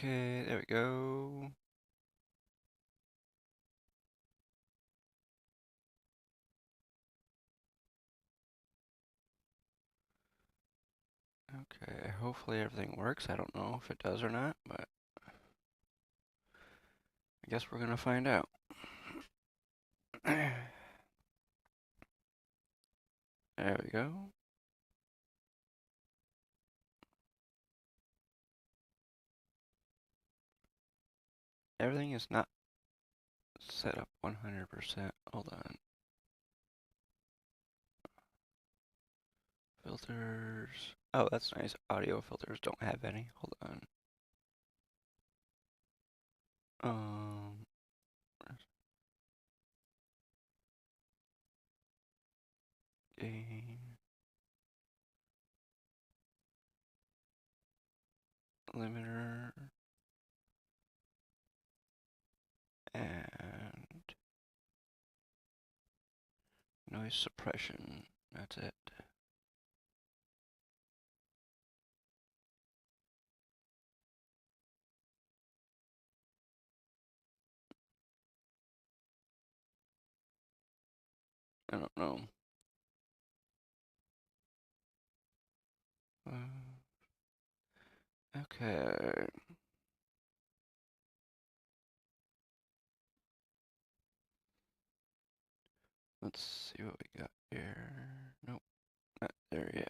Okay, there we go. Okay, hopefully everything works. I don't know if it does or not, but I guess we're gonna find out. There we go. Everything is not set up 100%. Hold on. Filters. Oh, that's nice. Audio filters don't have any. Hold on. Um, gain, limiter, and noise suppression. That's it. I don't know. Okay. Let's see what we got here. Nope, not there yet.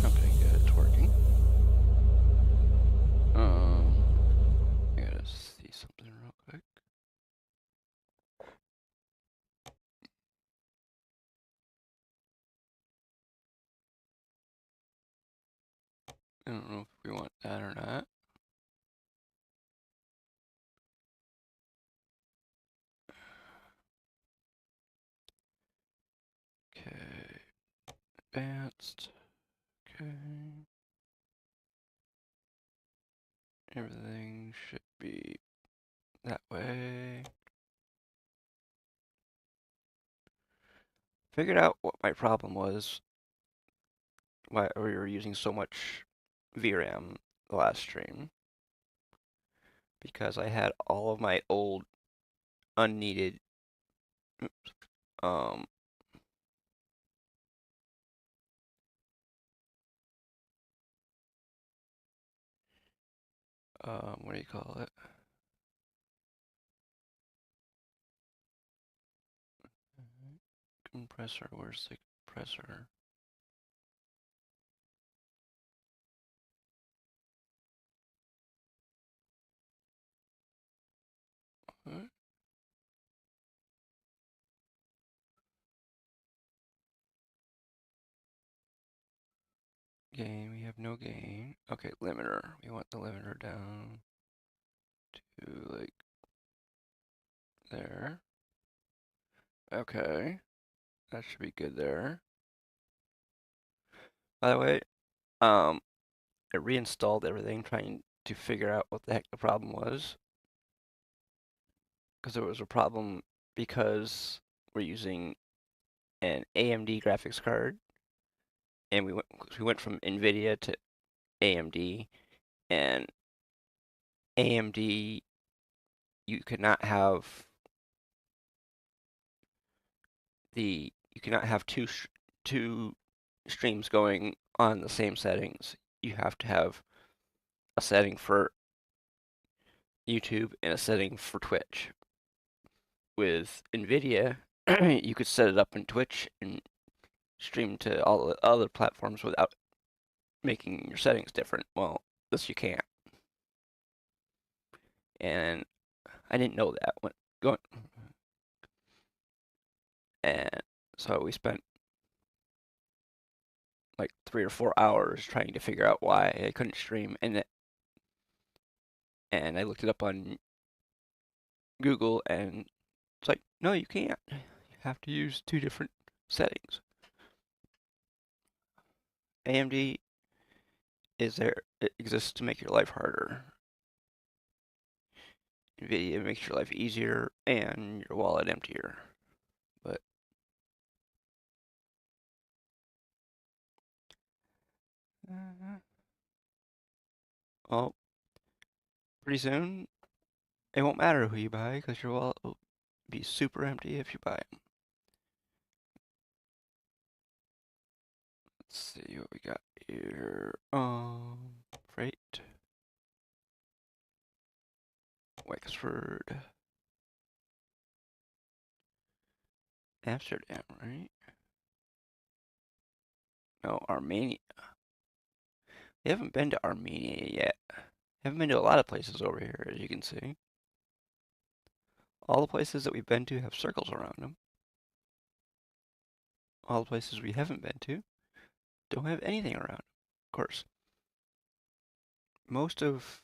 Okay, good, it's working. I gotta see something real quick. I don't know if we want that or not. Okay, advanced. Okay. Everything should be that way. Figured out what my problem was, why we were using so much VRAM the last stream. Because I had all of my old unneeded um what do you call it? Compressor, where's the compressor? What? Gain, we have no gain. Okay, limiter. We want the limiter down to like there. Okay, that should be good there. By the way, I reinstalled everything trying to figure out what the heck the problem was. Because there was a problem because we're using an AMD graphics card, and we went from NVIDIA to AMD, and AMD you could not have two streams going on the same settings. You have to have a setting for YouTube and a setting for Twitch. With NVIDIA, you could set it up in Twitch and stream to all the other platforms without making your settings different. Well, this you can't. And I didn't know that when going. And so we spent like 3 or 4 hours trying to figure out why I couldn't stream, and I looked it up on Google, and it's like, no, you can't. You have to use 2 different settings. AMD is there. It exists to make your life harder. NVIDIA makes your life easier and your wallet emptier. But well, pretty soon it won't matter who you buy because your wallet will be super empty if you buy them. Let's see what we got here. Freight. Wexford. Amsterdam, right? No, Armenia. We haven't been to Armenia yet. Haven't been to a lot of places over here, as you can see. All the places that we've been to have circles around them. All the places we haven't been to don't have anything around them. Of course, most of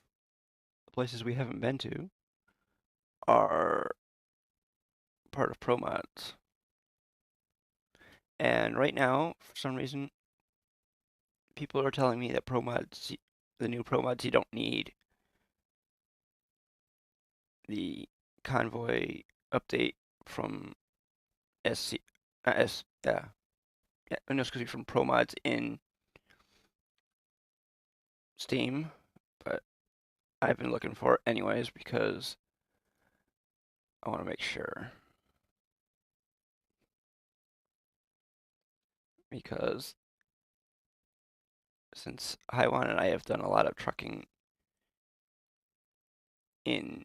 the places we haven't been to are part of Pro Mods. And right now, for some reason, people are telling me that Pro Mods, the new Pro Mods, you don't need the Convoy update from SC, yeah, no, excuse me, from Pro Mods in Steam, but I've been looking for it anyways because I want to make sure. Because since Haiwan and I have done a lot of trucking in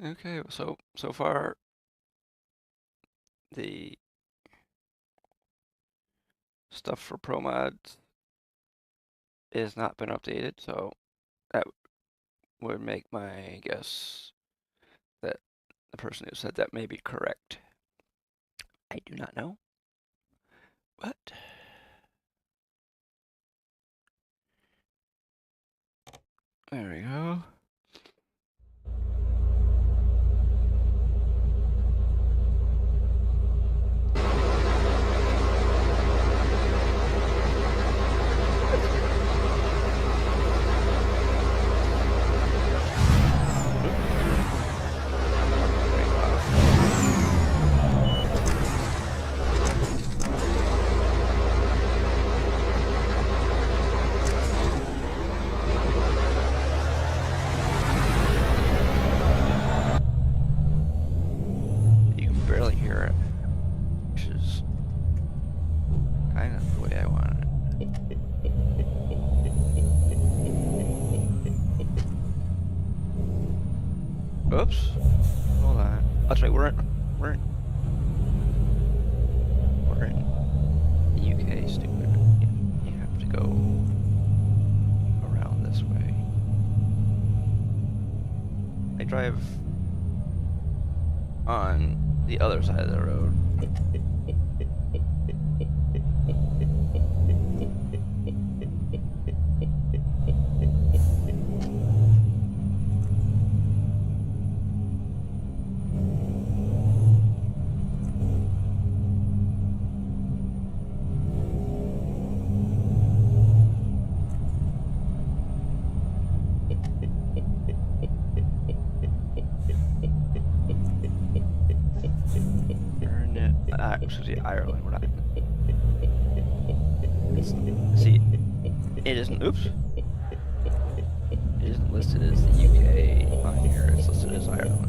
okay, so far the stuff for Pro Mods has not been updated, so that would make my guess that the person who said that may be correct. I do not know, but there we go. You can barely hear it, which is kind of the way I want it. Oops. Hold on. That's right, we're in the UK, stupid. You have to go around this way. I drive on the other side of the road. Excuse me, Ireland. We're not. See, it isn't. Oops. It isn't listed as the UK on here, it's listed as Ireland.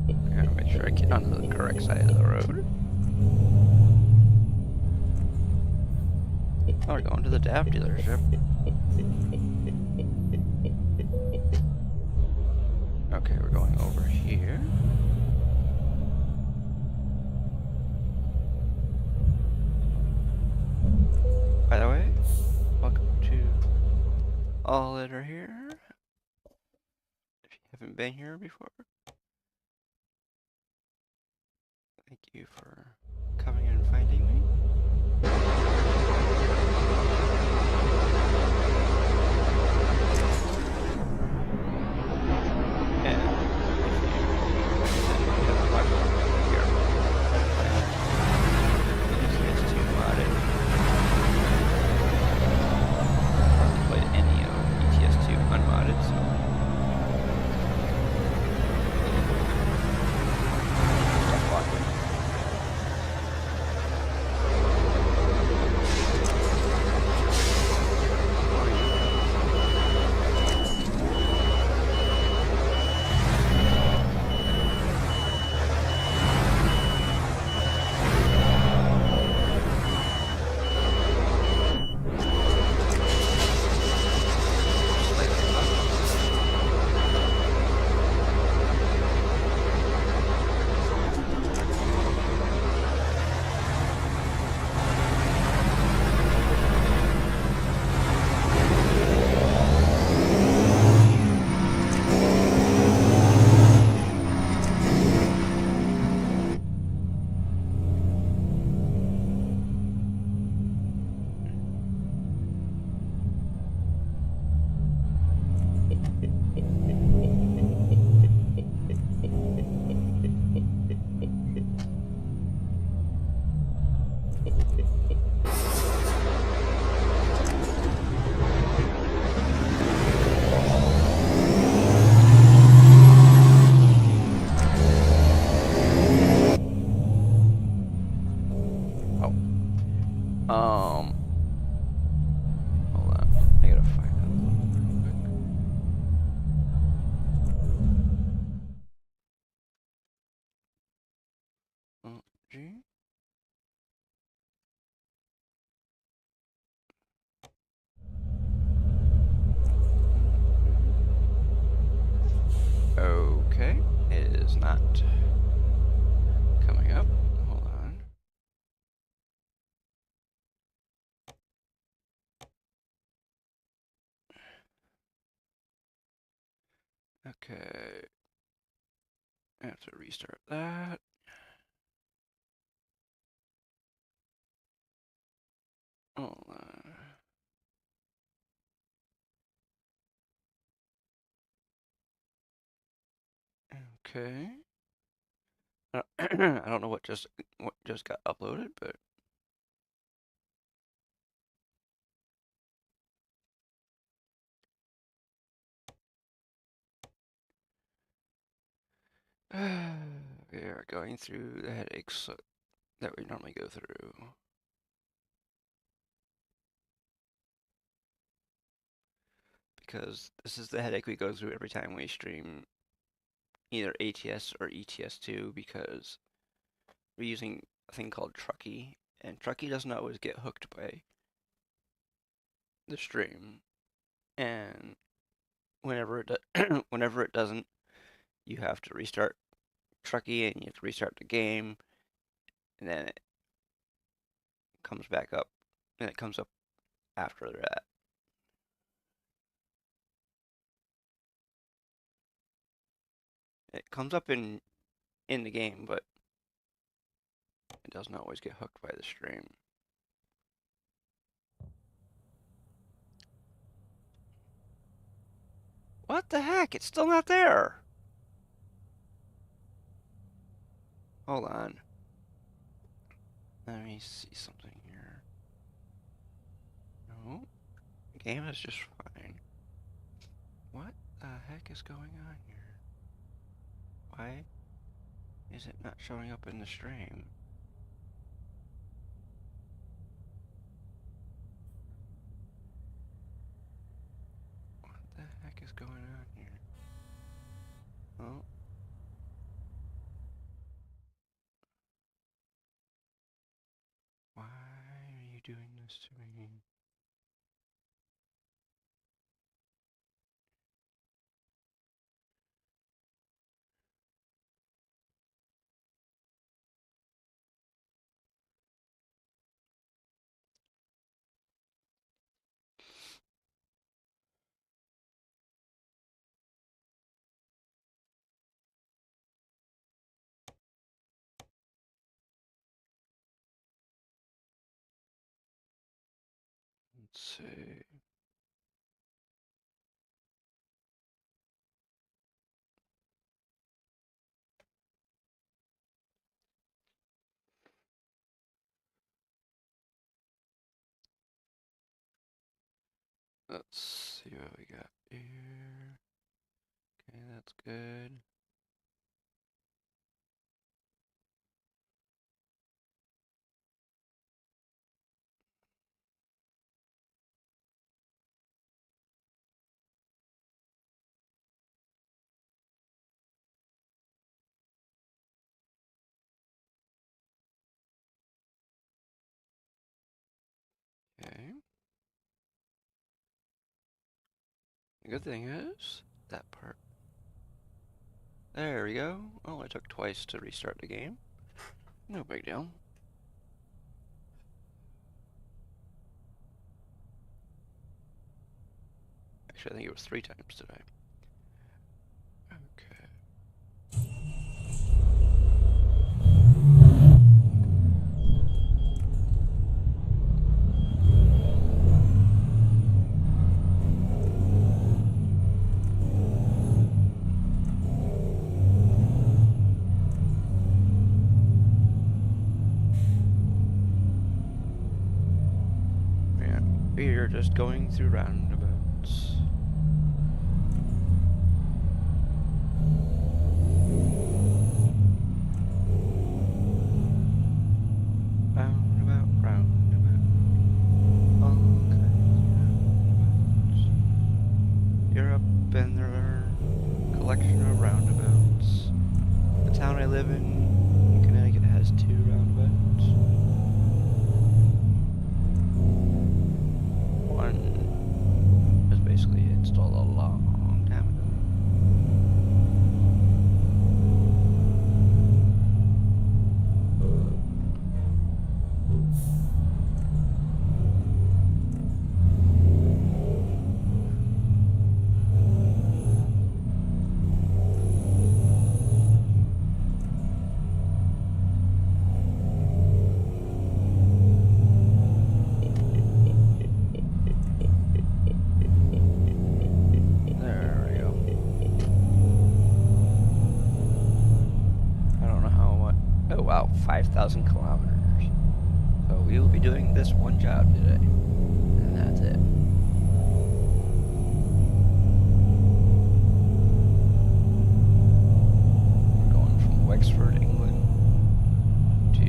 I gotta make sure I get onto the correct side of the road. Oh, we're going to the DAF dealership. Okay, we're going over here. By the way, welcome to all that are here. If you haven't been here before, thank you for coming and finding me. And if you haven't watched here, it's too modded. Played any of ETS2 unmodded, so hold on. I gotta find out real quick. G. Okay, it is not coming up. Hold on. Okay. I have to restart that. Hold on. Okay. I don't know what just got uploaded, but we are going through the headaches that we normally go through. Because this is the headache we go through every time we stream either ATS or ETS2, because we're using a thing called Truckin, and Truckin doesn't always get hooked by the stream, and whenever it doesn't, you have to restart Truckin and you have to restart the game, and then it comes back up, and it comes up after that. It comes up in the game, but it doesn't always get hooked by the stream. What the heck? It's still not there. Hold on. Let me see something here. No, the game is just fine. What the heck is going on here? Why is it not showing up in the stream? What the heck is going on here? Oh. Why are you doing this to me? Let's see. Let's see what we got here. Okay, that's good. Okay. The good thing is, that part. There we go. Only took twice to restart the game. No big deal. Actually, I think it was 3 times today. Okay. Yeah, we're just going through roundabouts. Roundabout, roundabout. All kinds of roundabouts. Europe and their collection of roundabouts. The town I live in Connecticut has 2 roundabouts. One was basically installed a long time ago. There we go. I don't know how much. Oh wow, 5,000 kilometers. So we will be doing this one job today. And that's it. We're going from Wexford, England to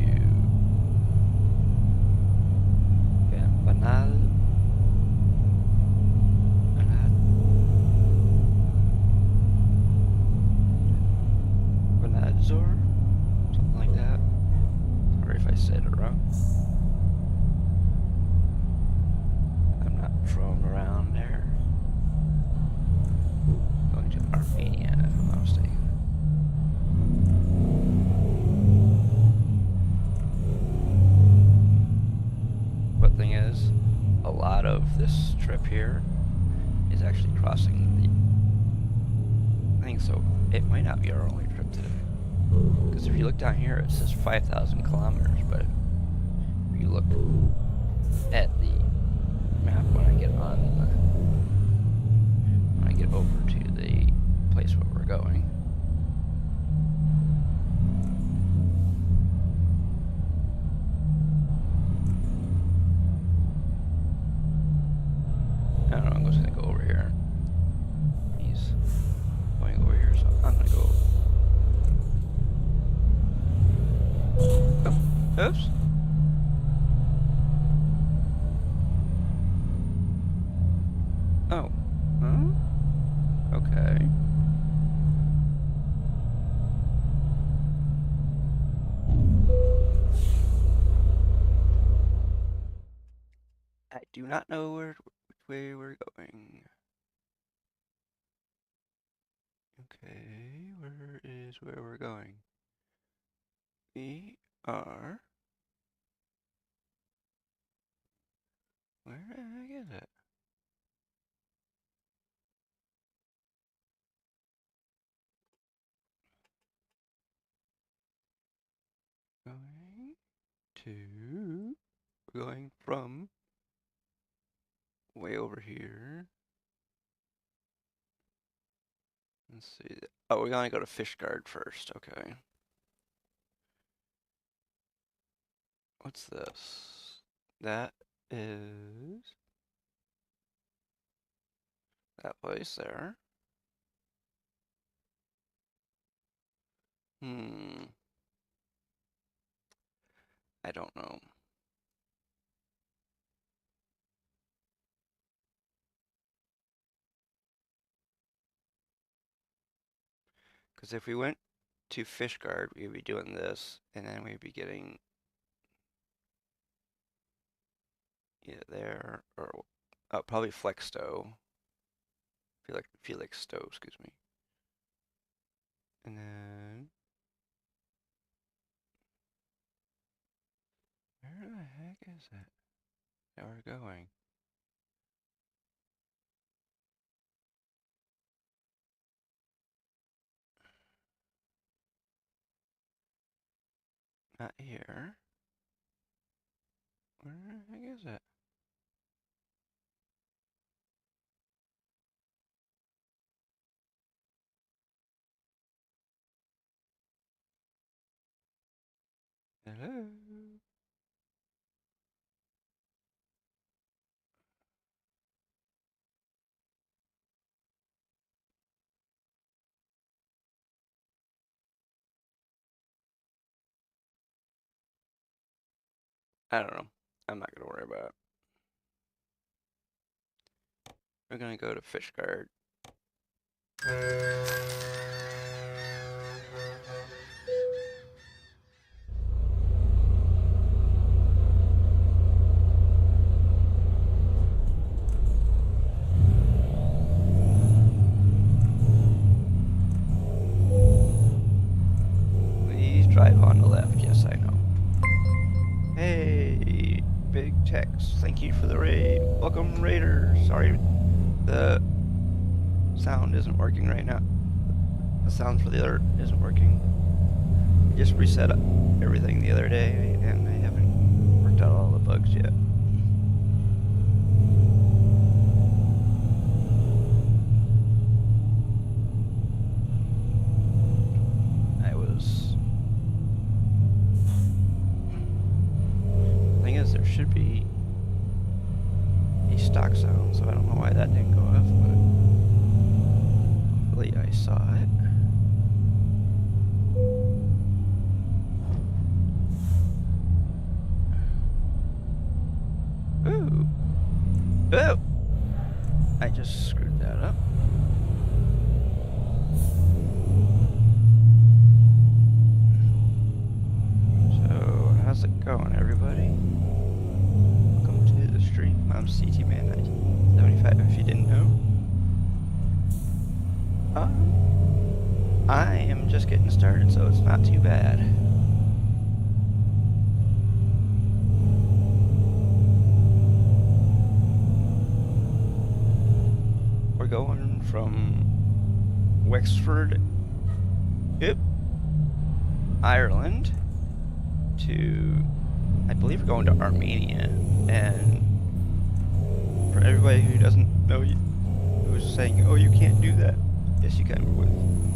Vanadzor? Something like that. Sorry if I said it wrong. I'm not from around there. Going to Armenia, if I'm not mistaken. But thing is, a lot of this trip here is actually crossing the... I think so. It might not be our only trip today. Because if you look down here, it says 5,000 kilometers, but if you look at the map when I get on when I get over to the place where we're going, I don't know, I'm just gonna go over here. Oops. Oh. Huh? Okay. I do not know which way we're going. Okay, where we're going? We are... Where the heck is it? Going to... We're going from way over here. Let's see. Oh, we're gonna go to Fishguard first. Okay. What's this? That is that place there. I don't know. Because if we went to Fishguard, we'd be doing this, and then we'd be getting either there or probably Flexstow. Felixstowe, excuse me. And then where the heck is it that we're going? Not here. Where the heck is it? Hello? I don't know. I'm not gonna worry about it. We're gonna go to Fishguard. Please drive on the left. Yes, I know. Hey, Big Tex. Thank you for the raid. Welcome, Raiders. Sorry, the sound isn't working right now. The sound for the alert isn't working. I just reset everything the other day, and I haven't worked out all the bugs yet. Thing is, there should be a stock sound, so I don't know why that didn't go off, but hopefully I saw it. Ooh. Oh! I just screwed that up. So, how's it going, everybody? Welcome to the stream. I'm CTman1975, if you didn't know. I am just getting started, so it's not too bad. We're going from Wexford, Ireland, to, I believe we're going to Armenia, and for everybody who doesn't know, who's saying, oh, you can't do that, yes you can with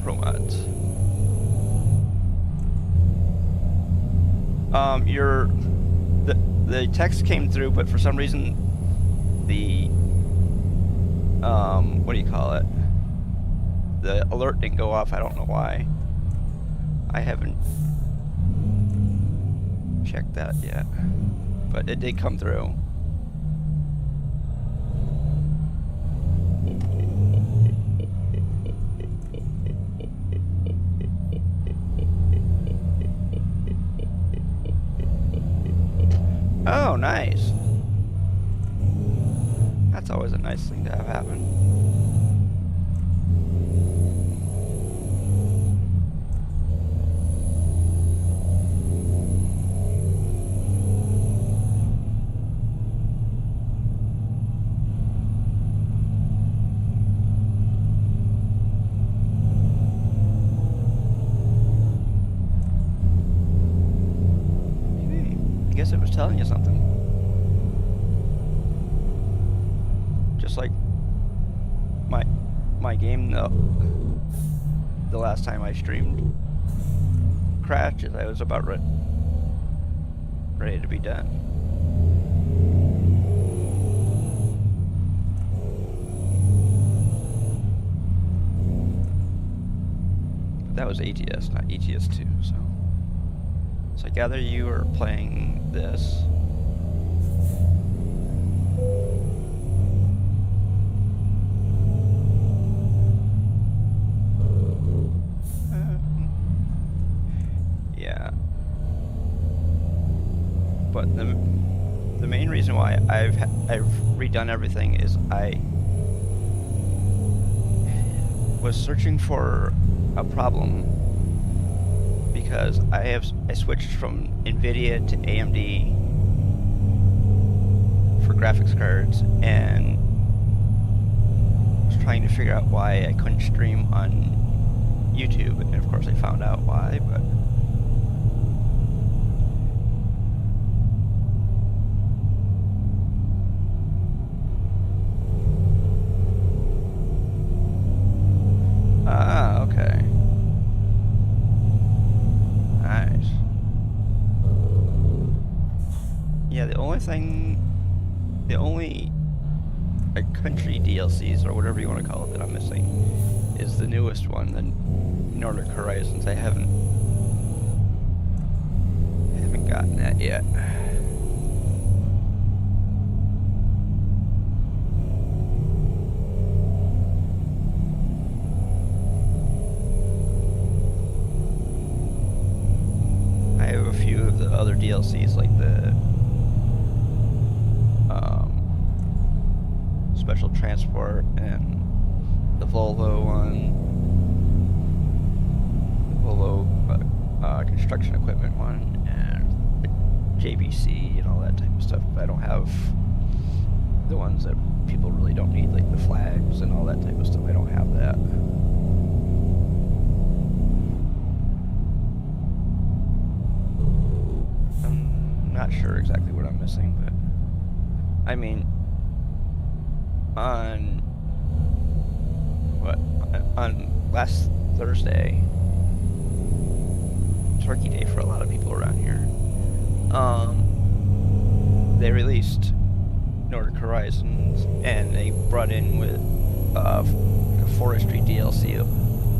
Pro Mods. The text came through, but for some reason the what do you call it? The alert didn't go off. I don't know why. I haven't checked checked that yet, but it did come through. Oh, nice. That's always a nice thing to have happen. I guess it was telling you something. Just like my game, the last time I streamed crashed as I was about ready to be done. But that was ATS, not ETS2, so I gather you are playing this. Yeah. But the main reason why I've redone everything is I was searching for a problem because I switched from NVIDIA to AMD for graphics cards and was trying to figure out why I couldn't stream on YouTube, and of course I found out why, but okay. Nice. Yeah, the only country DLCs, or whatever you want to call it, that I'm missing is the newest one, the Nordic Horizons. I haven't gotten that yet. I have a few of the other DLCs, like the Special Transport and the Volvo one, the Volvo construction equipment one, and the JBC and all that type of stuff. But I don't have the ones that people really don't need, like the flags and all that type of stuff. I don't have that. I'm not sure exactly what I'm missing, but I mean, on last Thursday, Turkey Day for a lot of people around here, they released Nordic Horizons, and they brought in with a forestry DLC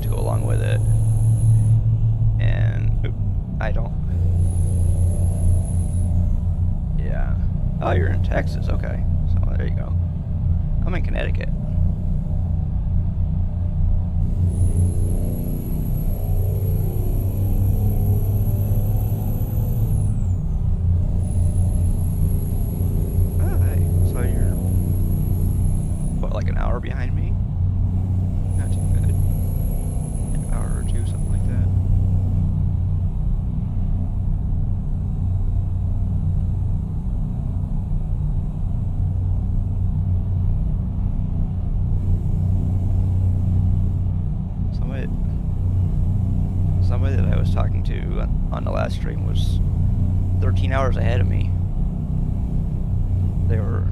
to go along with it, and yeah. Oh, you're in Texas, okay, so there you go. I'm in Connecticut. So you're, what, like an hour behind me? Not too bad. An hour or two, something like that. Somebody that I was talking to on the last stream was 13 hours ahead of me. They were...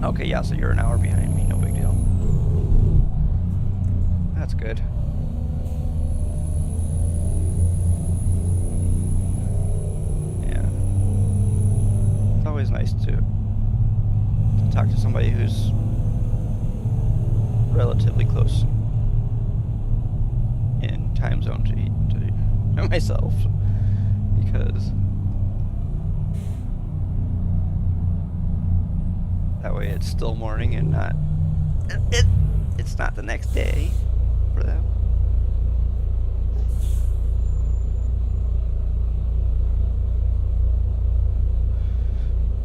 Okay, yeah, so you're an hour behind me, no big deal. That's good. Yeah. It's always nice to talk to somebody who's relatively close in time zone to myself, because that way it's still morning and not it's not the next day for them.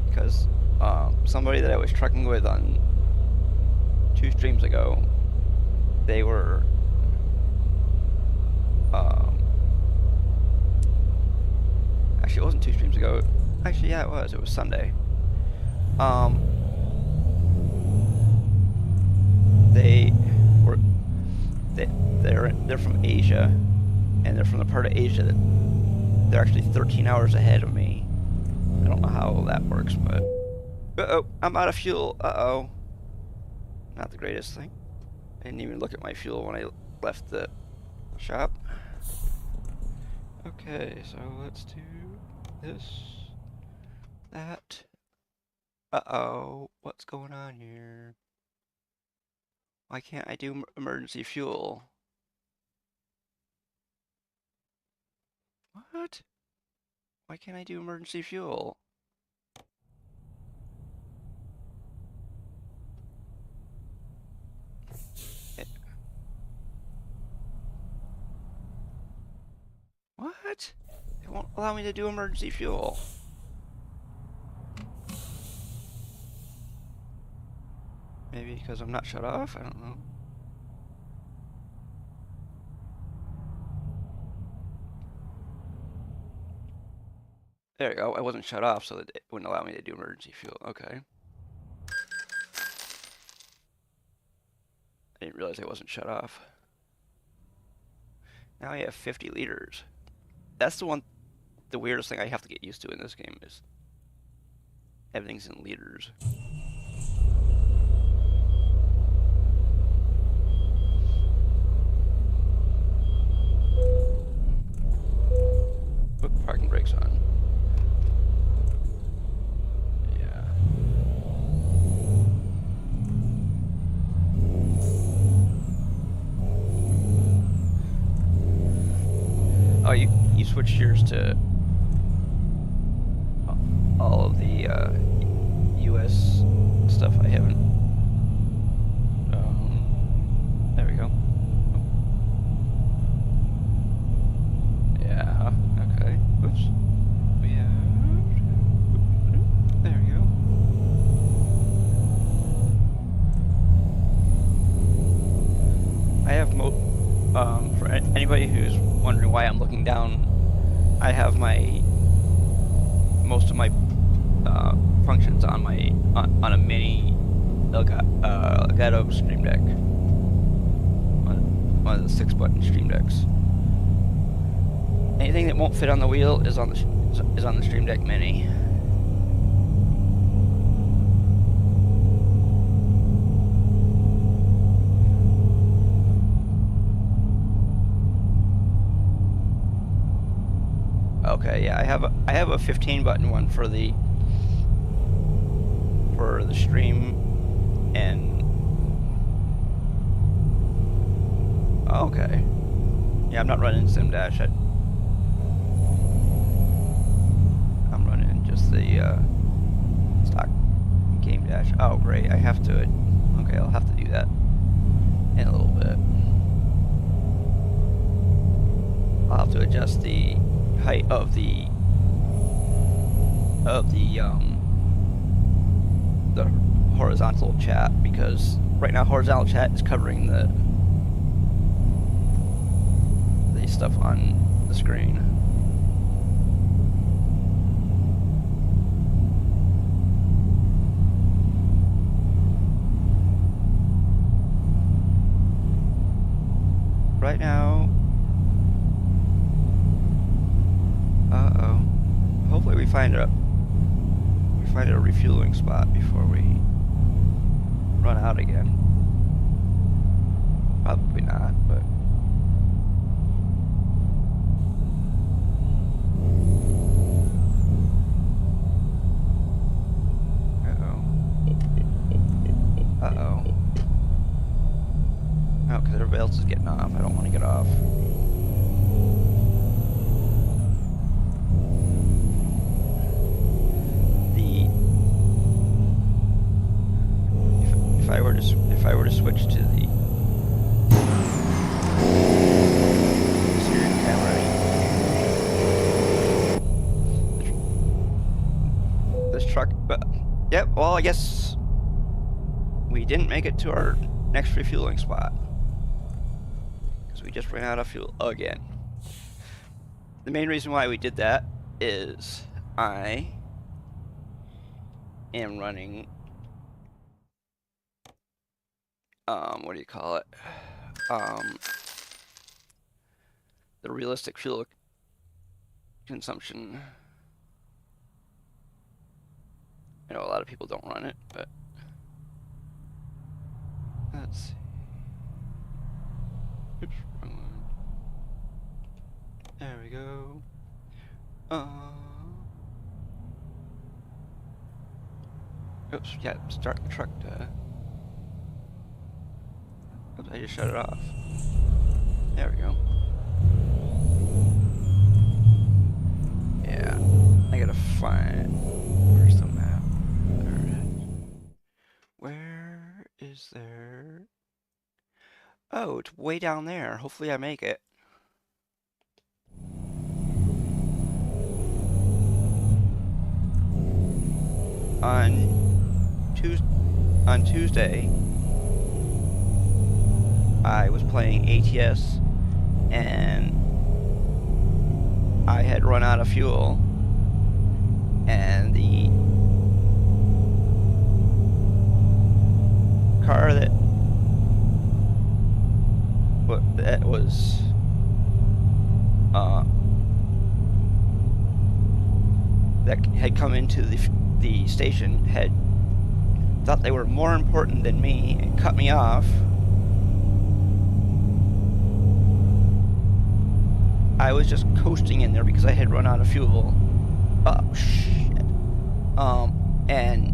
Because somebody that I was trucking with on 2 streams ago, they were actually it wasn't 2 streams ago. Actually, yeah, it was Sunday. They're from Asia, and they're from the part of Asia that they're actually 13 hours ahead of me. I don't know how that works, but uh-oh, I'm out of fuel. Uh-oh. Not the greatest thing. I didn't even look at my fuel when I left the shop. Okay, so let's do this, that. Uh-oh, what's going on here? Why can't I do emergency fuel? What? Why can't I do emergency fuel? What? It won't allow me to do emergency fuel. Maybe because I'm not shut off? I don't know. There you go. I wasn't shut off, so that it wouldn't allow me to do emergency fuel. Okay. I didn't realize I wasn't shut off. Now I have 50 liters. That's the weirdest thing I have to get used to in this game is everything's in liters. Put parking brakes on. Yeah. Oh, you switched yours to all of the US stuff. I haven't. There we go. Yeah. Okay. Oops. We have. There we go. I have for anybody who's wondering why I'm looking down, I have most of my functions on on a mini Elgato Stream Deck, one of the 6-button Stream Decks. Anything that won't fit on the wheel is on the Stream Deck Mini. Okay, yeah, I have a 15-button one for the stream, and okay, yeah, I'm not running Sim Dash. I'm running just the stock game dash. Oh great, I have to. Okay, I'll have to do that in a little bit. I'll have to adjust the height of the horizontal chat, because right now horizontal chat is covering the stuff on the screen. Right now, hopefully we find a refueling spot before we run out again. Probably not, but uh-oh. Oh, because everybody else is getting off. I don't want to get off. if I were to switch to the steering camera, this truck, but yep, well, I guess we didn't make it to our next refueling spot because we just ran out of fuel again. The main reason why we did that is I am running what do you call it? The realistic fuel consumption. I know a lot of people don't run it, but let's see. Oops, wrong one. There we go. Oops, yeah, start the truck to... Oops, I just shut it off. There we go. Yeah, I gotta find... Where's the map? There it is. Where is there... Oh, it's way down there. Hopefully I make it. On Tuesday, I was playing ATS and I had run out of fuel, and the car that was that had come into the station had thought they were more important than me and cut me off. I was just coasting in there because I had run out of fuel. Oh shit. And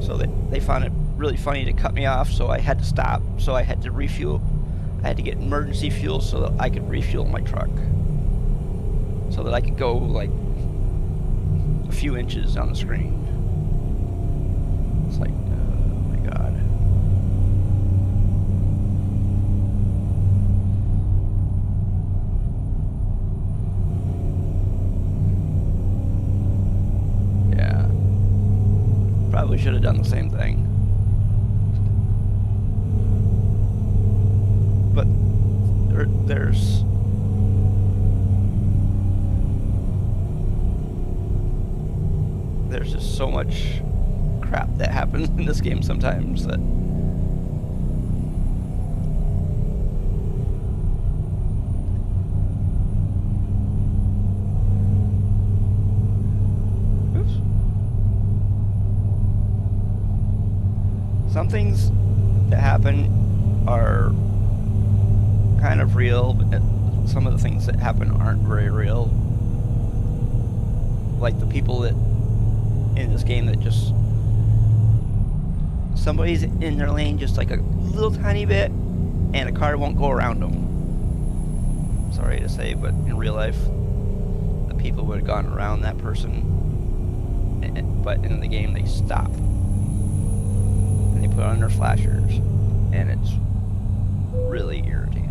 so they found it really funny to cut me off, so I had to stop. So I had to refuel. I had to get emergency fuel so that I could refuel my truck, so that I could go like a few inches on the screen. It's like, oh my god. Yeah. Probably should have done the same thing. But there's just so much crap that happens in this game sometimes that oops. Some things that happen are kind of real, but some of the things that happen aren't very real. Like the people that in this game that just somebody's in their lane just like a little tiny bit and a car won't go around them. Sorry to say, but in real life the people would have gone around that person, but in the game they stop and they put on their flashers, and it's really irritating.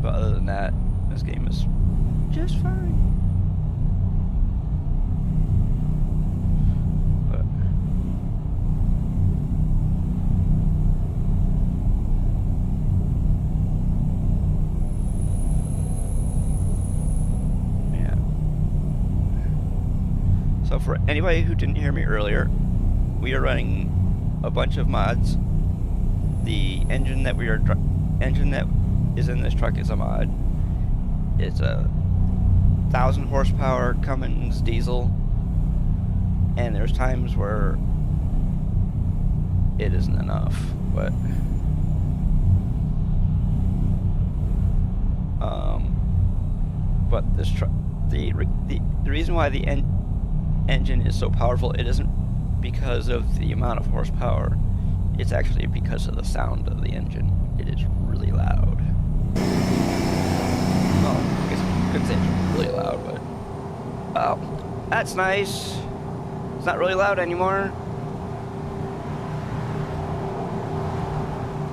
But other than that, this game is just fine. But yeah. So for anybody who didn't hear me earlier, we are running a bunch of mods. The engine that is in this truck is a mod. It's a 1,000 horsepower Cummins diesel, and there's times where it isn't enough, but this truck, the reason why the engine is so powerful, it isn't because of the amount of horsepower. It's actually because of the sound of the engine. It is really loud. Oh, I guess couldn't say it's really loud, but oh, that's nice. It's not really loud anymore.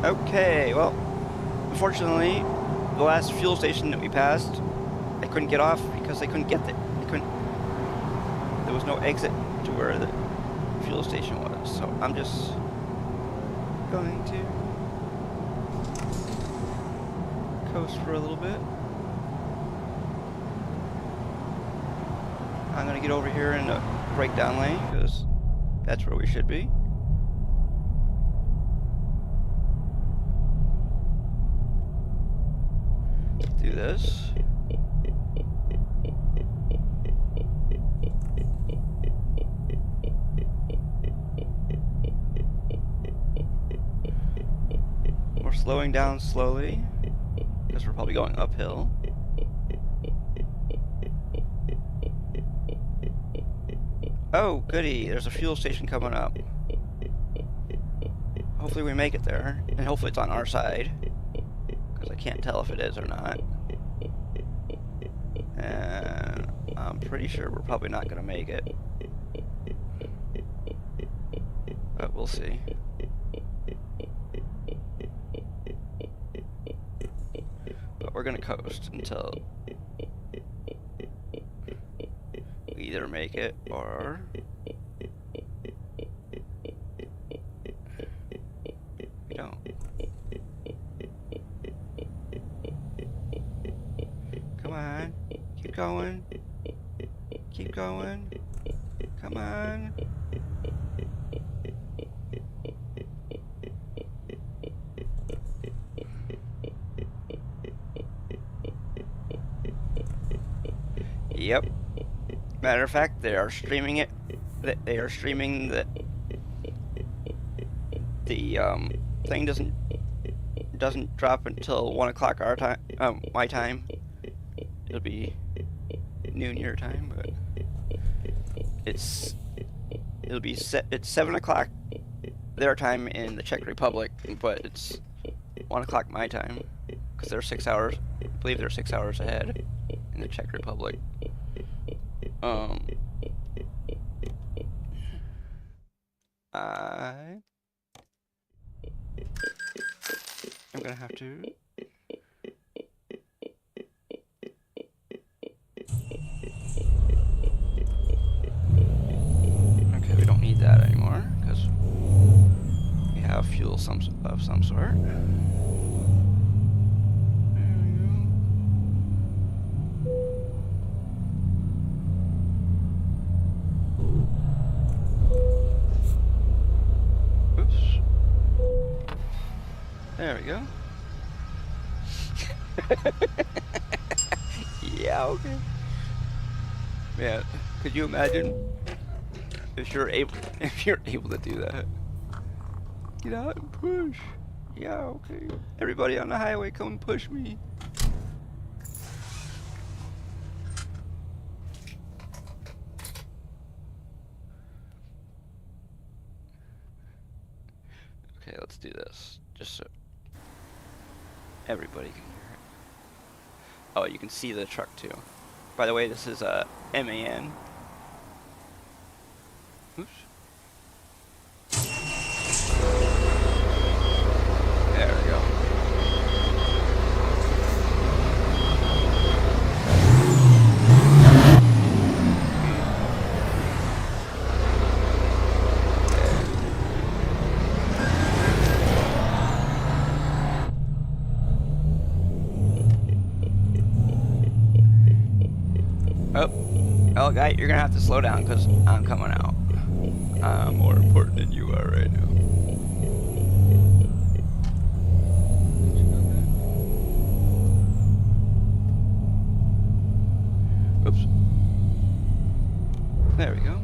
Okay, well, unfortunately, the last fuel station that we passed, I couldn't get off because I couldn't get there. There was no exit to where the fuel station was, so I'm just going to coast for a little bit. I'm gonna get over here in the breakdown lane because that's where we should be. Do this. We're slowing down slowly because we're probably going uphill. Oh, goody, there's a fuel station coming up. Hopefully we make it there, and hopefully it's on our side, because I can't tell if it is or not. And I'm pretty sure we're probably not going to make it. But we'll see. But we're going to coast until we either make it or we don't. Come on. Keep going. Keep going. Come on. Yep. Matter of fact, they are streaming it. They are streaming the thing doesn't drop until 1 o'clock our time, my time. It'll be noon your time, but it's 7 o'clock their time in the Czech Republic, but it's 1 o'clock my time because they're 6 hours. I believe they're 6 hours ahead in the Czech Republic. I'm gonna have to. Okay, we don't need that anymore because we have fuel of some sort. There we go. Yeah, okay. Man, could you imagine if you're able to do that? Get out and push. Yeah, okay. Everybody on the highway, come and push me. Okay, let's do this. Just so everybody can hear it. Oh, you can see the truck too. By the way, this is a MAN. Oops. There we go. Oh, guy, you're gonna have to slow down because I'm coming out. I'm more important than you are right now. Oops. There we go.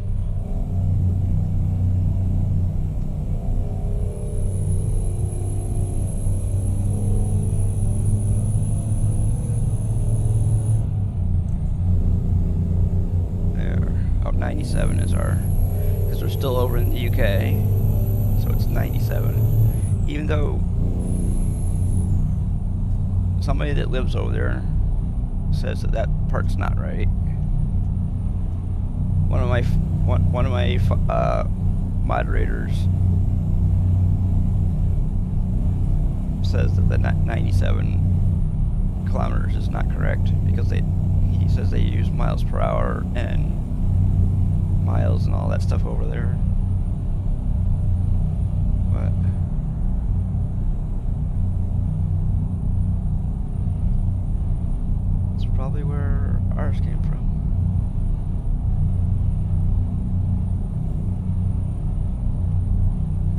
There. Oh, 97 is our, because we're still over in the UK, so it's 97. Even though somebody that lives over there says that part's not right. One of my moderators says that the 97 kilometers is not correct because he says they use miles per hour and miles and all that stuff over there. But it's probably where ours came from.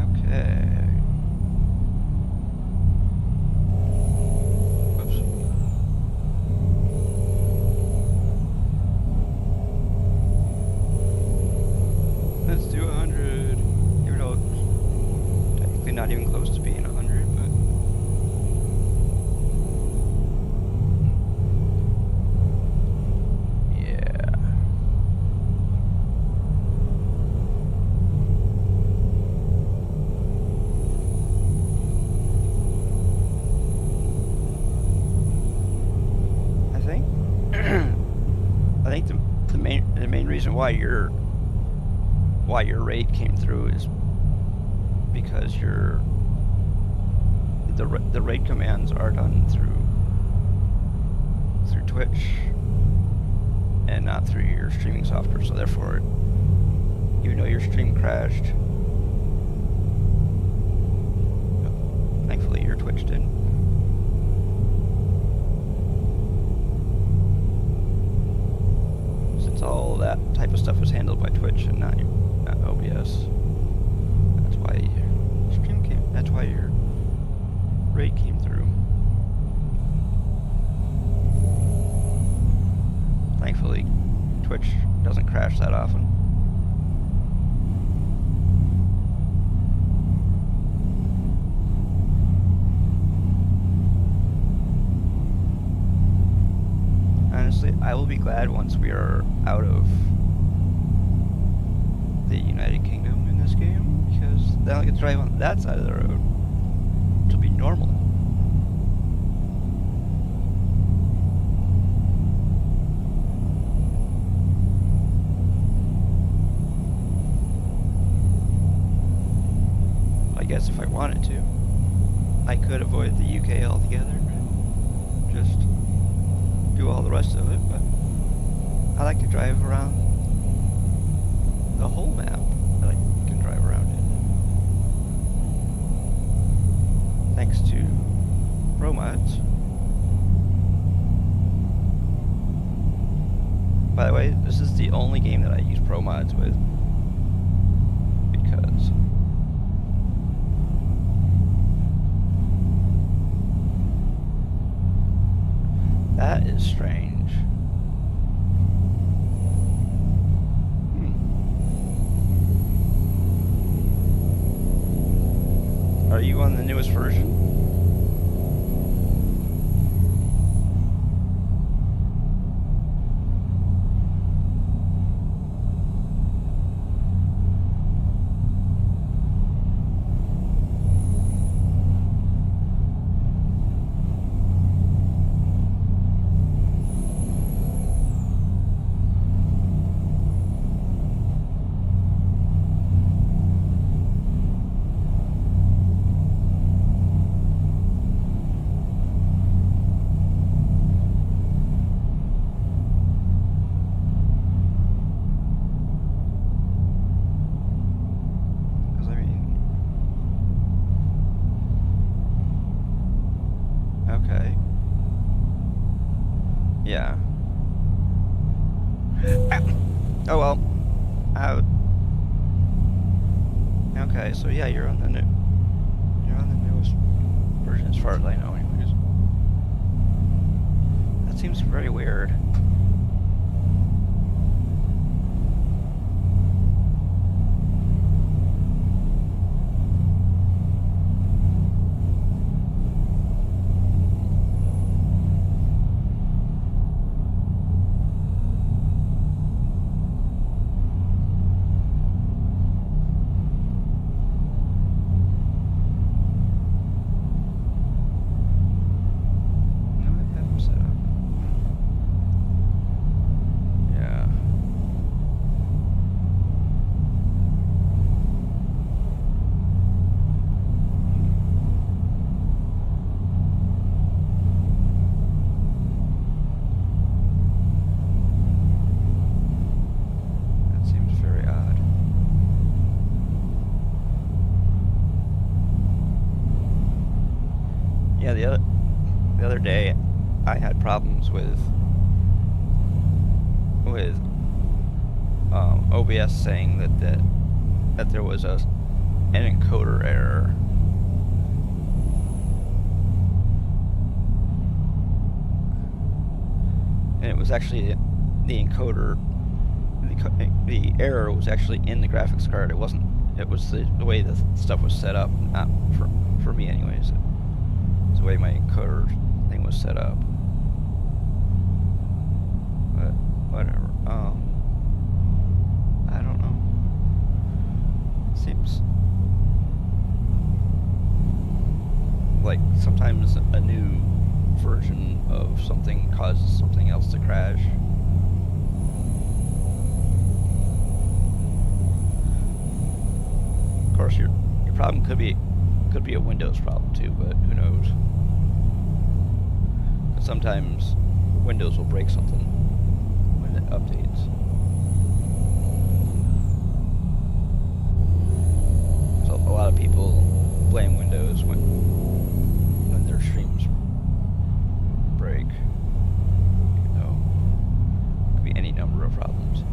Okay. Oops. Let's do 100. Even though it's technically not even close to being 100, but yeah. I think the main reason why your raid came through is because the raid commands are done through Twitch and not through your streaming software. So therefore, even though your stream crashed, thankfully your Twitch didn't. All that type of stuff is handled by Twitch and not OBS. That's why your stream came. That's why your raid came through. Thankfully, Twitch doesn't crash that often. Honestly, I will be glad once we are out of the United Kingdom in this game, because then I get to drive on that side of the road. It'll be normal. I guess if I wanted to, I could avoid the UK altogether. Just do all the rest of it, but I like to drive around the whole map that I can drive around in. Thanks to pro mods. By the way, this is the only game that I use pro mods with, because that is strange. Are you on the newest version? Okay. Yeah. Oh well. Okay, so yeah, you're on the newest version as far as I know, anyways. That seems very weird. Yeah, the other day, I had problems with OBS saying that there was an encoder error. And it was actually the encoder. The error was actually in the graphics card. It wasn't. It was the way the stuff was set up. Not for me, anyways. It's the way my encoder thing was set up. But whatever. I don't know. Seems like sometimes a new version of something causes something else to crash. Of course, your problem could be a Windows problem too, but who knows? 'Cause sometimes Windows will break something when it updates. So a lot of people blame Windows when their streams break. You know, it could be any number of problems.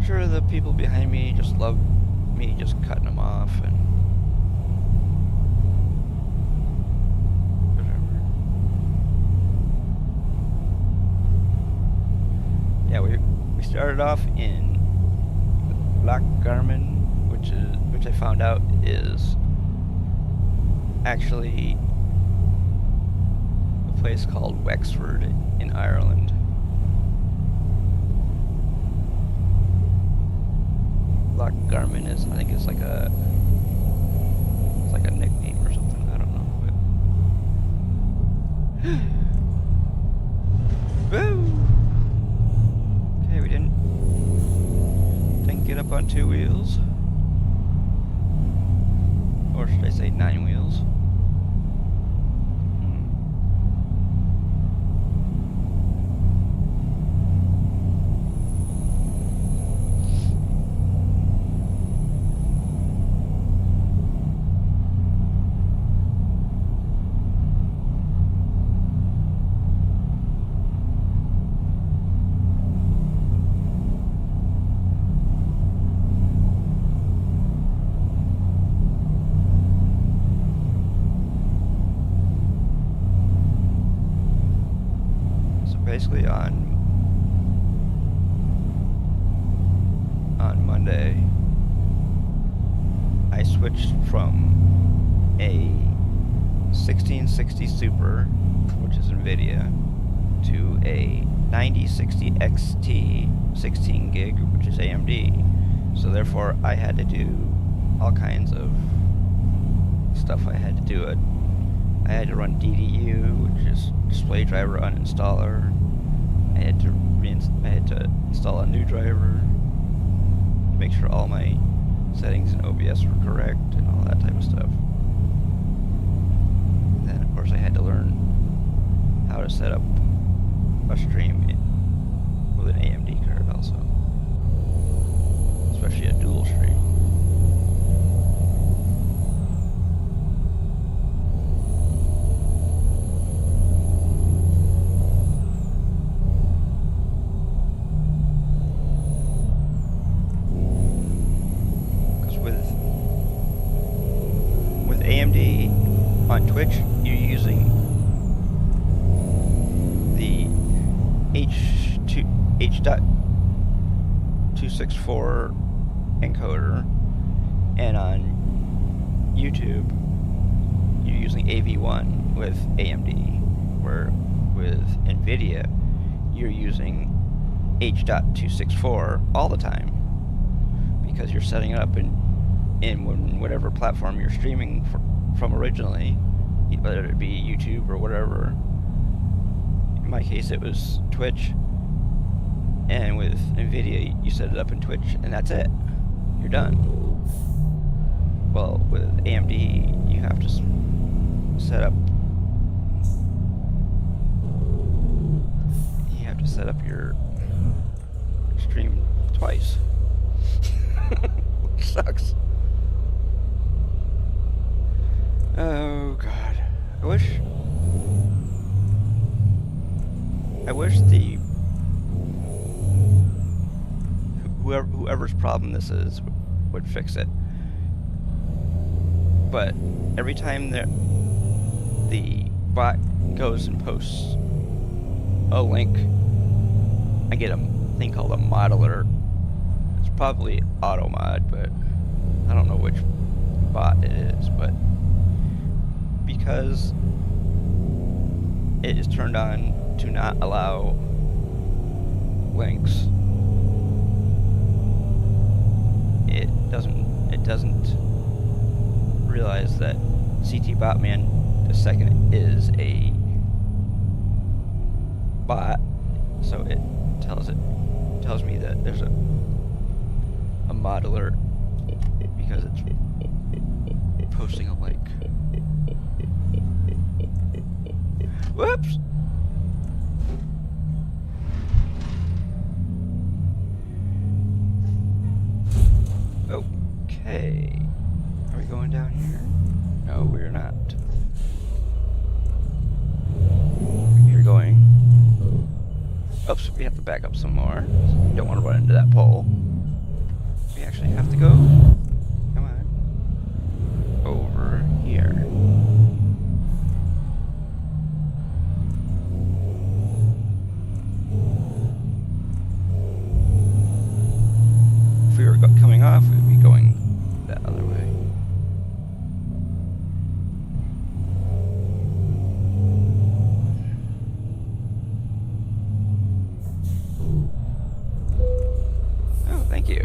Sure, the people behind me just love me just cutting them off and whatever. Yeah, we started off in Logitech, which I found out is actually a place called Wexford in Ireland. Garmin is, I think it's like a nickname or something. I don't know. Woo! Okay, we didn't get up on 2 wheels, or should I say 9 wheels? Basically on Monday, I switched from a 1660 Super, which is NVIDIA, to a 9060 XT 16 gig, which is AMD. So therefore, I had to do all kinds of stuff. I had to do it. I had to run DDU, which is display driver uninstaller. I had to install a new driver, make sure all my settings in OBS were correct, and all that type of stuff. And then, of course, I had to learn how to set up a stream with an AMD card also, especially a dual stream. AMD on Twitch, you're using the H.264 encoder, and on YouTube you're using AV1 with AMD, where with NVIDIA you're using H.264 all the time, because you're setting it up in whatever platform you're streaming from originally, whether it be YouTube or whatever. In my case, it was Twitch, And with NVIDIA, you set it up in Twitch, and that's it. You're done. Well, with AMD, you have to set up. You have to set up your stream twice, which sucks. Oh God, I wish the whoever's problem this is would fix it. But every time the bot goes and posts a link, I get a thing called a modeler. It's probably AutoMod, but I don't know which bot it is. But because it is turned on to not allow links, it doesn't realize that CT Botman II is a bot, so it tells me that there's a mod alert because it's posting a link. Whoops! Okay. Are we going down here? No, we're not. You're going. Oops, we have to back up some more. Don't want to run into that pole. We actually have to go. Come on. Over here. If we were coming off, we would be going that other way. Oh, thank you.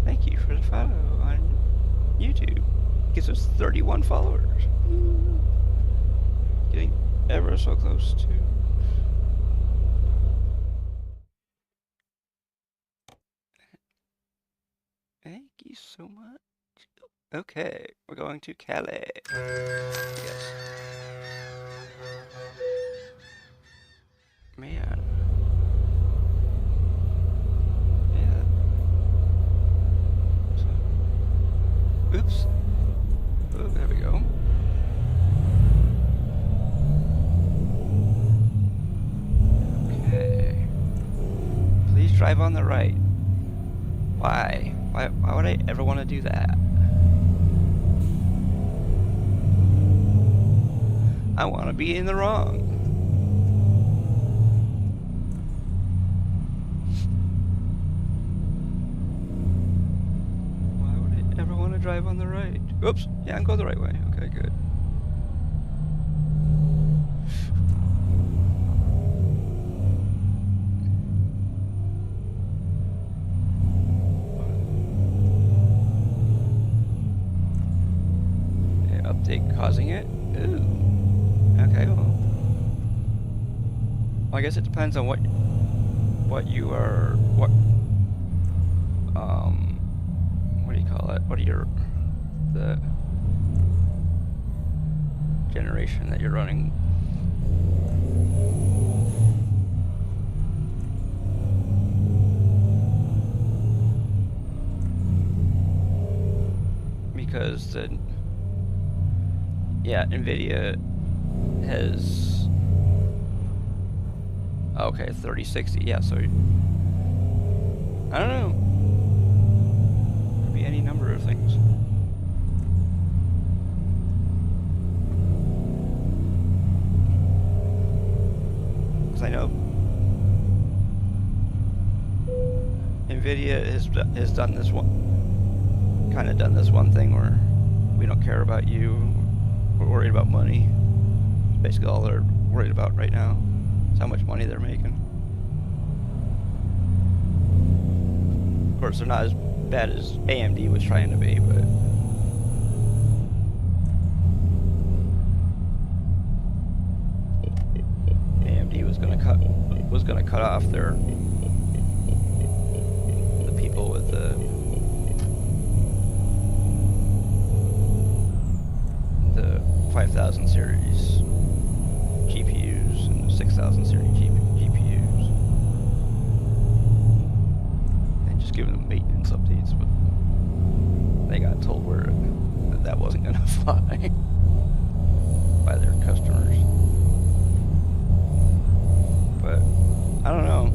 Thank you for the follow on YouTube. Gives us 31 followers. Getting ever so close to. Thank you so much. Okay, we're going to Calais. Yes. Man. Yeah. So, oops. Oh, there we go. Okay. Please drive on the right. Why? Why would I ever want to do that? I want to be in the wrong. Why would I ever want to drive on the right? Oops. Yeah, I'm going the right way. Okay, good. Causing it? Ooh. Okay, well, I guess it depends on what you are, what do you call it? What are the generation that you're running? Because NVIDIA has, okay, 3060, yeah, so, I don't know, could be any number of things. Because I know NVIDIA has done this one thing where we don't care about you. We're worried about money. It's basically all they're worried about right now. It's how much money they're making. Of course, they're not as bad as AMD was trying to be, but AMD was was gonna cut off the people with the 5000 series GPUs and the 6000 series GPUs, and just giving them maintenance updates, but they got told that wasn't gonna fly by their customers. But I don't know.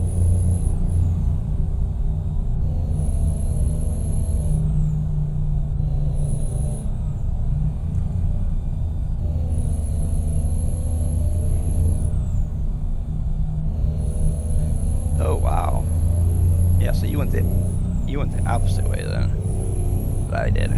Oh wow. Yeah, so you went the opposite way then that I did.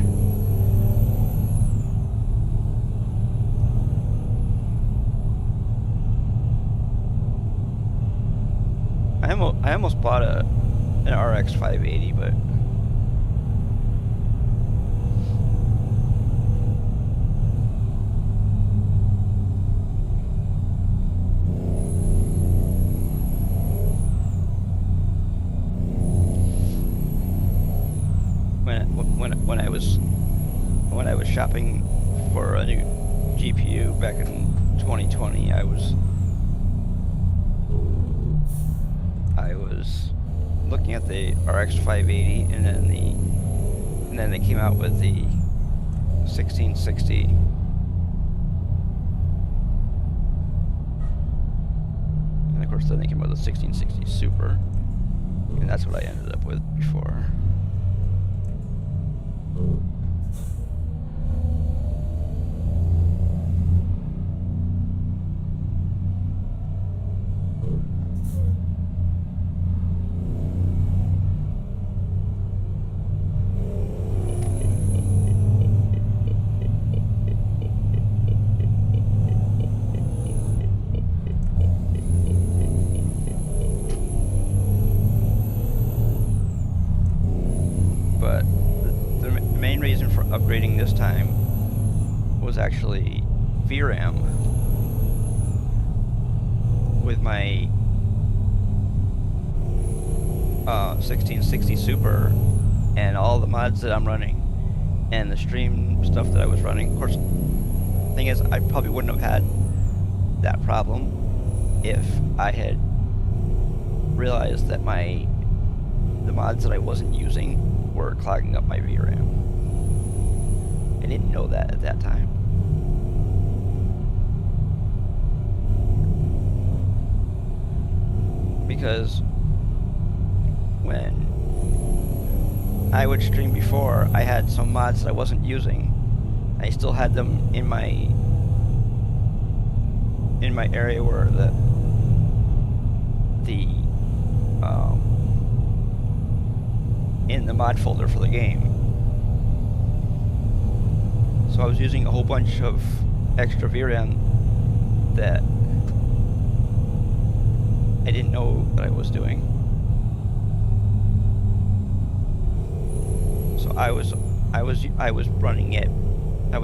I almost bought an RX 580, but when I was shopping for a new GPU back in 2020, I was looking at the RX 580, and then they came out with the 1660. And of course then they came out with the 1660 Super, and that's what I ended up with before. Upgrading this time was actually VRAM with my 1660 Super and all the mods that I'm running and the stream stuff that I was running. Of course, the thing is, I probably wouldn't have had that problem if I had realized that the mods that I wasn't using were clogging up my VRAM. I didn't know that at that time. Because when I would stream before, I had some mods that I wasn't using. I still had them in my area where in the mod folder for the game. So I was using a whole bunch of extra VRAM that I didn't know that I was doing. So I was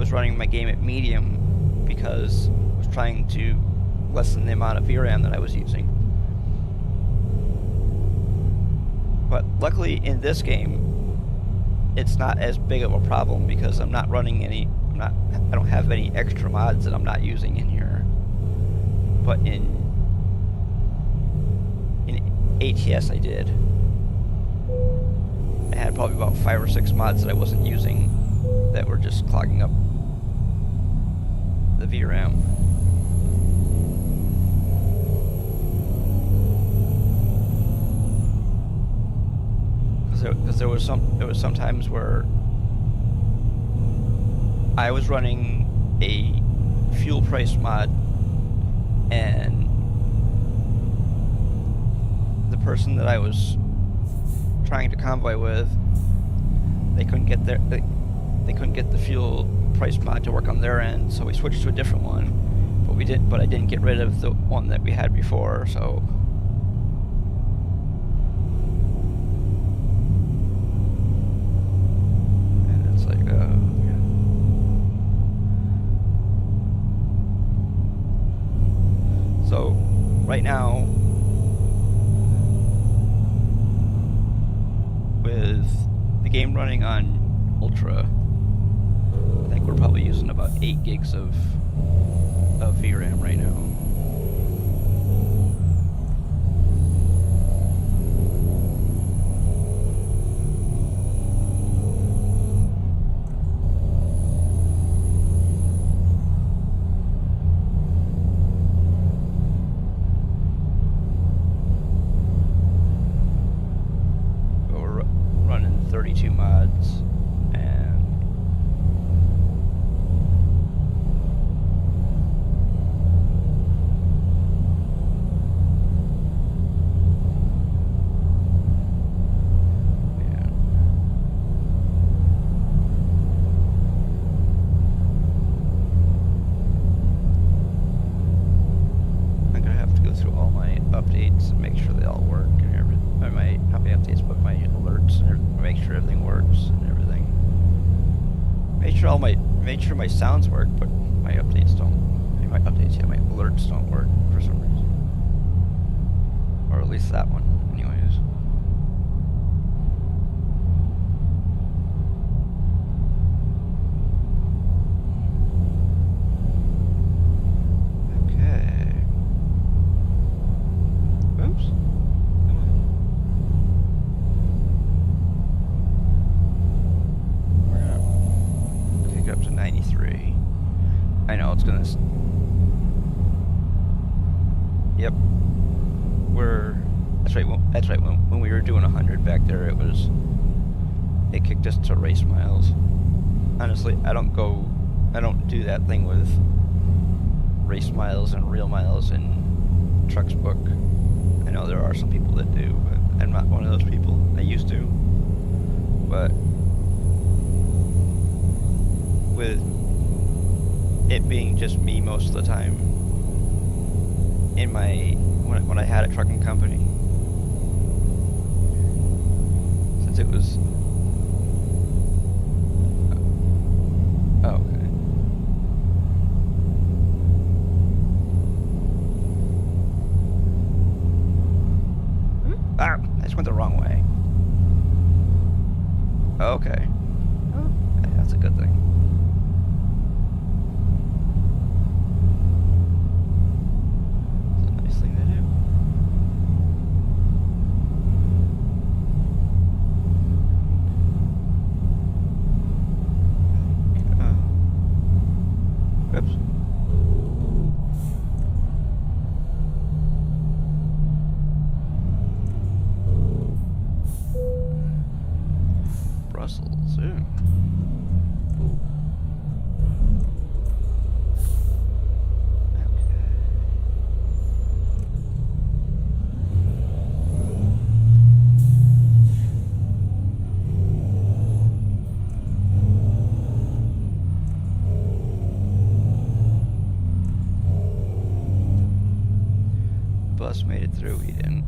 running my game at medium because I was trying to lessen the amount of VRAM that I was using. But luckily in this game, it's not as big of a problem because I'm not running I don't have any extra mods that I'm not using in here. But in ATS I did. I had probably about 5 or 6 mods that I wasn't using that were just clogging up the VRAM. Because there was some times where I was running a fuel price mod, and the person that I was trying to convoy with, they couldn't get the fuel price mod to work on their end, so we switched to a different one. But I didn't get rid of the one that we had before, so. right now, with the game running on Ultra, I think we're probably using about 8 gigs of VRAM right now. We're running 32 mods, and I'm gonna have to go through all my updates and make sure they all work and everything. Not my updates, but my alerts, and make sure everything works and everything. Make sure my sounds work, but my updates don't. My alerts don't work for some reason, or at least that one, anyways. Okay. Oops. Come on. We're gonna take it up to 93. I know it's gonna. Yep. That's right. That's right. When we were doing 100 back there, it kicked us to race miles. Honestly, I don't do that thing with race miles and real miles in Truck's book. I know there are some people that do, but I'm not one of those people. I used to, but with it being just me most of the time in when I had a trucking company, since it was okay. Ah, I just went the wrong way. Okay. Oh, that's a good thing. Bus made it through, he didn't.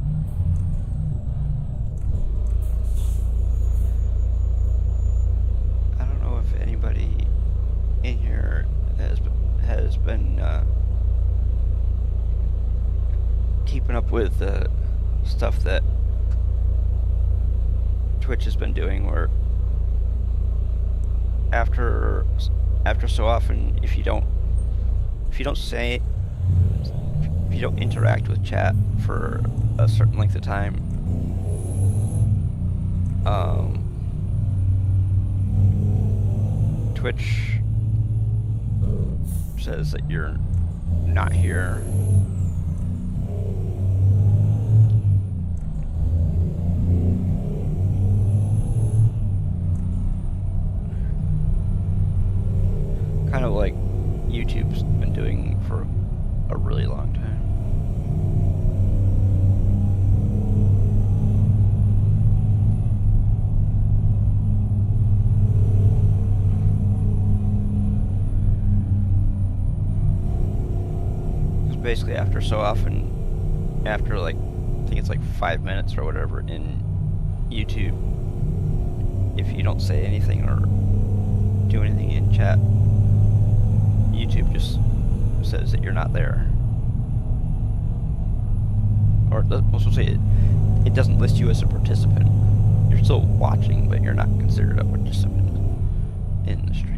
I don't know if anybody in here has been keeping up with the stuff that Twitch has been doing, where after so often, if you don't interact with chat for a certain length of time, Twitch says that you're not here. Kind of like YouTube's been doing for a really long time. Basically, after so often, after like, I think it's like 5 minutes or whatever in YouTube, if you don't say anything or do anything in chat, YouTube just says that you're not there. or let's just say it doesn't list you as a participant. You're still watching, but you're not considered a participant in the stream.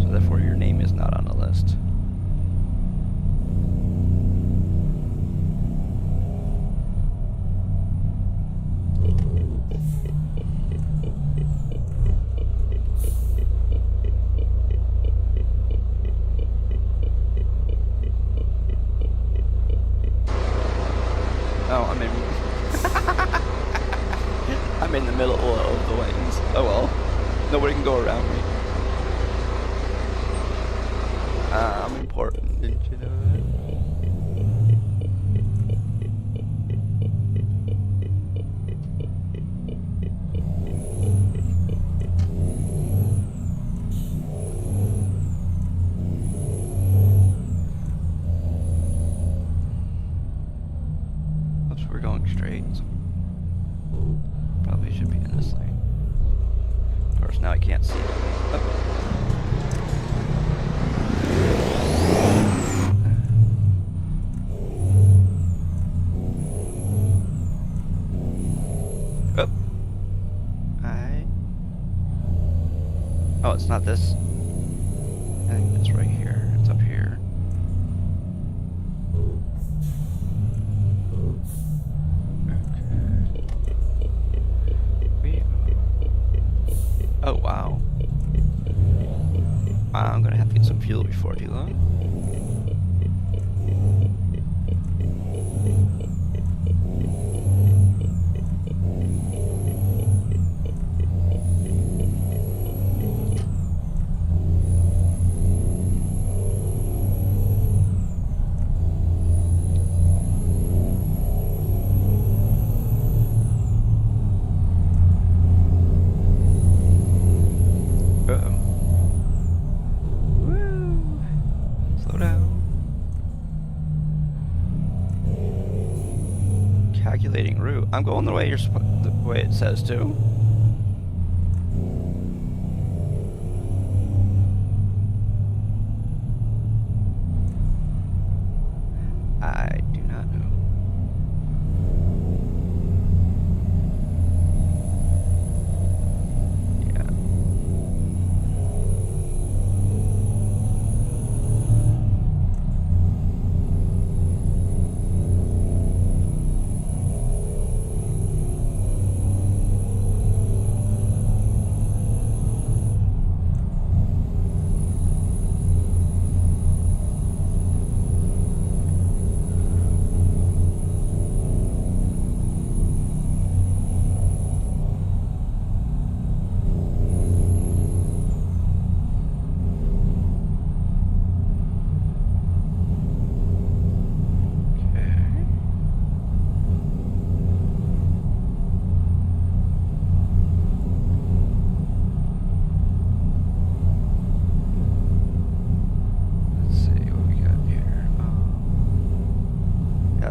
So therefore, your name is not on the list. Oh, I'm in the middle of the lanes. Oh well. Nobody can go around me. I'm important, didn't you know that? Oops, we're going straight. So probably should be in this lane. Of course, now I can't see it. Oh. Oh, it's not this. I think it's right here. It's up here. Okay. Oh, wow. I'm gonna have to get some fuel before too long. Calculating route. I'm going the way the way it says to. I do not know. Yeah.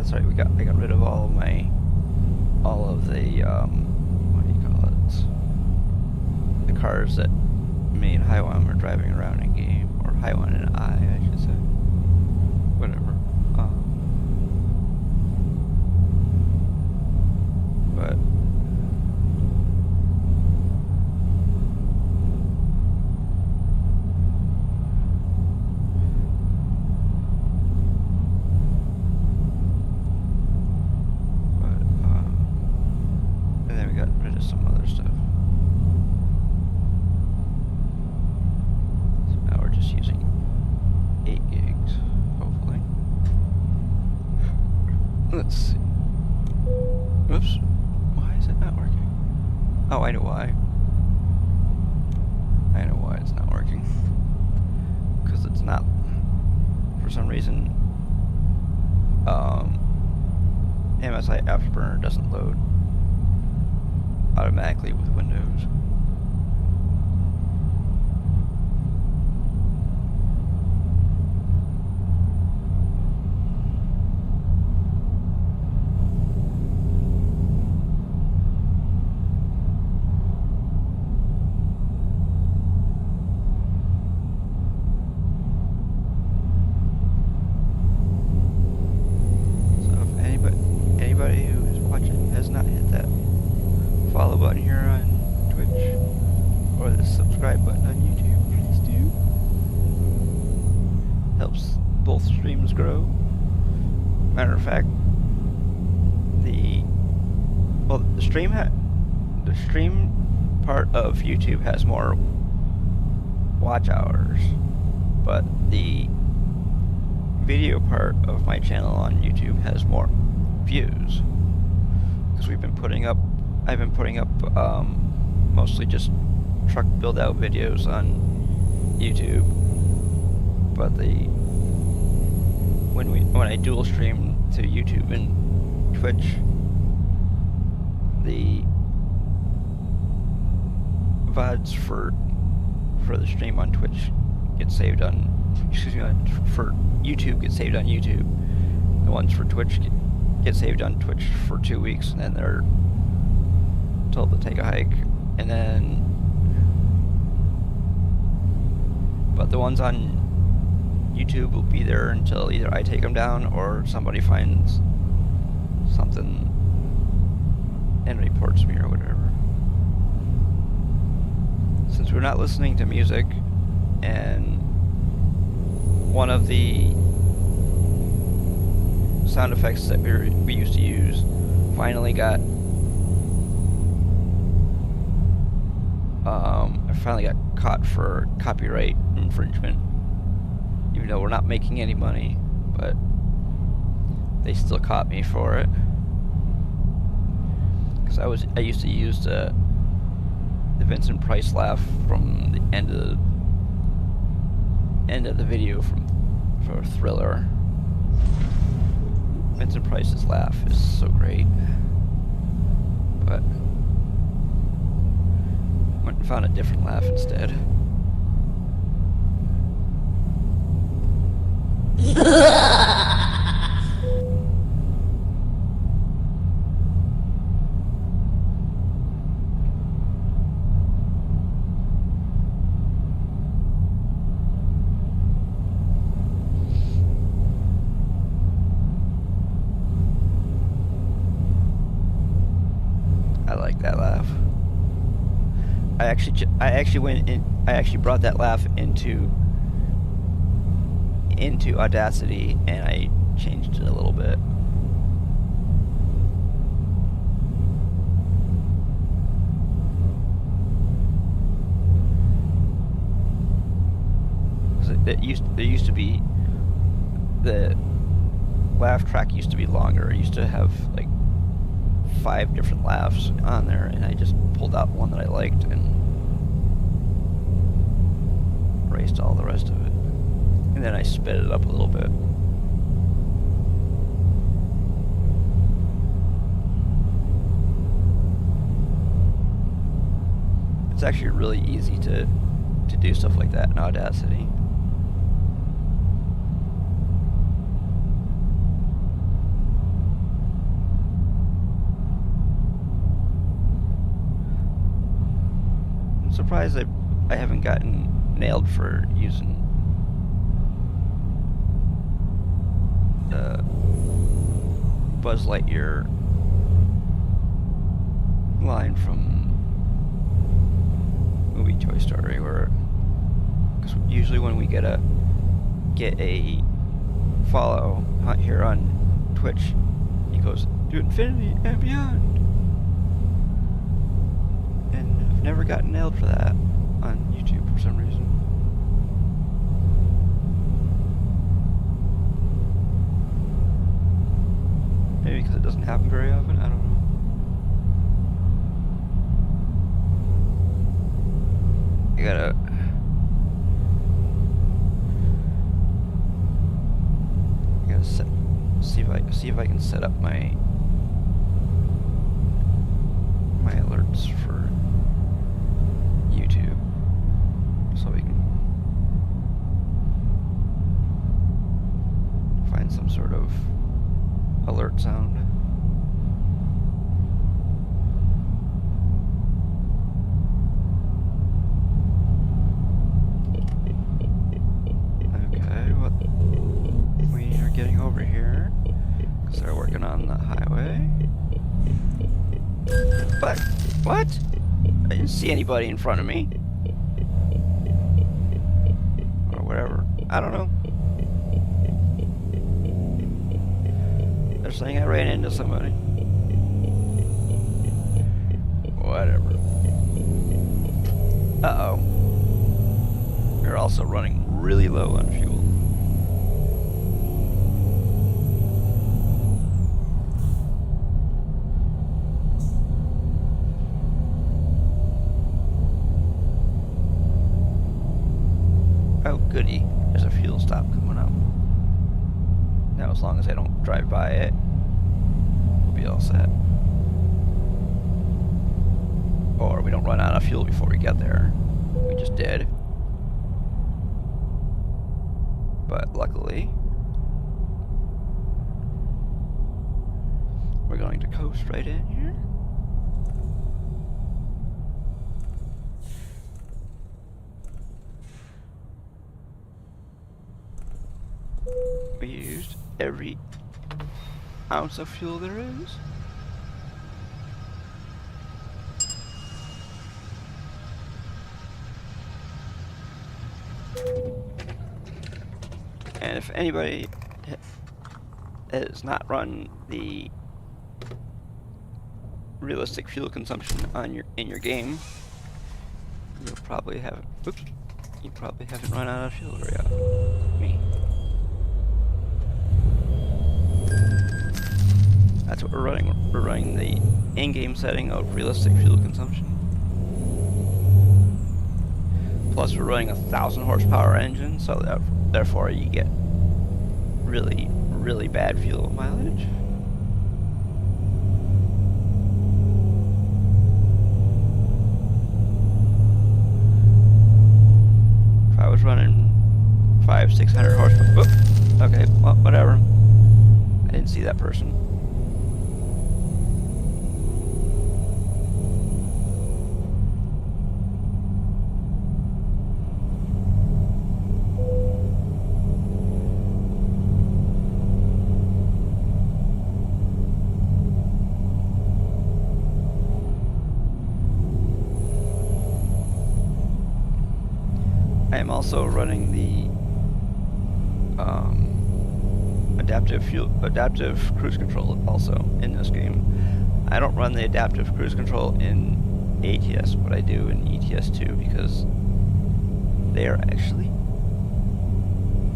Sorry, I got rid of all of the what do you call it? The cars that me and Haiwan were driving around in game, or Haiwan and I should say. Whatever. But some other stuff. So now we're just using 8 gigs, hopefully. Let's see. Oops. Why is it not working? Oh, I know why. I know why it's not working. Because it's not, for some reason, MSI Afterburner doesn't load automatically with Windows. So if views grow. Matter of fact, the stream part of YouTube has more watch hours, but the video part of my channel on YouTube has more views, because I've been putting up mostly just truck build out videos on YouTube, but when I dual stream to YouTube and Twitch, the VODs for the stream on Twitch get saved on, for YouTube get saved on YouTube. The ones for Twitch get saved on Twitch for 2 weeks, and then they're told to take a hike, and then, but the ones on YouTube will be there until either I take them down or somebody finds something and reports me or whatever. Since we're not listening to music, and one of the sound effects that we used to use finally got I finally got caught for copyright infringement, even though we're not making any money, but they still caught me for it, because I used to use the Vincent Price laugh from the end of the video for Thriller. Vincent Price's laugh is so great, but went and found a different laugh instead. I like that laugh. I actually brought that laugh into Audacity, and I changed it a little bit. There used to be, the laugh track used to be longer. It used to have like 5 different laughs on there, and I just pulled out one that I liked and erased all the rest of it. And then I sped it up a little bit. It's actually really easy to do stuff like that in Audacity. I'm surprised I haven't gotten nailed for using the Buzz Lightyear line from movie Toy Story, where, cause usually when we get a follow here on Twitch, he goes to infinity and beyond, and I've never gotten nailed for that on YouTube for some reason. Maybe because it doesn't happen very often, I don't know. I gotta see if I can set up my alerts for YouTube, so we can find some sort of alert sound. Okay, well, we are getting over here because they're working on the highway. But what? I didn't see anybody in front of me. Or whatever. I don't know. just saying I ran into somebody. Whatever. Uh-oh. You're also running really low on fuel. Oh, goody. There's a fuel stop coming up. Now, as long as I don't drive by it, we'll be all set. Or we don't run out of fuel before we get there. We just did. But luckily, we're going to coast right in here. We used every ounce of fuel there is. And if anybody has not run the realistic fuel consumption on in your game, you probably haven't. Oops, you probably haven't run out of fuel very often. Me. That's what we're running. We're running the in-game setting of realistic fuel consumption. Plus, we're running a 1,000 horsepower engine, so that therefore you get really, really bad fuel mileage. If I was running 500-600 horsepower, whoop, okay, well, whatever. I didn't see that person. I am also running the adaptive cruise control also in this game. I don't run the adaptive cruise control in ATS, but I do in ETS 2 because they are actually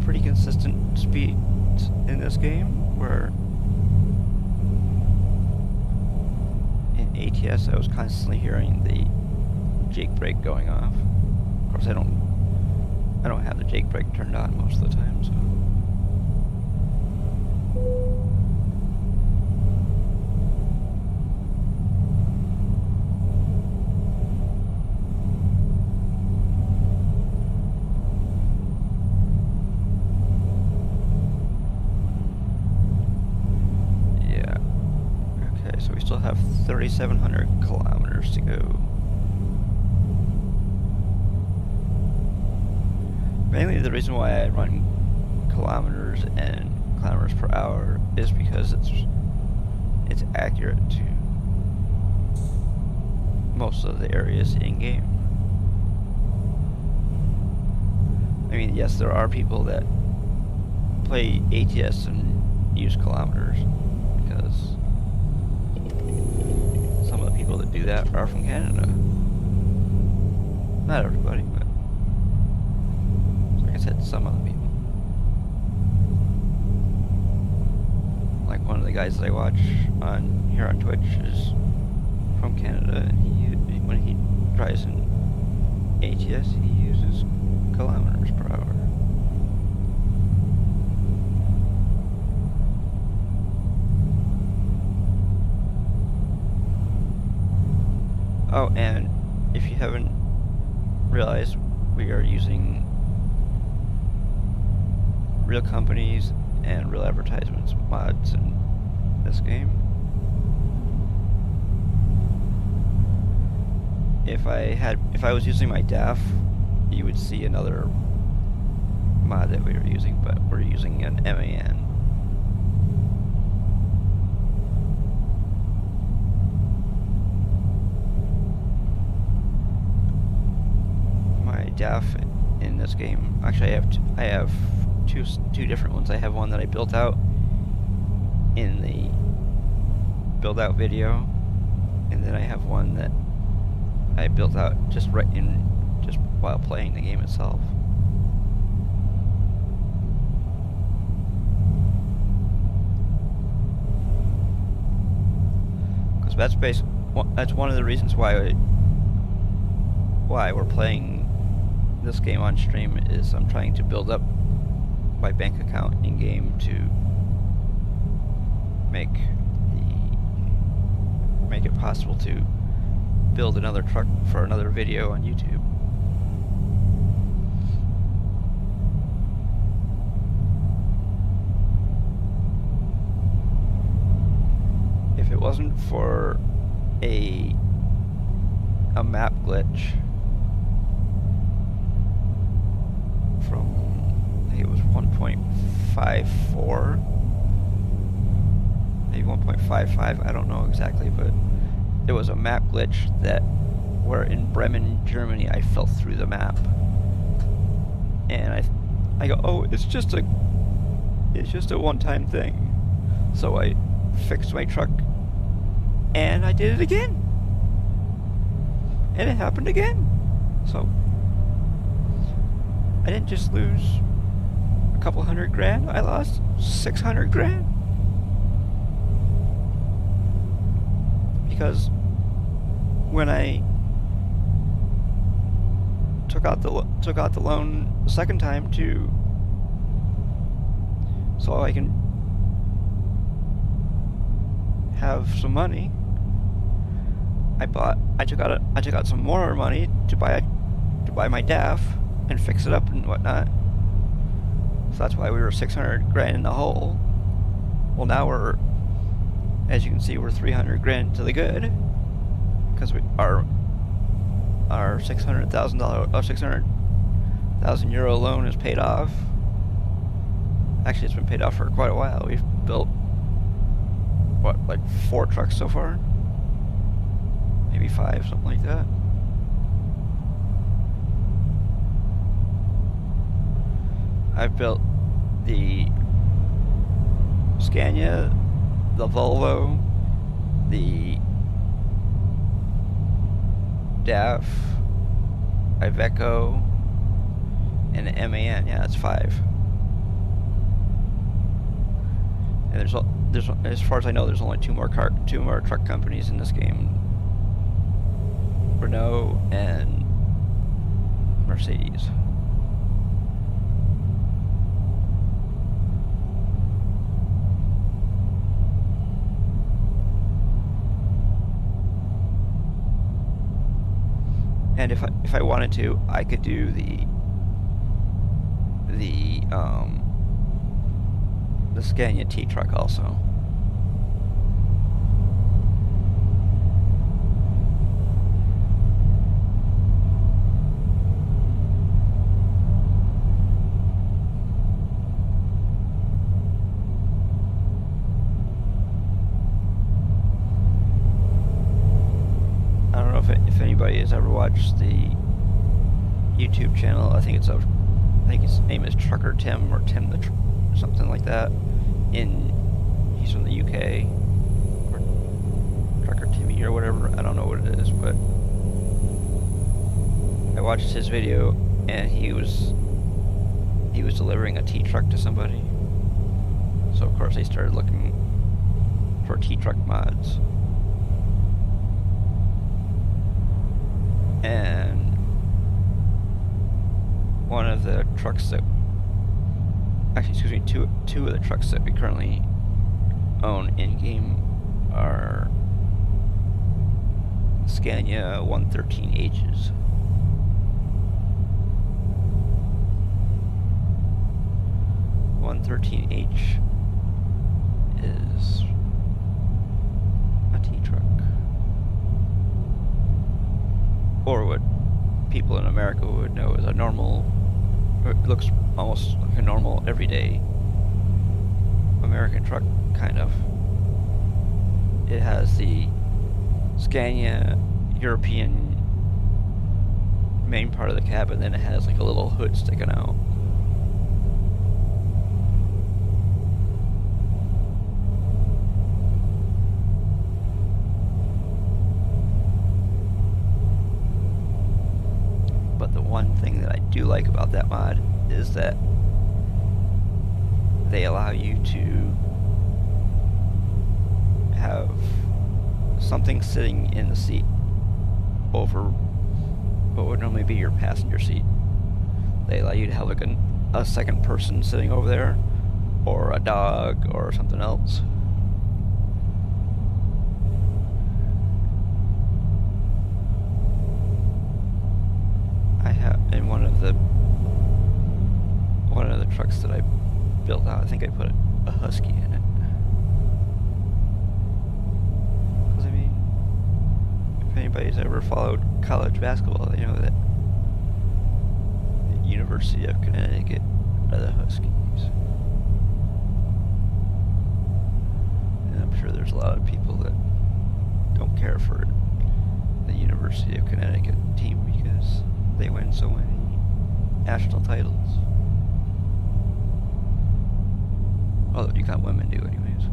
pretty consistent speeds in this game, where in ATS I was constantly hearing the jake brake going off. Of course I don't have the jake brake turned on most of the time, so. Yeah. Okay, so we still have 3,700 kilometers to go. Mainly the reason why I run kilometers and kilometers per hour is because it's accurate to most of the areas in game. I mean, yes, there are people that play ATS and use kilometers, because some of the people that do that are from Canada. Not everybody, but like I said, some of the people. Like one of the guys that I watch here on Twitch is from Canada, and when he tries in ATS, he uses kilometers per hour. Oh, and if you haven't realized, we are using real companies and real advertisements mods in this game. If I was using my DAF, you would see another mod that we were using, but we're using an MAN. My DAF in this game, actually I have two different ones. I have one that I built out in the build out video, and then I have one that I built out just while playing the game itself. Because that's one of the reasons why we're playing this game on stream, is I'm trying to build up my bank account in game to make it possible to build another truck for another video on YouTube. If it wasn't for a map glitch from, I think it was 1.54, maybe 1.55, I don't know exactly, but there was a map glitch that where in Bremen, Germany, I fell through the map, and I go, oh, it's just a one-time thing. So I fixed my truck, and I did it again, and it happened again. So I didn't just lose a couple $100 grand, I lost $600 grand. Because when I took out the loan the second time so I can have some money, I took out some more money to buy my DAF and fix it up and whatnot. So that's why we were 600 grand in the hole. Well, now we're, as you can see, we're 300 grand to the good, because our €600,000 loan is paid off. Actually, it's been paid off for quite a while. We've built like 4 trucks so far, maybe 5, something like that. I've built the Scania, the Volvo, the DAF, Iveco, and the MAN. Yeah, that's 5. And there's, as far as I know, there's only two more truck companies in this game: Renault and Mercedes. And if I wanted to, I could do the Scania T truck also. I don't know if anybody has ever watched the YouTube channel. I think his name is Trucker Tim, or Tim the something like that. He's from the UK, or Trucker Timmy or whatever. I don't know what it is, but I watched his video, and he was delivering a T truck to somebody. So of course they started looking for T truck mods. And one of the trucks that, actually, excuse me, two of the trucks that we currently own in-game are Scania 113Hs. H is a T truck, or what people in America would know as a normal, or it looks almost like a normal everyday American truck, kind of. It has the Scania European main part of the cab, and then it has like a little hood sticking out. do like about that mod is that they allow you to have something sitting in the seat over what would normally be your passenger seat. They allow you to have like a second person sitting over there, or a dog, or something else. I have in one of the trucks that I built out, I think I put a husky in it. Because I mean, if anybody's ever followed college basketball, they know that the University of Connecticut are the Huskies. And I'm sure there's a lot of people that don't care for the University of Connecticut team because they win so many national titles. Although you got women do anyways.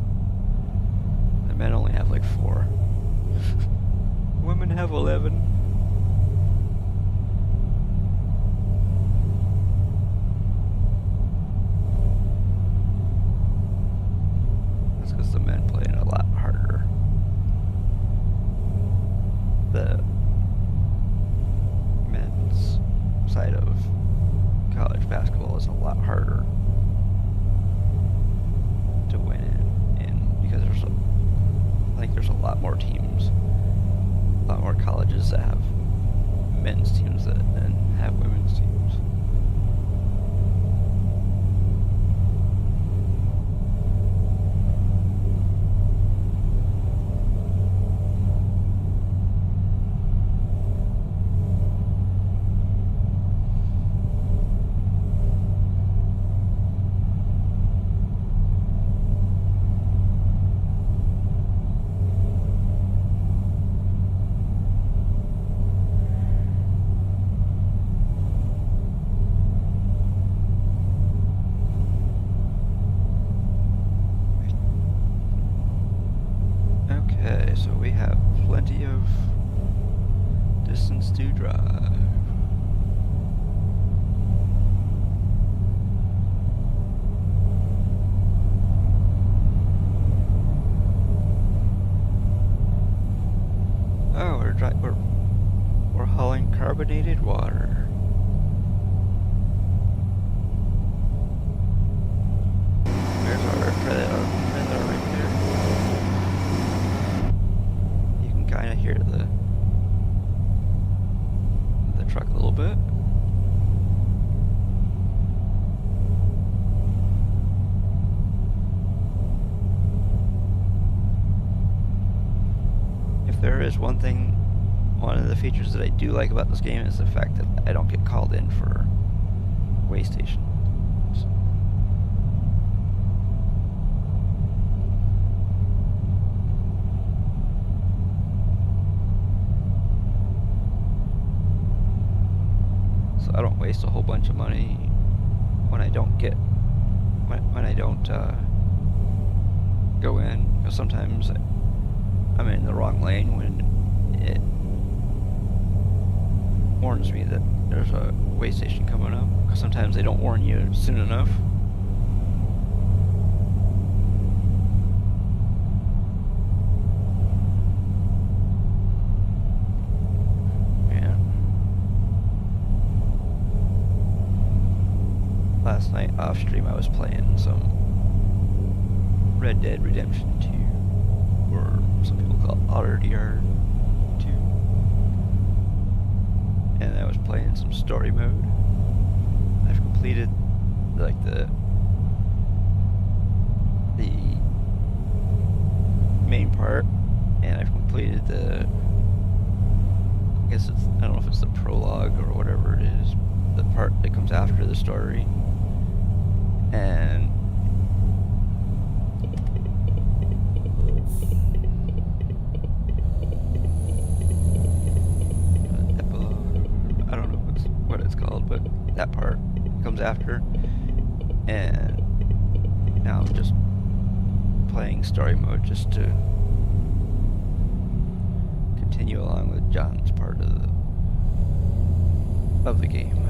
The men only have like 4. Women have 11. That's because the men play it a lot harder. The men's side of college basketball is a lot harder to win in because I think there's a lot more teams, a lot more colleges that have men's teams than have women's teams. So we have plenty of distance to drive. Oh, we're hauling carbonated water. There's our trailer right there. Kind of hear the truck a little bit. If there is one of the features that I do like about this game is the fact that I don't get called in for way stations. I don't waste a whole bunch of money when I don't go in, because sometimes I'm in the wrong lane when it warns me that there's a way station coming up, because sometimes they don't warn you soon enough. Last night off stream I was playing some Red Dead Redemption 2, or some people call it RDR 2, and I was playing some story mode. I've completed like the main part, and I've completed I don't know if it's the prologue or whatever it is, the part that comes after the story. And epilogue, I don't know what it's called, but that part comes after. And now I'm just playing story mode just to continue along with John's part of the game.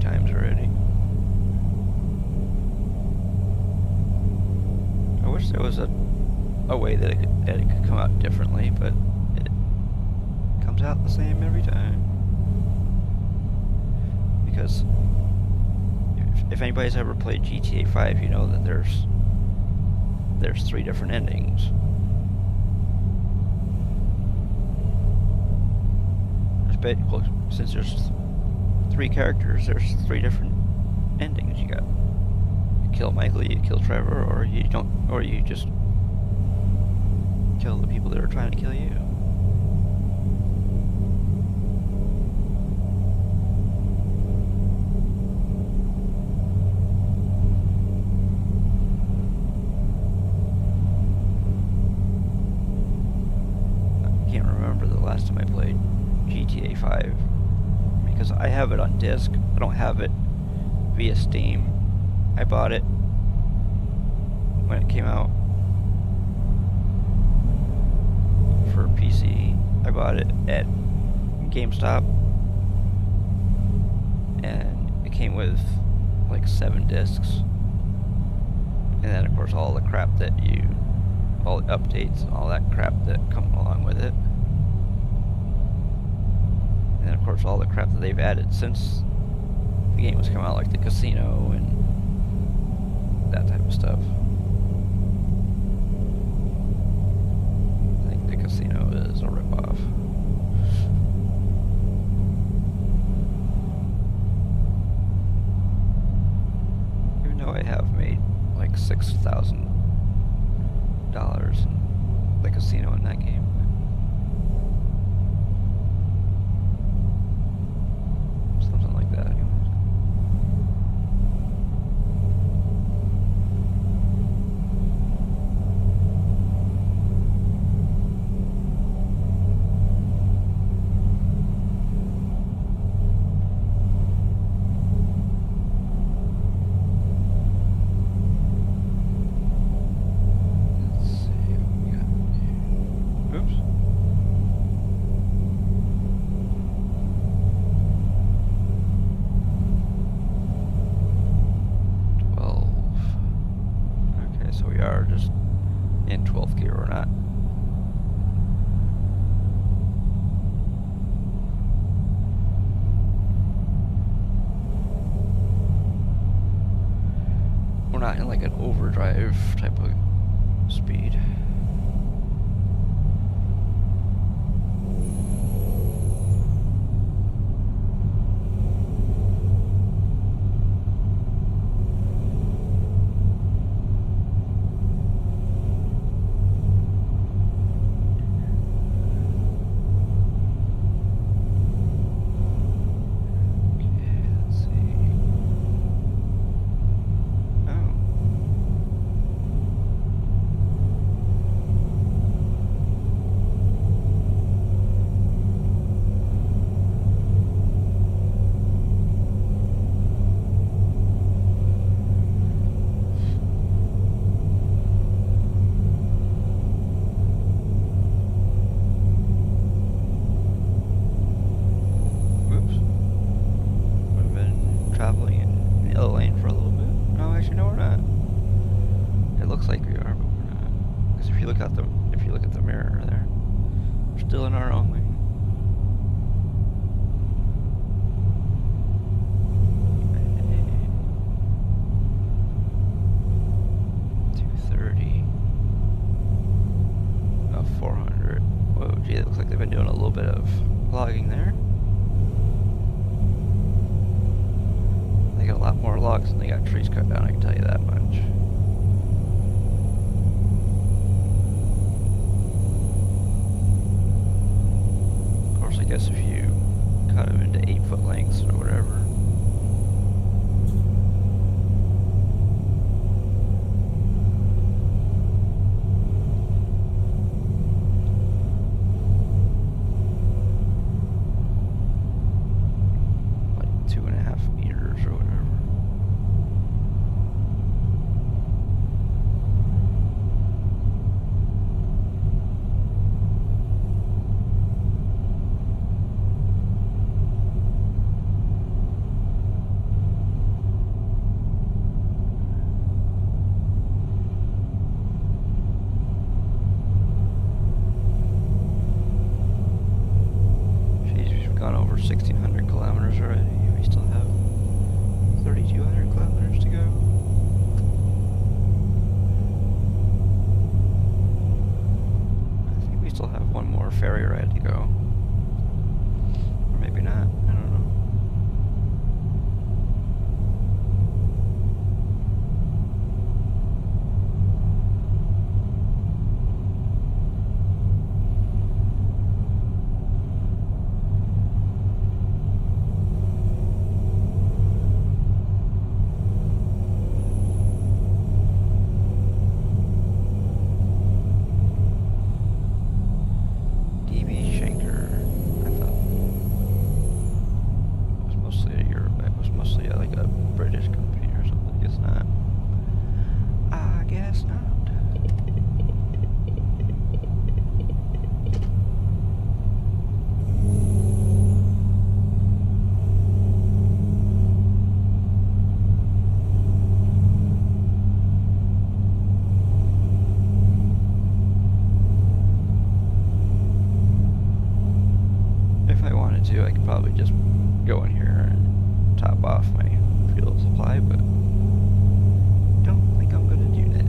times already. I wish there was a way that it could come out differently, but it comes out the same every time. Because if anybody's ever played GTA 5, you know that there's 3 different endings. Well, since there's 3 characters, there's 3 different endings. You kill Michael, you kill Trevor, or you don't, or you just kill the people that are trying to kill you. I can't remember the last time I played GTA 5 because I have it on disc. I don't have it via Steam. I bought it when it came out for PC. I bought it at GameStop, and it came with like 7 discs, and then of course all the crap that all the updates and all that crap that come along with it. And then of course all the crap that they've added since the game was coming out, like the casino and that type of stuff. I think the casino is a ripoff. Even though I have made like $6,000 in the casino in that game. Something like that, anyways. In 12th gear or not. We're not in like an overdrive type of speed. If you look at the mirror there, we're still in our own lane. Oh, 400. Whoa, gee, it looks like they've been doing a little bit of logging there. They got a lot more logs than they got trees cut down, I can tell you that much. I guess if you cut them into 8-foot lengths or whatever. Like 2.5 meters or whatever. to, I could probably just go in here and top off my fuel supply, but don't think I'm gonna do that.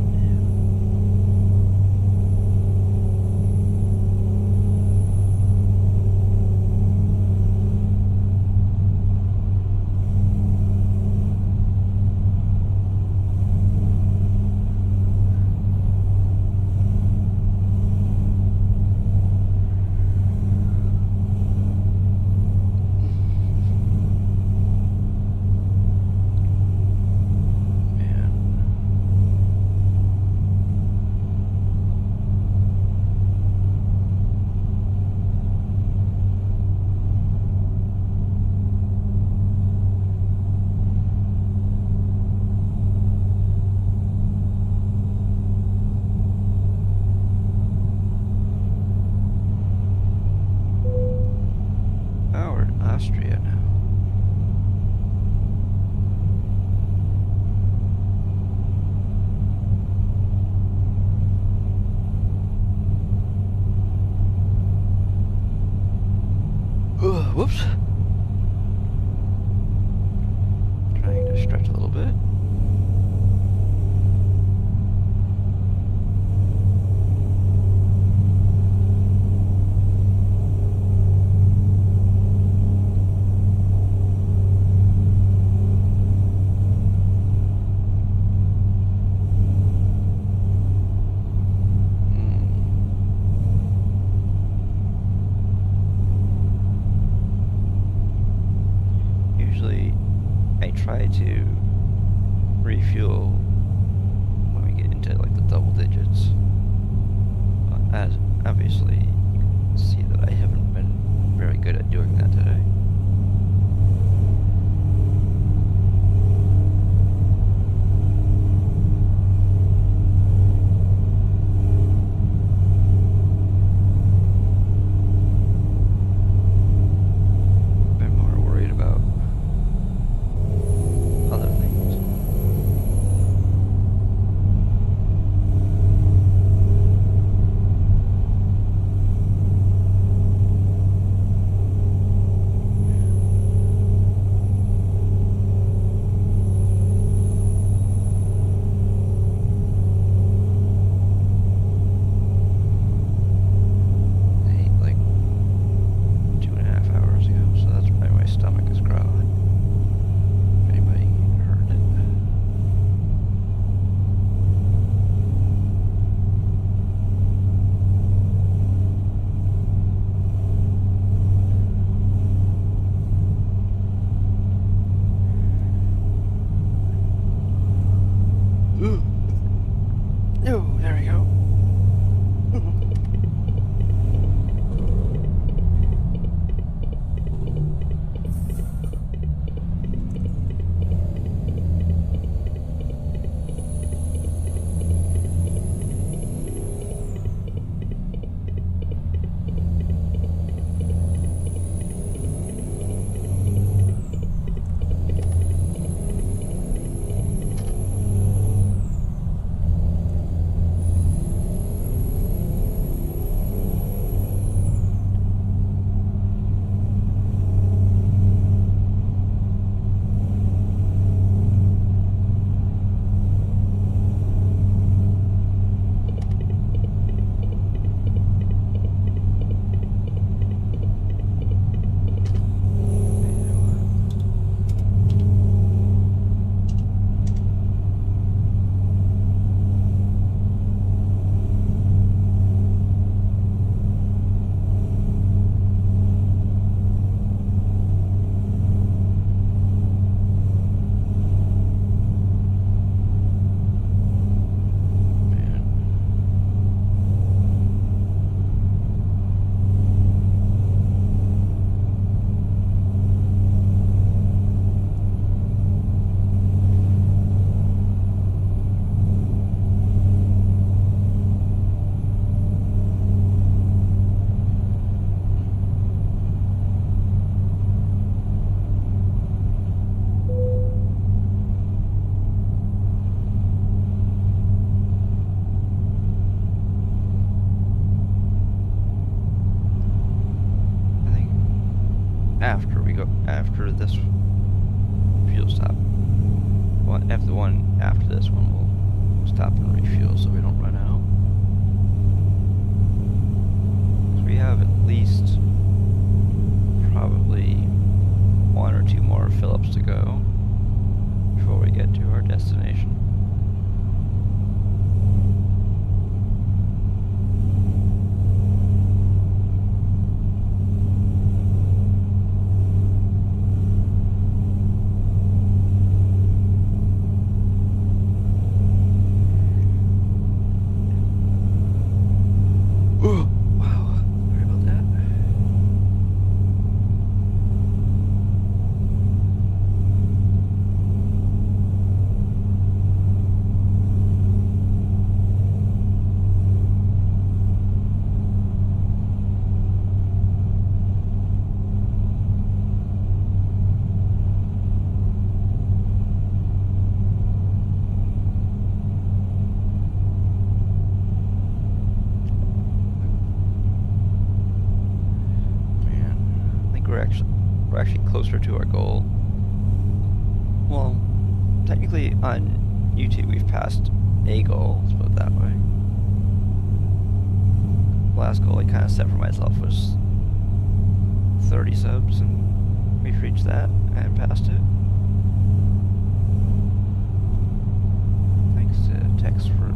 Oh, we're in Austria now. Whoops. Trying to stretch a little bit. Usually I try to refuel when we get into like the double digits. As obviously you can see that I haven't been very good at doing that today. I'm more worried about other things. this fuel stop. After the one after this one, we'll stop and refuel so we don't run out. So we have at least probably 1 or 2 more fill-ups to go before we get to our destination. We're actually closer to our goal. Well, technically on YouTube we've passed a goal, let's put it that way. The last goal I kind of set for myself was 30 subs, and we've reached that and passed it. Thanks to Tex for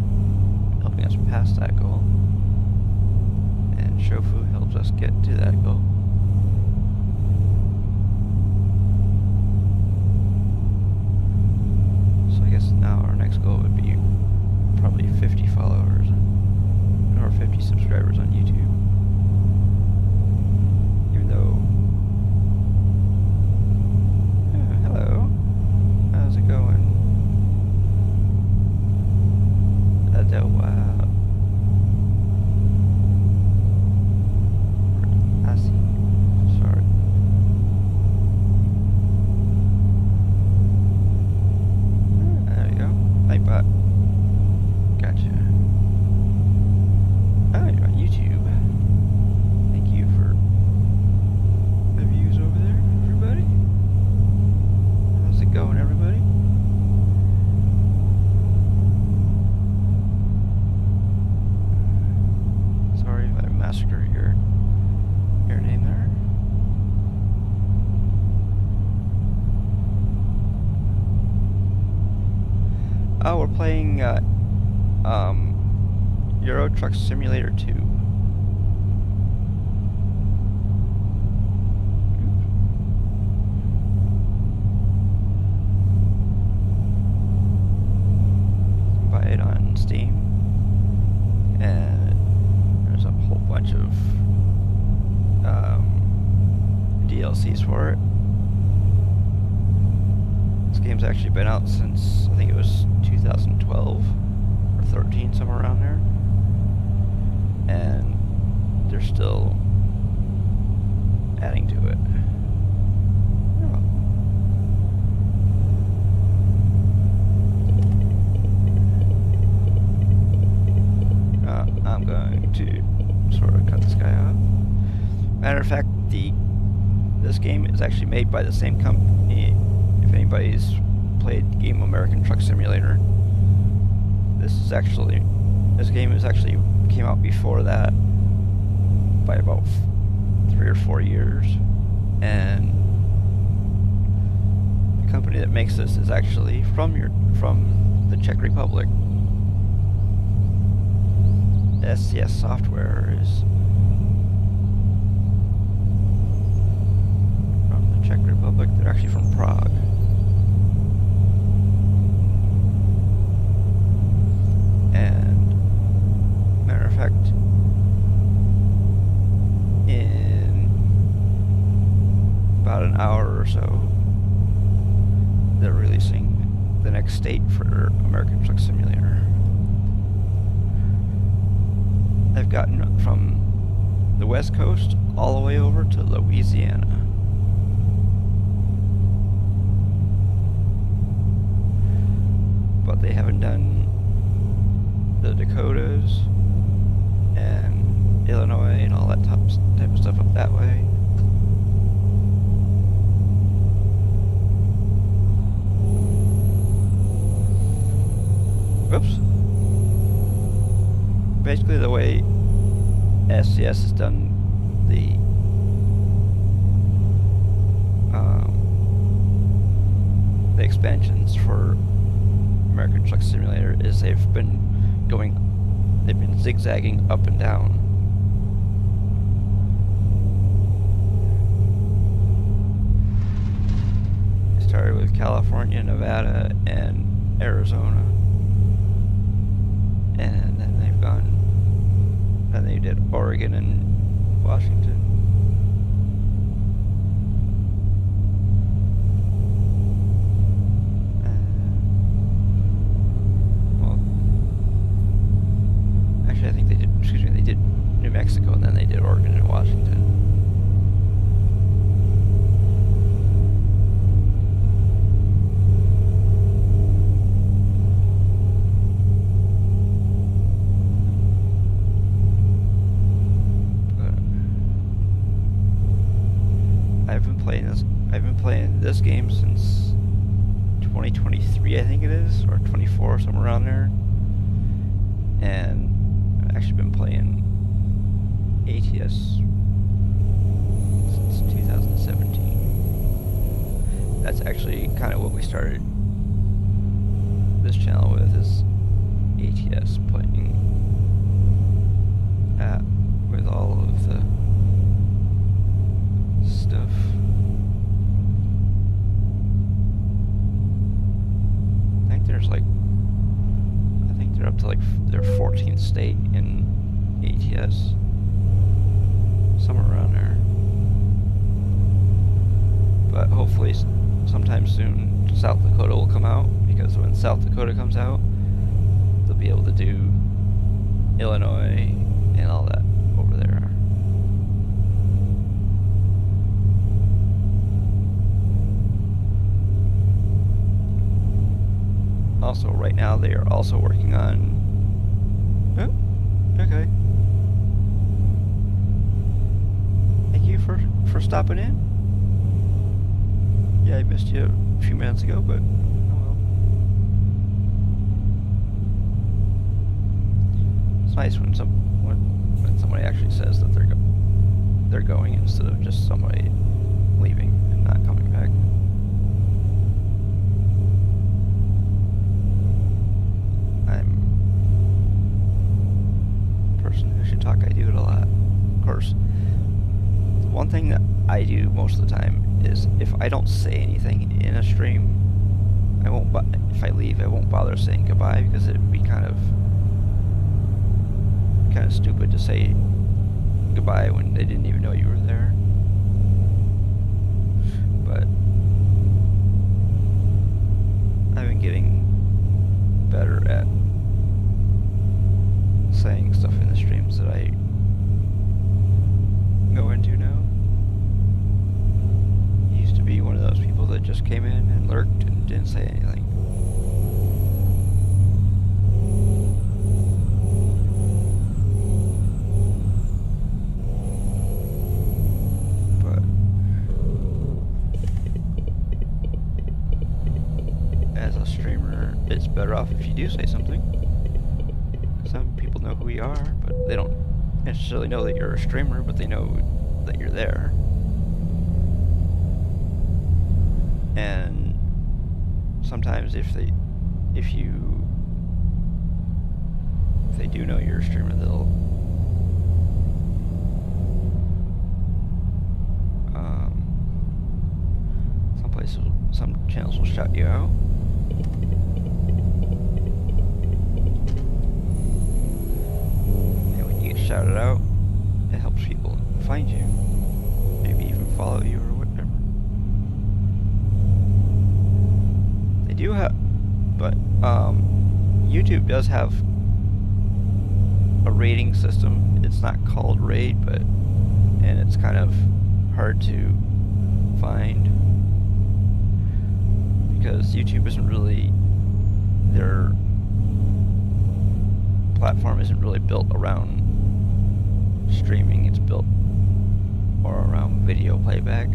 helping us pass that goal. And Shofu helped us get to that goal. Now our next goal would be probably 50 followers or 50 subscribers on YouTube. Even though, yeah, hello, how's it going? I see. Sorry. Nightbot. Gotcha. Oh, you're on YouTube. Thank you for the views over there, everybody. How's it going, everybody? Sorry if I massacred your name there. Oh, we're playing Euro Truck Simulator 2. Buy it on Steam, and there's a whole bunch of DLCs for it. This game's actually been out since, I think it was 2012 or 13, somewhere around there. And they're still adding to it. I'm going to sort of cut this guy off. Matter of fact, this game is actually made by the same company. If anybody's played the game American Truck Simulator, this game is actually came out before that by about 3 or 4 years, and the company that makes this is actually from the Czech Republic. SCS Software is from the Czech Republic. They're actually from Prague. And matter of fact, in about an hour or so, they're releasing the next state for American Truck Simulator. They've gotten from the West Coast all the way over to Louisiana. But they haven't done the Dakotas and Illinois and all that type of stuff up that way. Whoops. Basically, the way SCS has done the expansions for American Truck Simulator is they've been zigzagging up and down. They started with California, Nevada, and Arizona, and then they've gone. Then they did Oregon and Washington. Actually, I think they did. Excuse me, they did New Mexico, and then they did Oregon and Washington. I've been playing this game since 2023, I think it is, or 24, somewhere around there. And I've actually been playing ATS since 2017. That's actually kind of what we started this channel with, is ATS, playing with all of the stuff. I think they're up to like their 14th state in ATS, somewhere around there. But hopefully sometime soon South Dakota will come out, because when South Dakota comes out, they'll be able to do Illinois and all that over there. Also, right now they are also working on. Oh, okay. Thank you for stopping in. Yeah, I missed you a few minutes ago, but oh well. It's nice when somebody actually says that they're going instead of just somebody leaving and not coming back. Talk, I do it a lot. Of course, one thing that I do most of the time is, if I don't say anything in a stream, if I leave, I won't bother saying goodbye, because it'd be kind of stupid to say goodbye when they didn't even know you were there. But I've been getting better at saying stuff in the streams that I go into now. I used to be one of those people that just came in and lurked and didn't say anything. But as a streamer, it's better off if you do say something. Some people know who you are, but they don't necessarily know that you're a streamer, but they know that you're there. And sometimes if they do know you're a streamer, they'll some channels will shout you out. Shout it out, it helps people find you, maybe even follow you or whatever. They do have, but YouTube does have a rating system. It's not called raid, and it's kind of hard to find, because YouTube isn't really, their platform isn't really built around streaming, it's built more around video playback.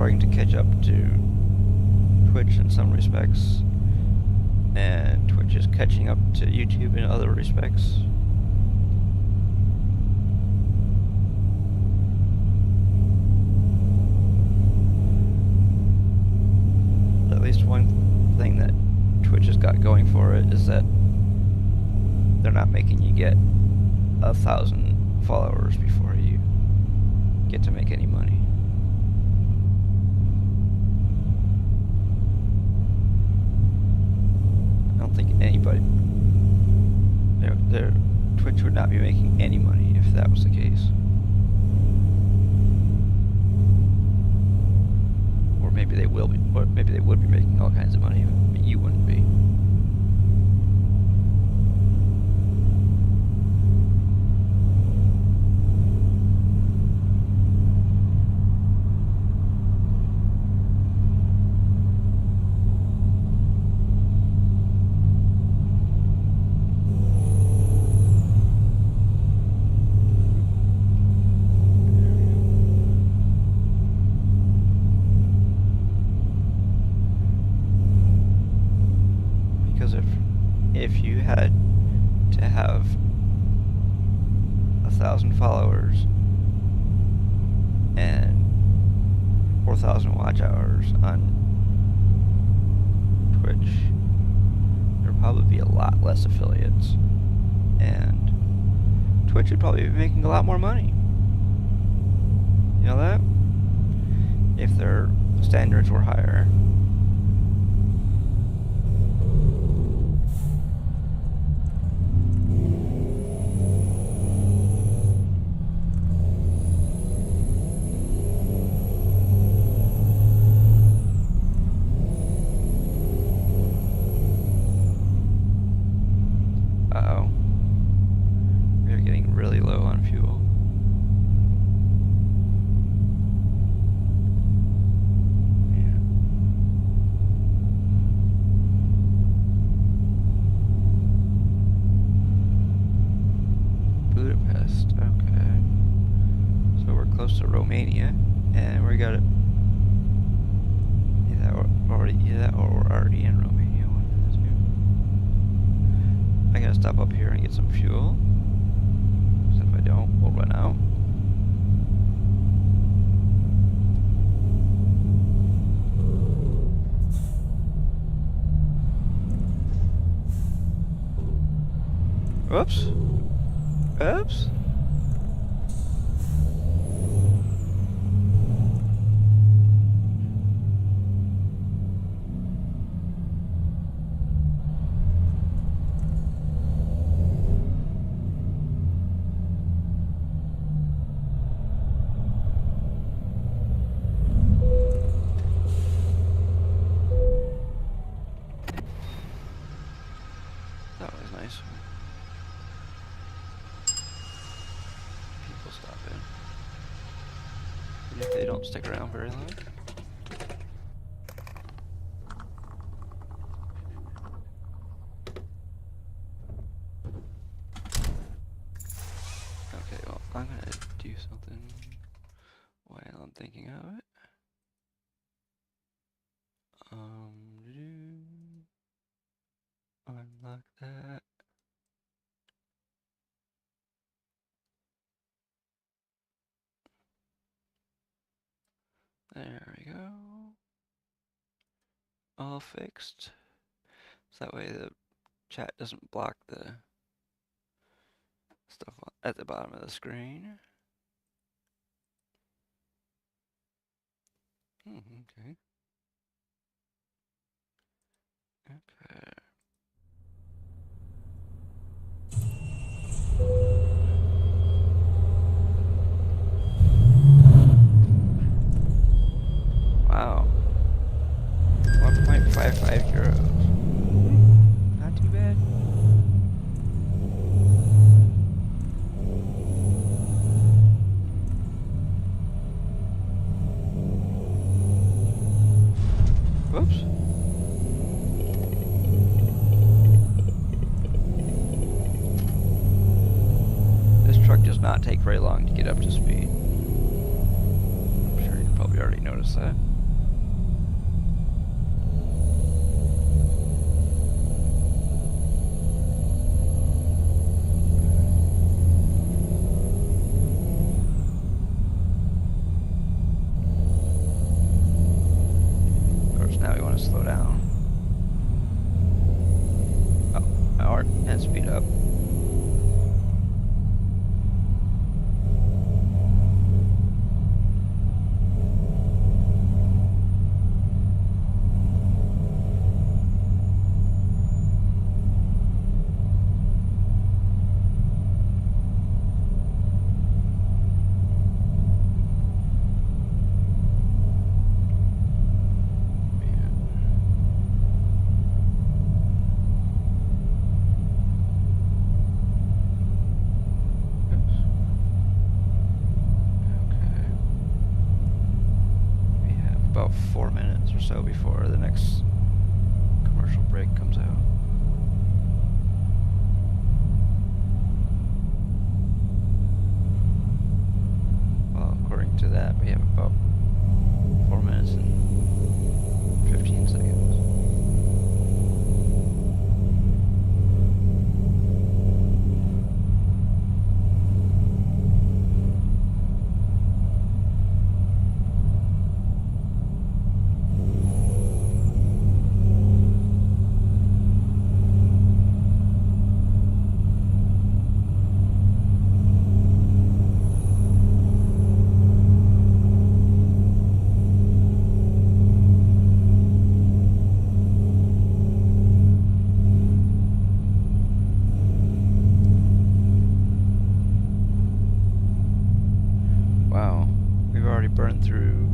starting to catch up to Twitch in some respects, and Twitch is catching up to YouTube in other respects. At least one thing that Twitch has got going for it is that they're not making you get 1,000 followers before you get to make any money. I don't think anybody, Twitch would not be making any money if that was the case. Or maybe they will be, or maybe they would be making all kinds of money, but you wouldn't be. If you had to have 1,000 followers and 4,000 watch hours on Twitch, there'd probably be a lot less affiliates, and Twitch would probably be making a lot more money. You know that? If their standards were higher. Close to Romania, and we got it. Either or we're already in Romania. One of those two. I gotta stop up here and get some fuel. So if I don't, we'll run out. Whoops. Oops. That was nice. People stop in. Even if they don't stick around very long. Okay, well, I'm gonna do something while I'm thinking of it. Unlock that. There we go. All fixed. So that way the chat doesn't block the stuff at the bottom of the screen. Okay. Okay. Wow. 1.55 euros. Not too bad. Whoops. This truck does not take very long to get up to speed. I'm sure you probably already noticed that. about 4 minutes or so before the next commercial break comes out. Well, according to that, we have about 4 minutes and 15 seconds. Wow, we've already burned through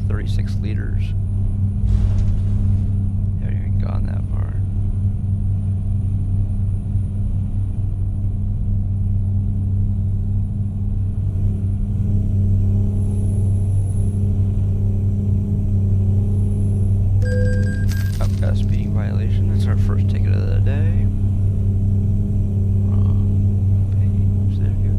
36 liters. Haven't even gone that far. I've got a speeding violation. That's our first ticket of the day. Wrong page. There we go.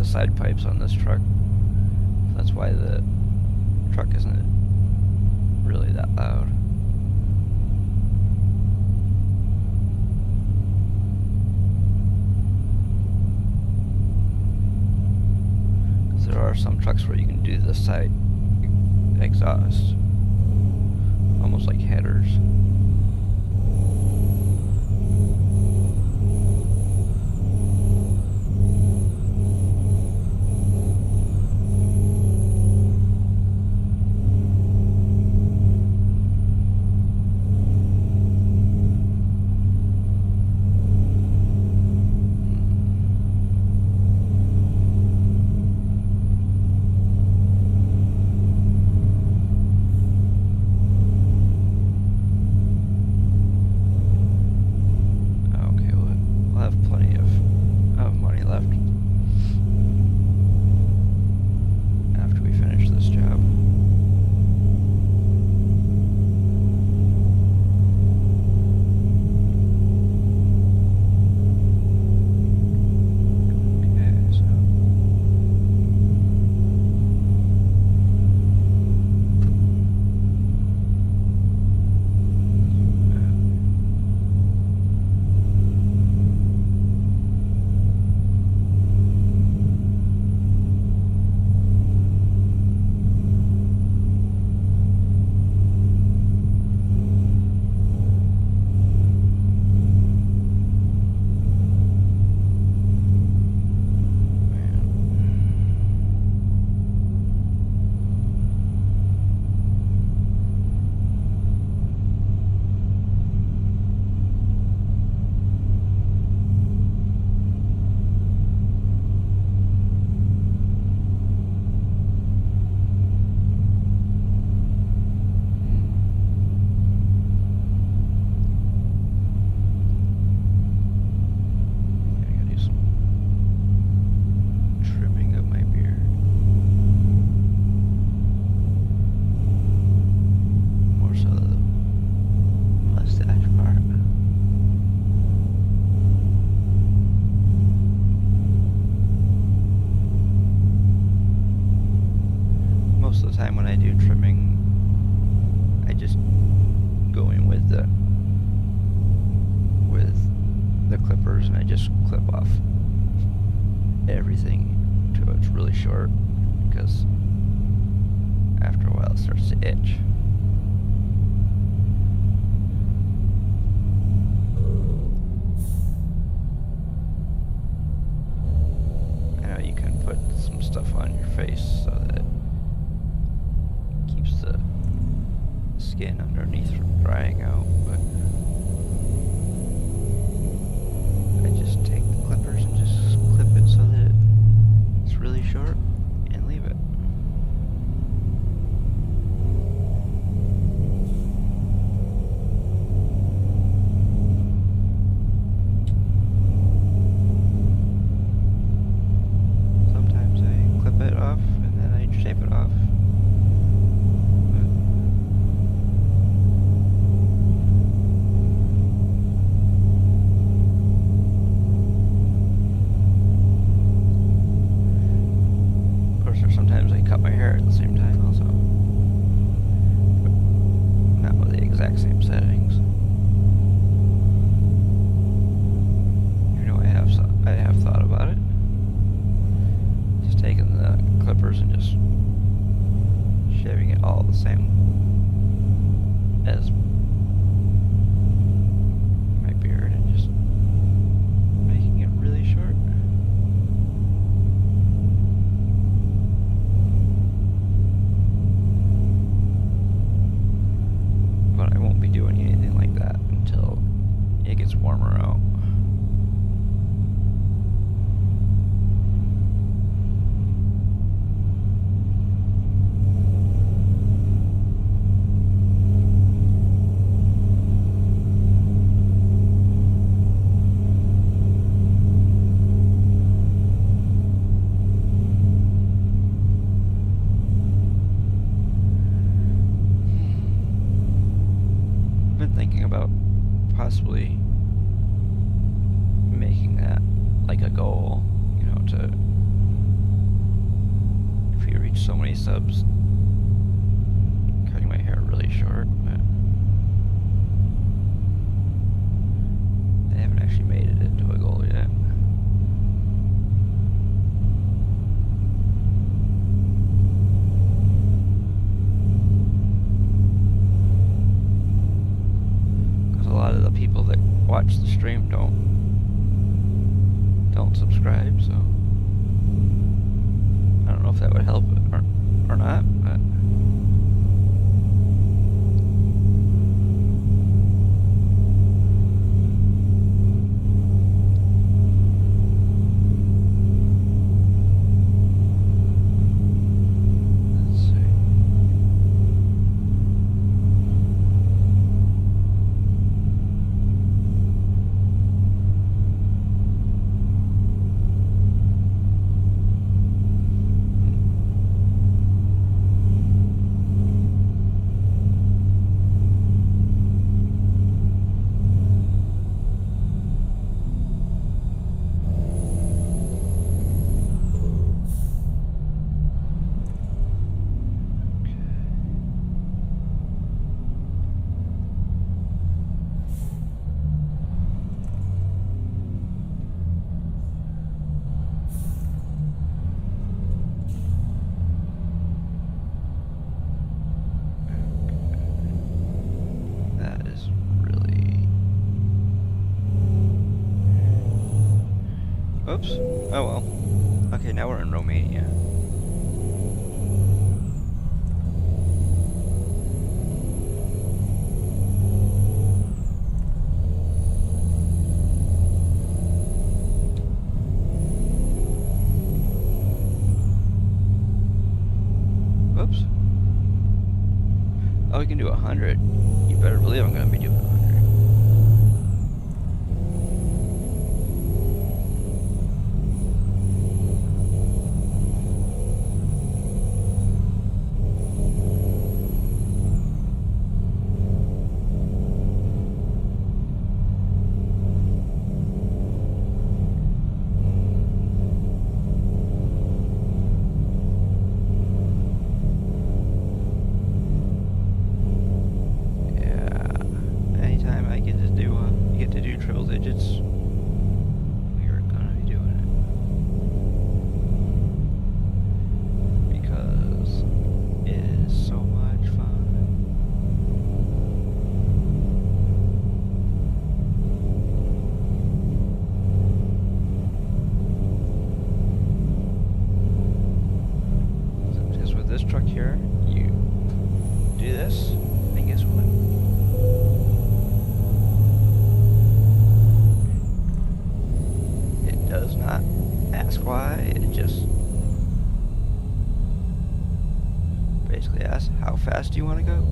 Side pipes on this truck. That's why the truck isn't really that loud. Because there are some trucks where you can do the side exhaust, almost like headers. just clip off everything until it's really short, because after a while it starts to itch. I know you can put some stuff on your face so that it keeps the skin underneath from drying out, but I just take the clippers and just clip it so that it's really short and leave it. Sometimes I clip it off and then I shape it off. Sometimes I cut my hair at the same time also, but not with the exact same settings. You know, I have thought about it. Just taking the clippers and just shaving it all the same as my beard and just making it really short. But I won't be doing anything like that until it gets warmer out. Thinking about possibly making that like a goal, you know, to, if we reach so many subs, cutting my hair really short, but I haven't actually made it into a goal yet. A lot of the people that watch the stream don't subscribe, so I don't know if that would help or not, but oops. Oh well. Okay, now we're in Romania. Oops. Oh, we can do 100. You better believe I'm gonna be doing 100. guess. And guess what? It does not ask why, it just basically asks how fast do you want to go?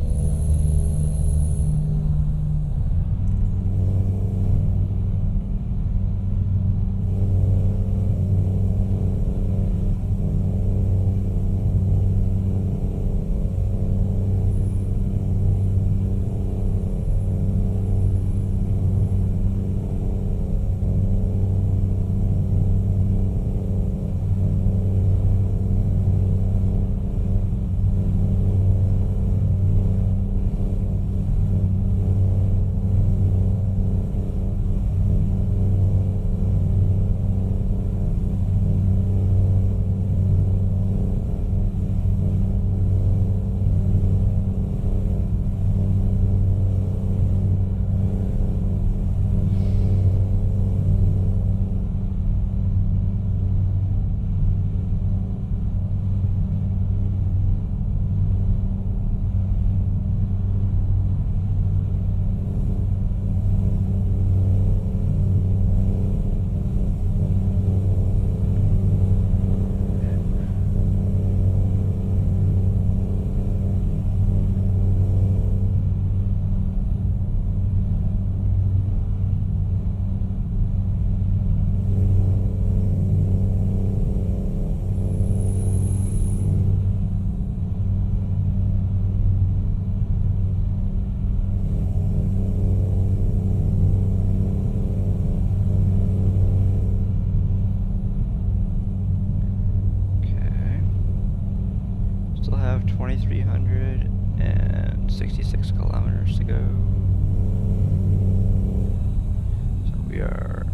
Still have 2,366 kilometers to go. So we are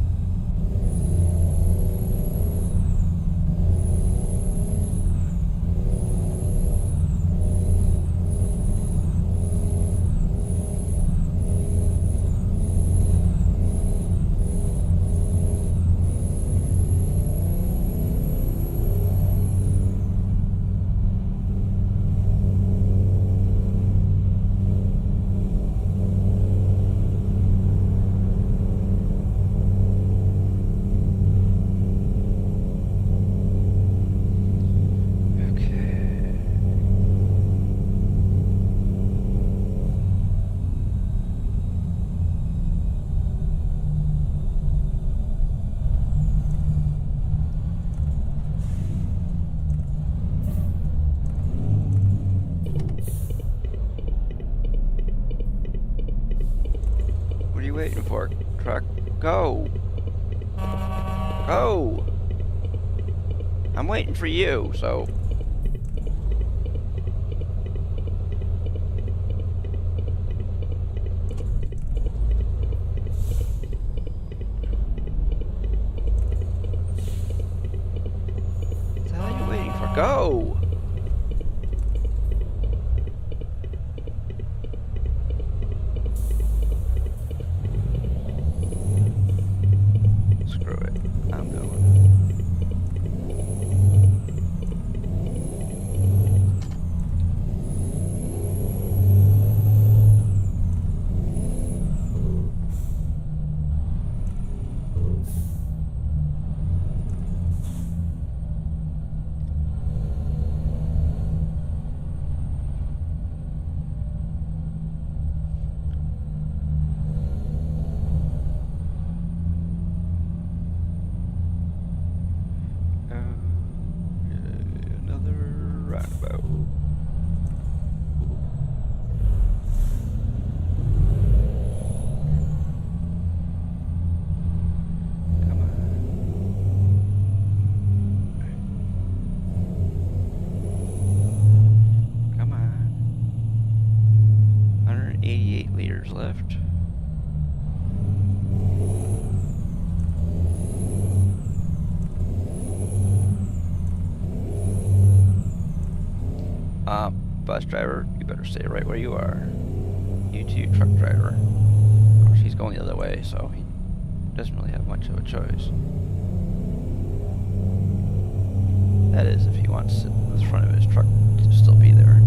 waiting for? Truck, go! Go! I'm waiting for you, so... What the hell are you waiting for? Go! Left. Bus driver, you better stay right where you are. You too, truck driver. Of course, he's going the other way, so he doesn't really have much of a choice. That is, if he wants the front of his truck to still be there.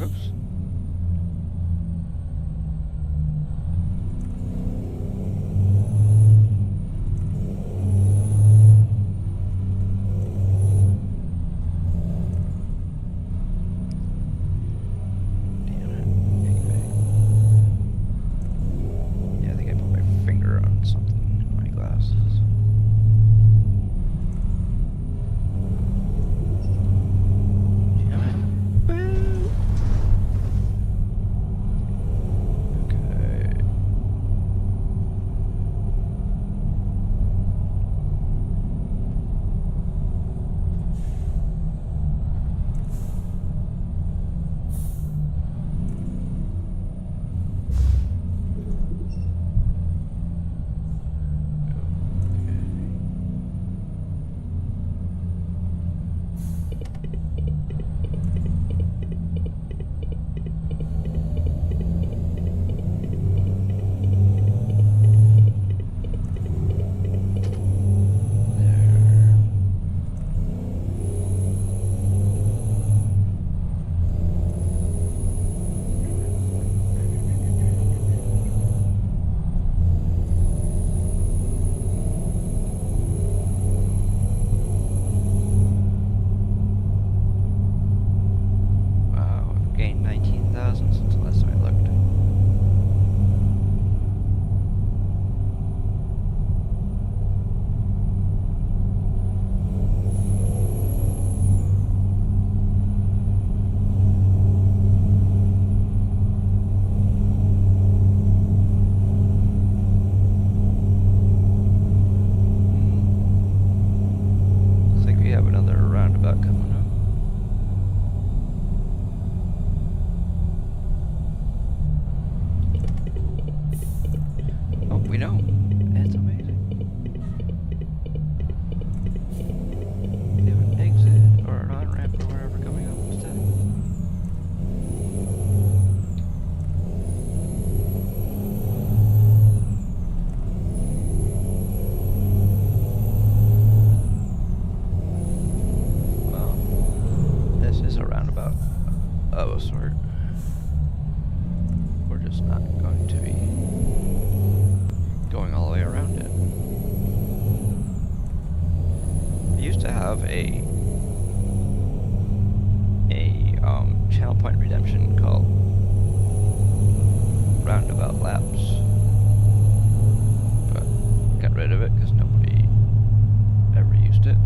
Oops. Damn it. Anyway. Yeah, I think I put my finger on something in my glasses. Damn it. Boo! Okay. Wow, I've gained 19,000 since the last time I looked. Looks like we have another roundabout coming up. Oh, we know. That's amazing. We have an exit or an on-ramp or wherever coming up instead. Well, this is a roundabout of a sort. We're just not going to be going all the way around it. I used to have a channel point redemption called Roundabout Laps, but got rid of it because nobody ever used it.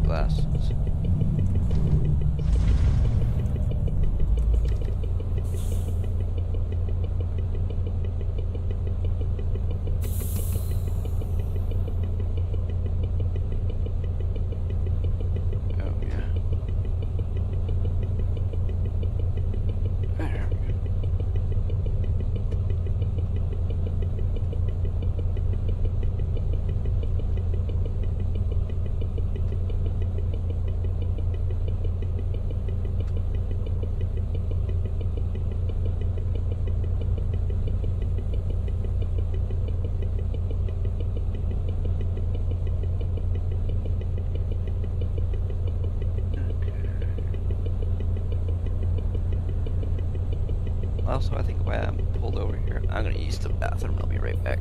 Glasses. Oh yeah. There we go. Also, I think while I'm pulled over here, I'm gonna use the bathroom. I'll be right back.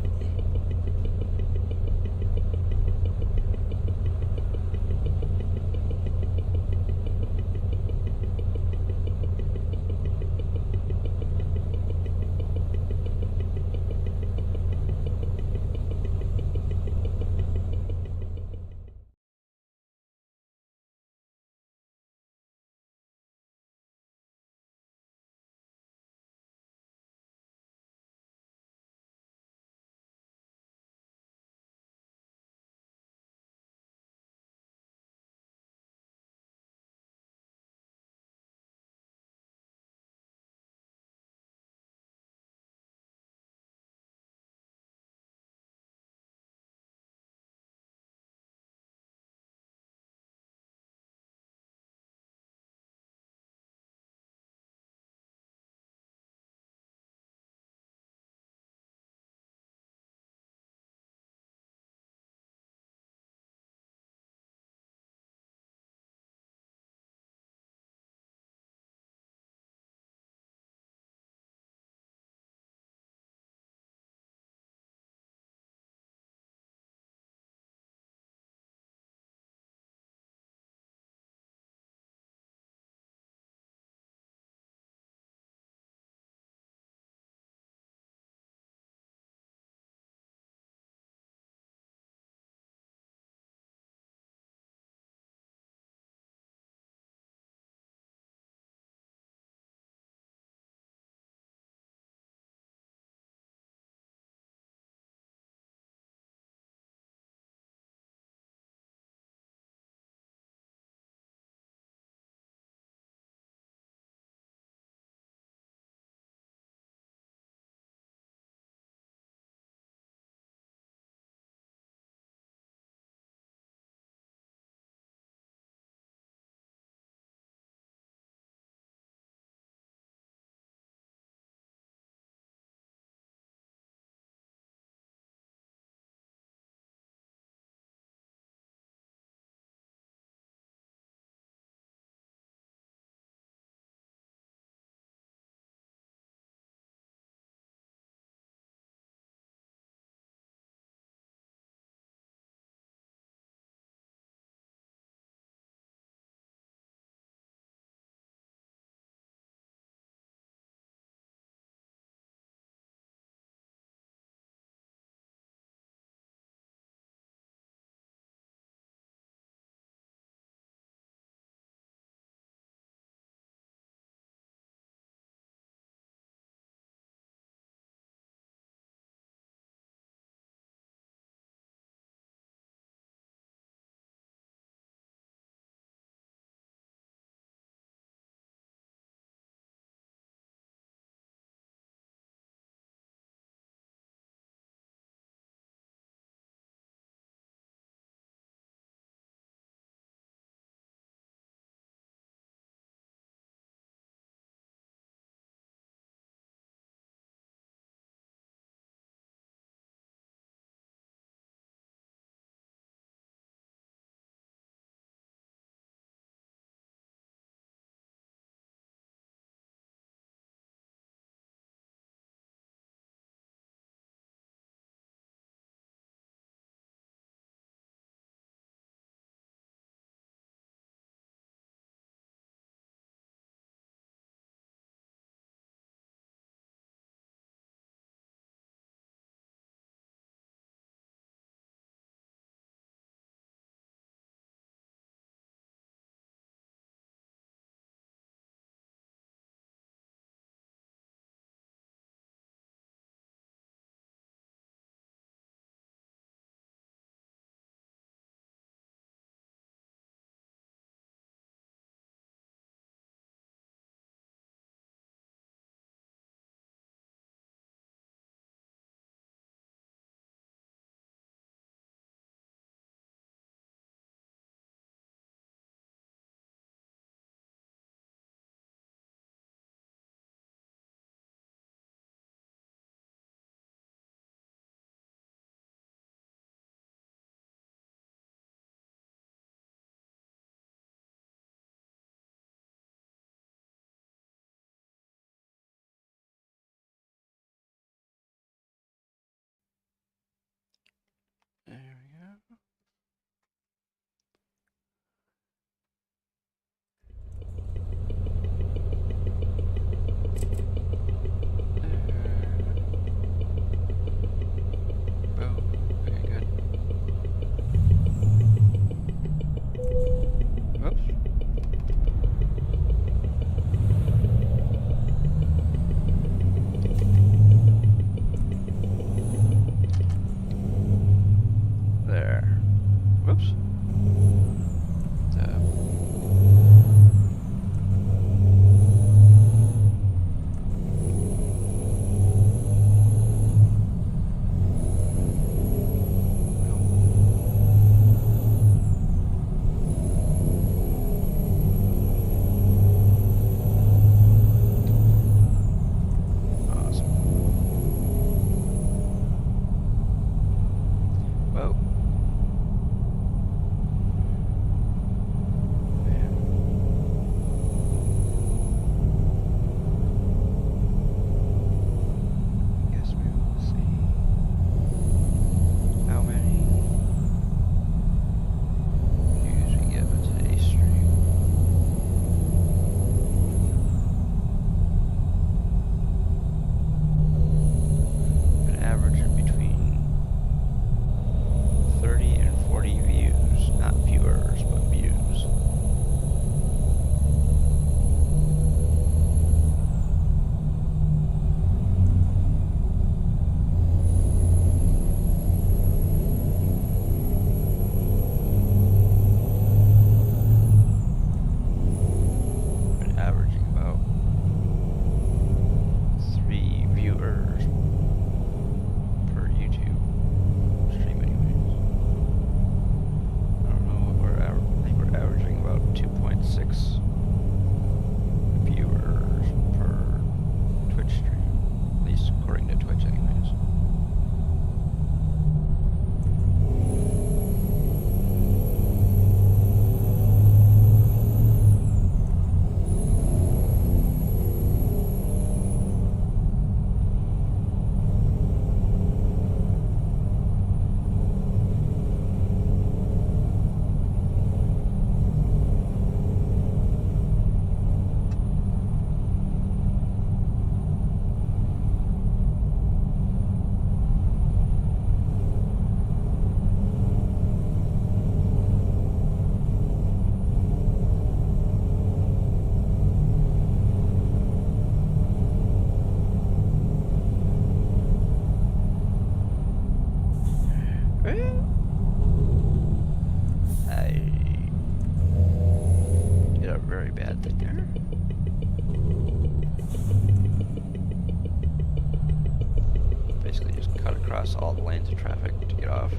across all the lanes of traffic to get off.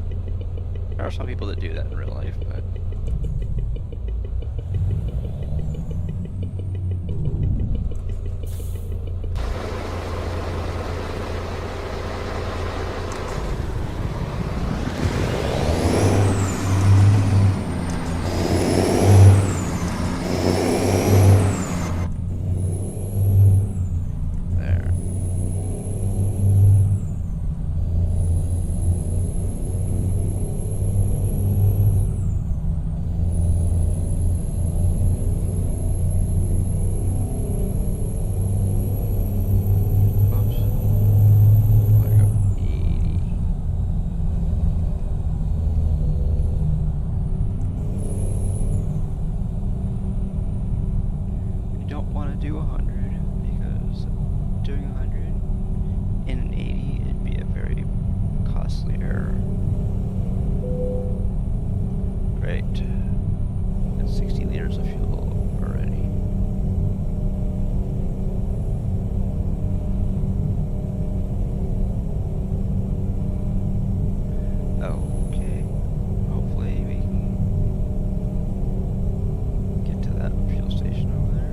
There are some people that do that in real life, but do 100 because doing 100 in an 80 it'd be a very costly error. Right. That's 60 liters of fuel already. Okay. Hopefully we can get to that fuel station over there.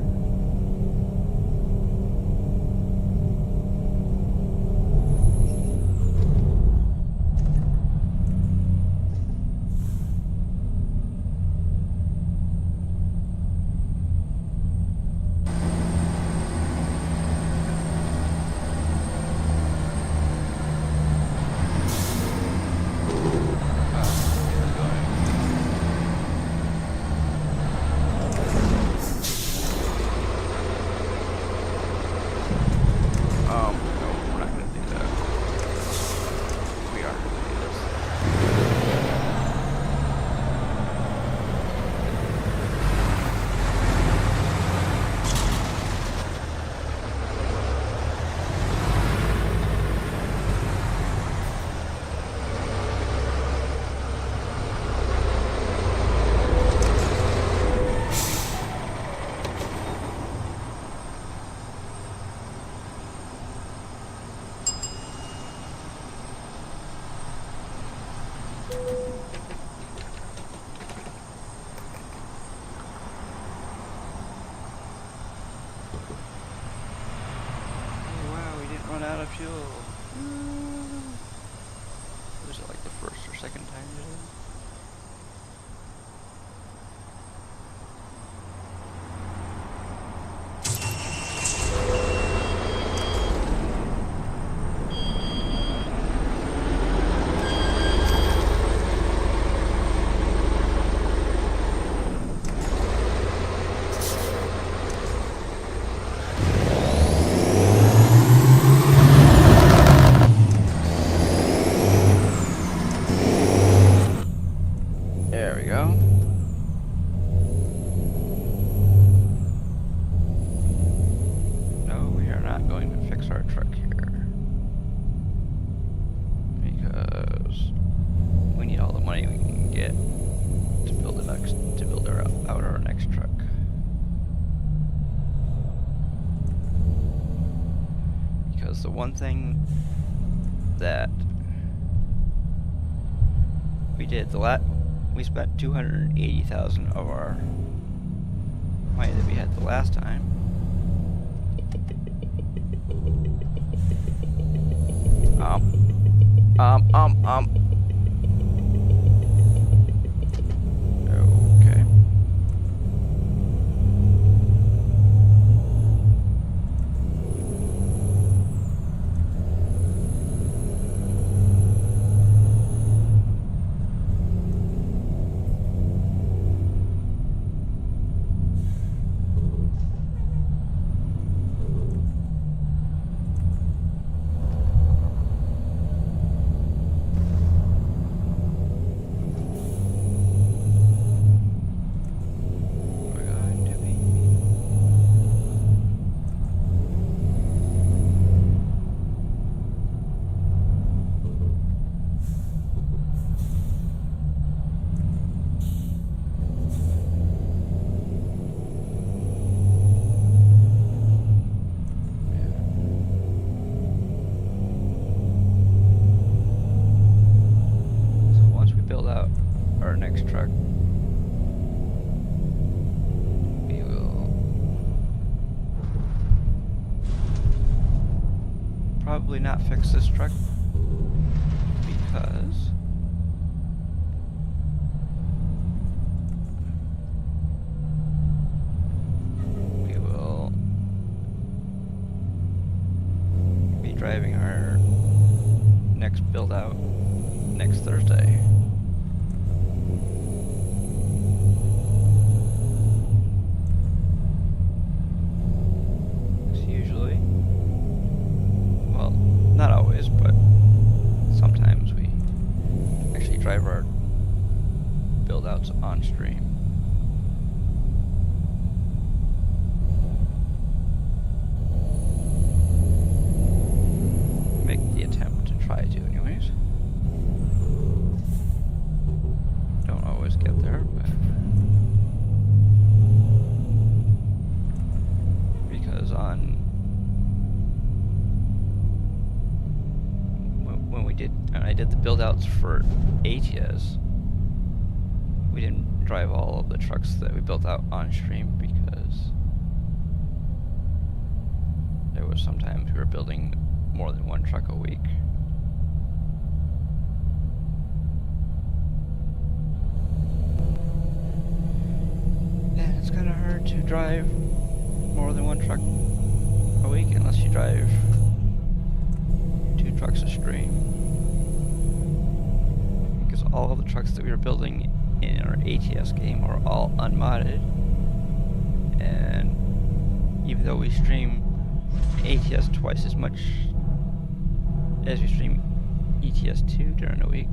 Run out of fuel. Was it like the first or second time today? The one thing that we did we spent 280,000 of our money that we had the last time. Okay. probably not fix this truck because we will be driving our next build out next Thursday. Usually, well, not always, but sometimes we actually drive our build outs on stream. Make the attempt to try to anyways. Don't always get there, but because when I did the build outs for ATS, we didn't drive all of the trucks that we built out on stream because there was sometimes we were building more than one truck a week. And it's kind of hard to drive more than one truck a week unless you drive 2 trucks a stream. Because all of the trucks that we were building in our ATS game are all unmodded. And even though we stream ATS twice as much as we stream ETS2 during a week,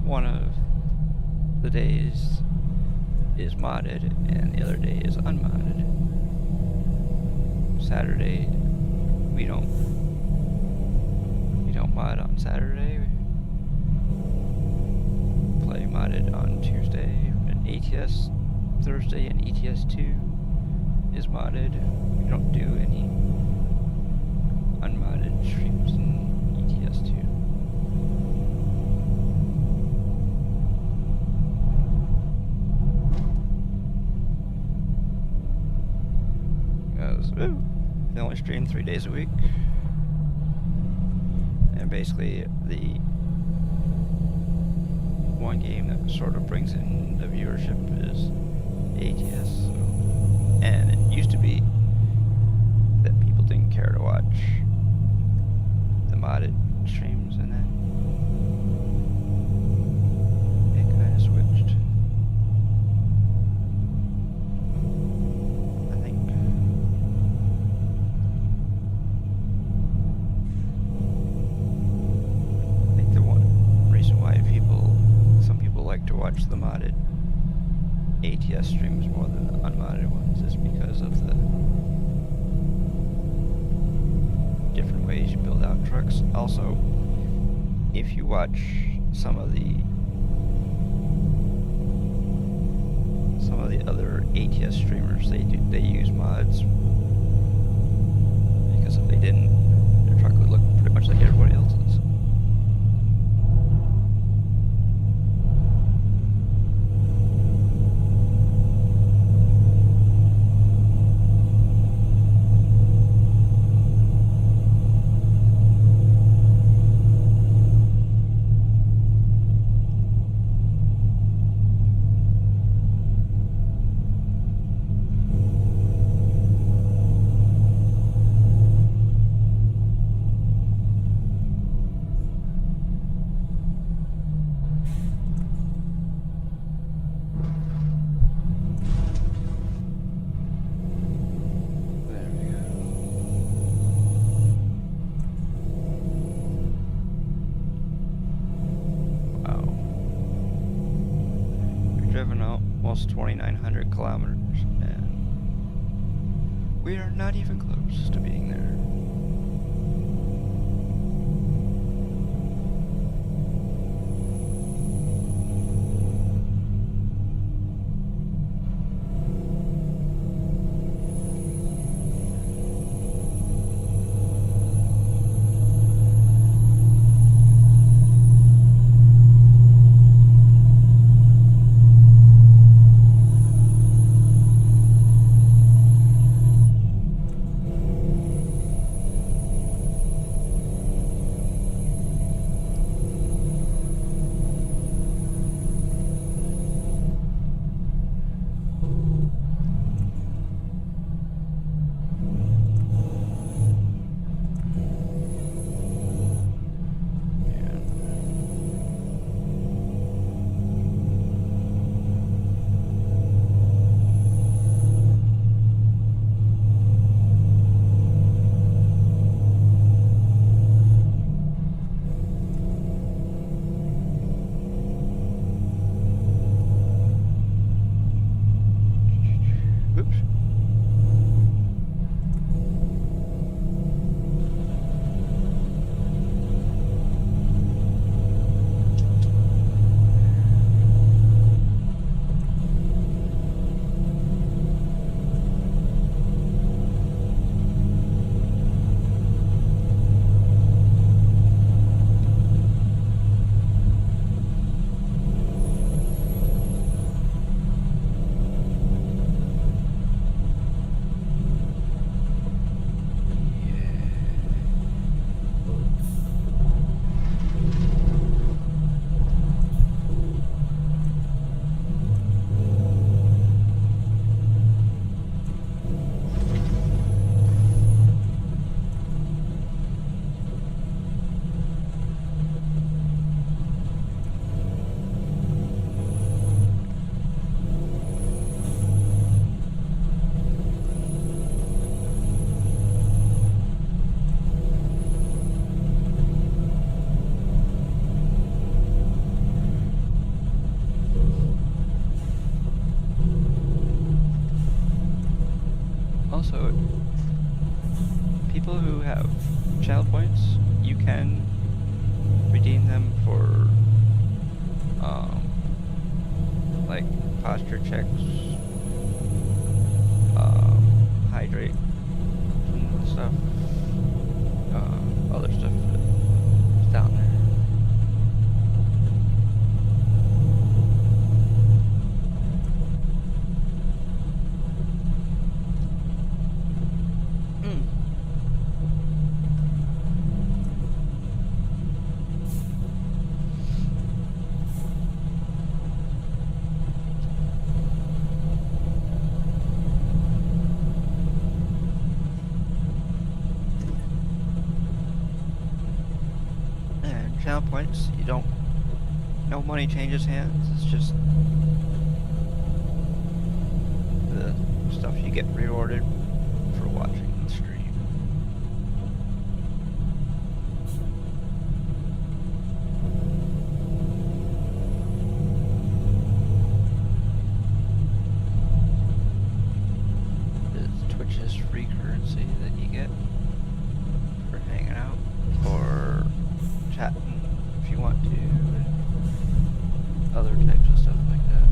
one of the days is modded and the other day is unmodded. Saturday we don't mod on Saturday. We play modded on Tuesday, and ATS Thursday and ETS2 is modded. We don't do any unmodded streams in ETS2. They only stream 3 days a week, and basically the one game that sort of brings in the viewership is ATS. So. And it used to be that people didn't care to watch the modded streams, and then it kind of switched. To watch the modded ATS streams more than the unmodded ones is because of the different ways you build out trucks. Also, if you watch some of the other ATS streamers, they use mods, because if they didn't, their truck would look pretty much like everybody else's. Driven almost 2,900 kilometers, and we are not even close to being there. people who have channel points, you can redeem them for like posture checks, hydrate and stuff, other stuff that's down there. Channel points, you don't, no money changes hands, it's just the stuff you get rewarded for watching the stream. Twitch's free currency that you get for hanging out or chatting if you want to, and other types of stuff like that.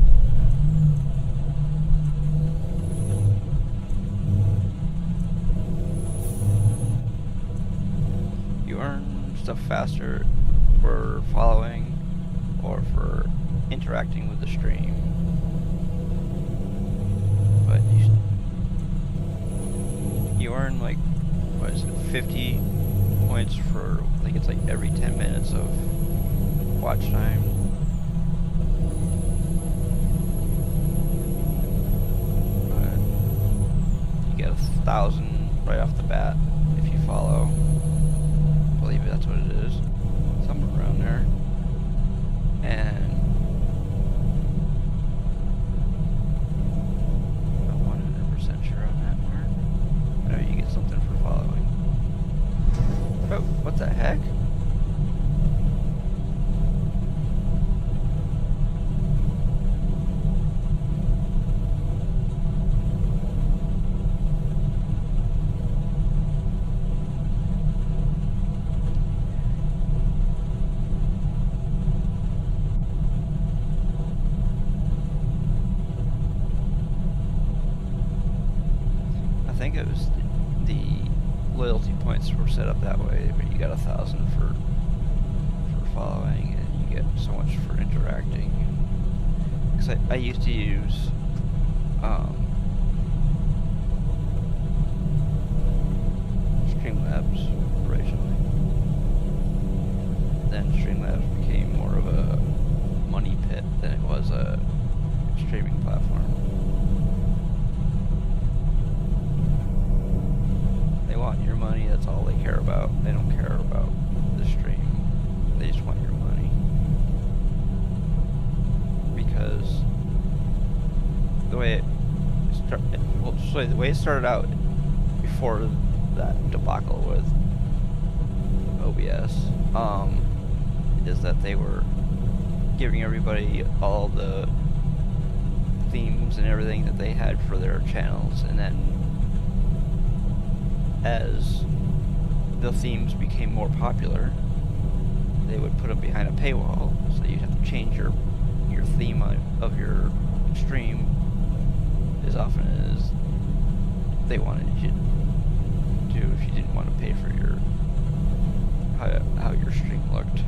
You earn stuff faster for following or for interacting with the stream, but you earn like, what is it, 50 points for, I think it's like every 10 minutes of watch time. But you get 1,000 right off the bat if you follow. I believe that's what it is. Somewhere around there. And I'm not 100% sure on that part. I know you get something for following. Oh, what the heck? I think it was the loyalty points were set up that way, but you got 1,000 for following, and you get so much for interacting. Because I used to use Streamlabs originally. Then Streamlabs became more of a money pit than it was a streaming platform. They want your money, that's all they care about. They don't care about the stream. They just want your money. Because the way the way it started out before that debacle with OBS, is that they were giving everybody all the themes and everything that they had for their channels, and then as the themes became more popular, they would put them behind a paywall, so you'd have to change your theme of your stream as often as they wanted you to, if you didn't want to pay for your how your stream looked.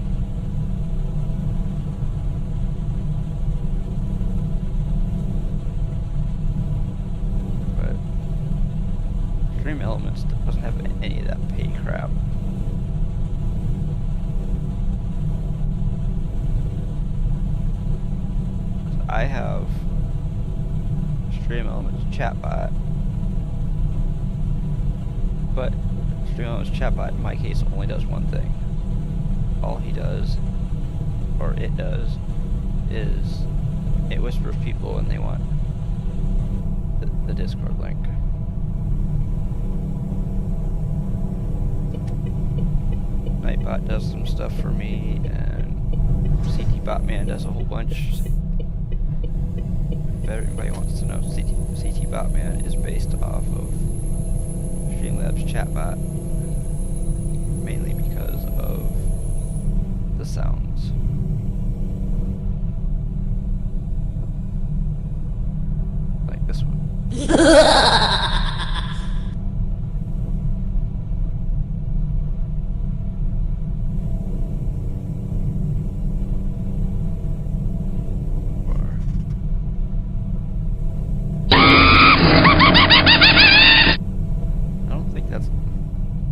But Stream Elements doesn't have any of that pay crap. I have Stream Elements chatbot, but Stream Elements chatbot in my case only does one thing. All he does, or it does, is it whispers people and they want the Discord link. Nightbot does some stuff for me, and CT Botman does a whole bunch. If everybody wants to know, CT Botman is based off of Streamlabs chatbot. mainly because of the sounds. Like this one.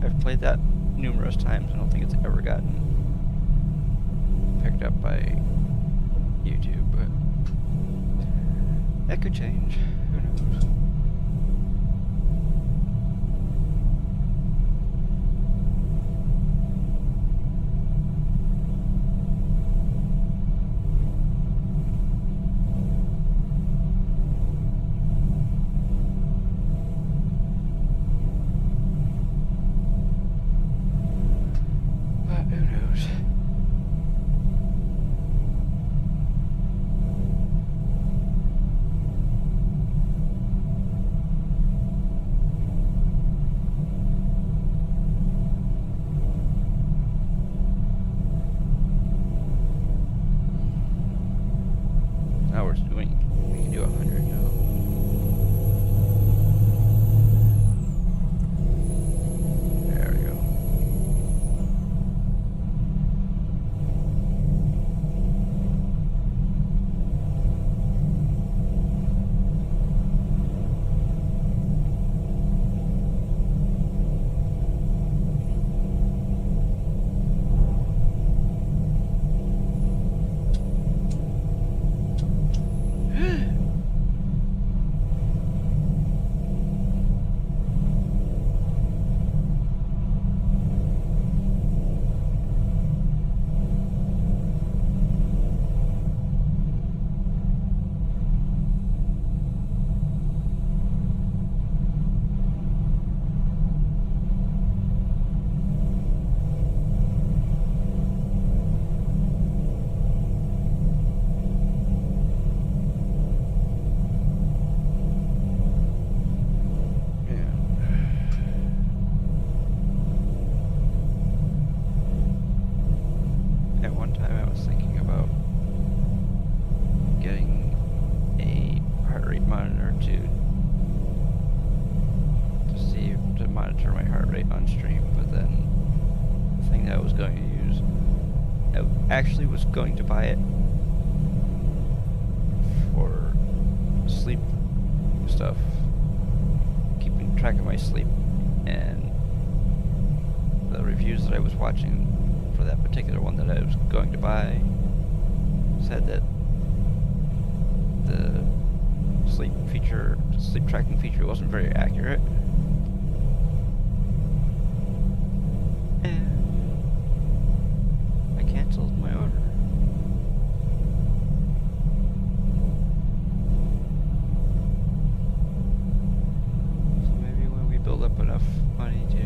I've played that numerous times. I don't think it's ever gotten picked up by YouTube, but that could change. Who knows? We can do 100 now. There we go. At one time I was thinking about getting a heart rate monitor to monitor my heart rate on stream, but then the thing that I was going to use, I actually was going to buy it for sleep stuff, keeping track of my sleep, and the reviews that I was watching for that particular one that I was going to buy said that the sleep tracking feature wasn't very accurate. And I canceled my order. So maybe when we build up enough money to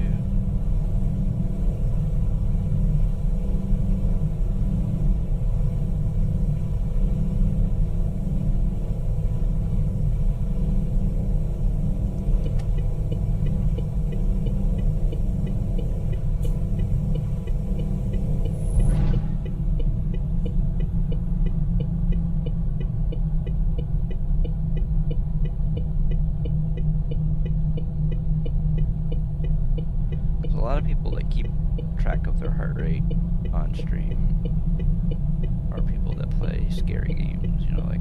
a lot of people that keep track of their heart rate on stream are people that play scary games, you know, like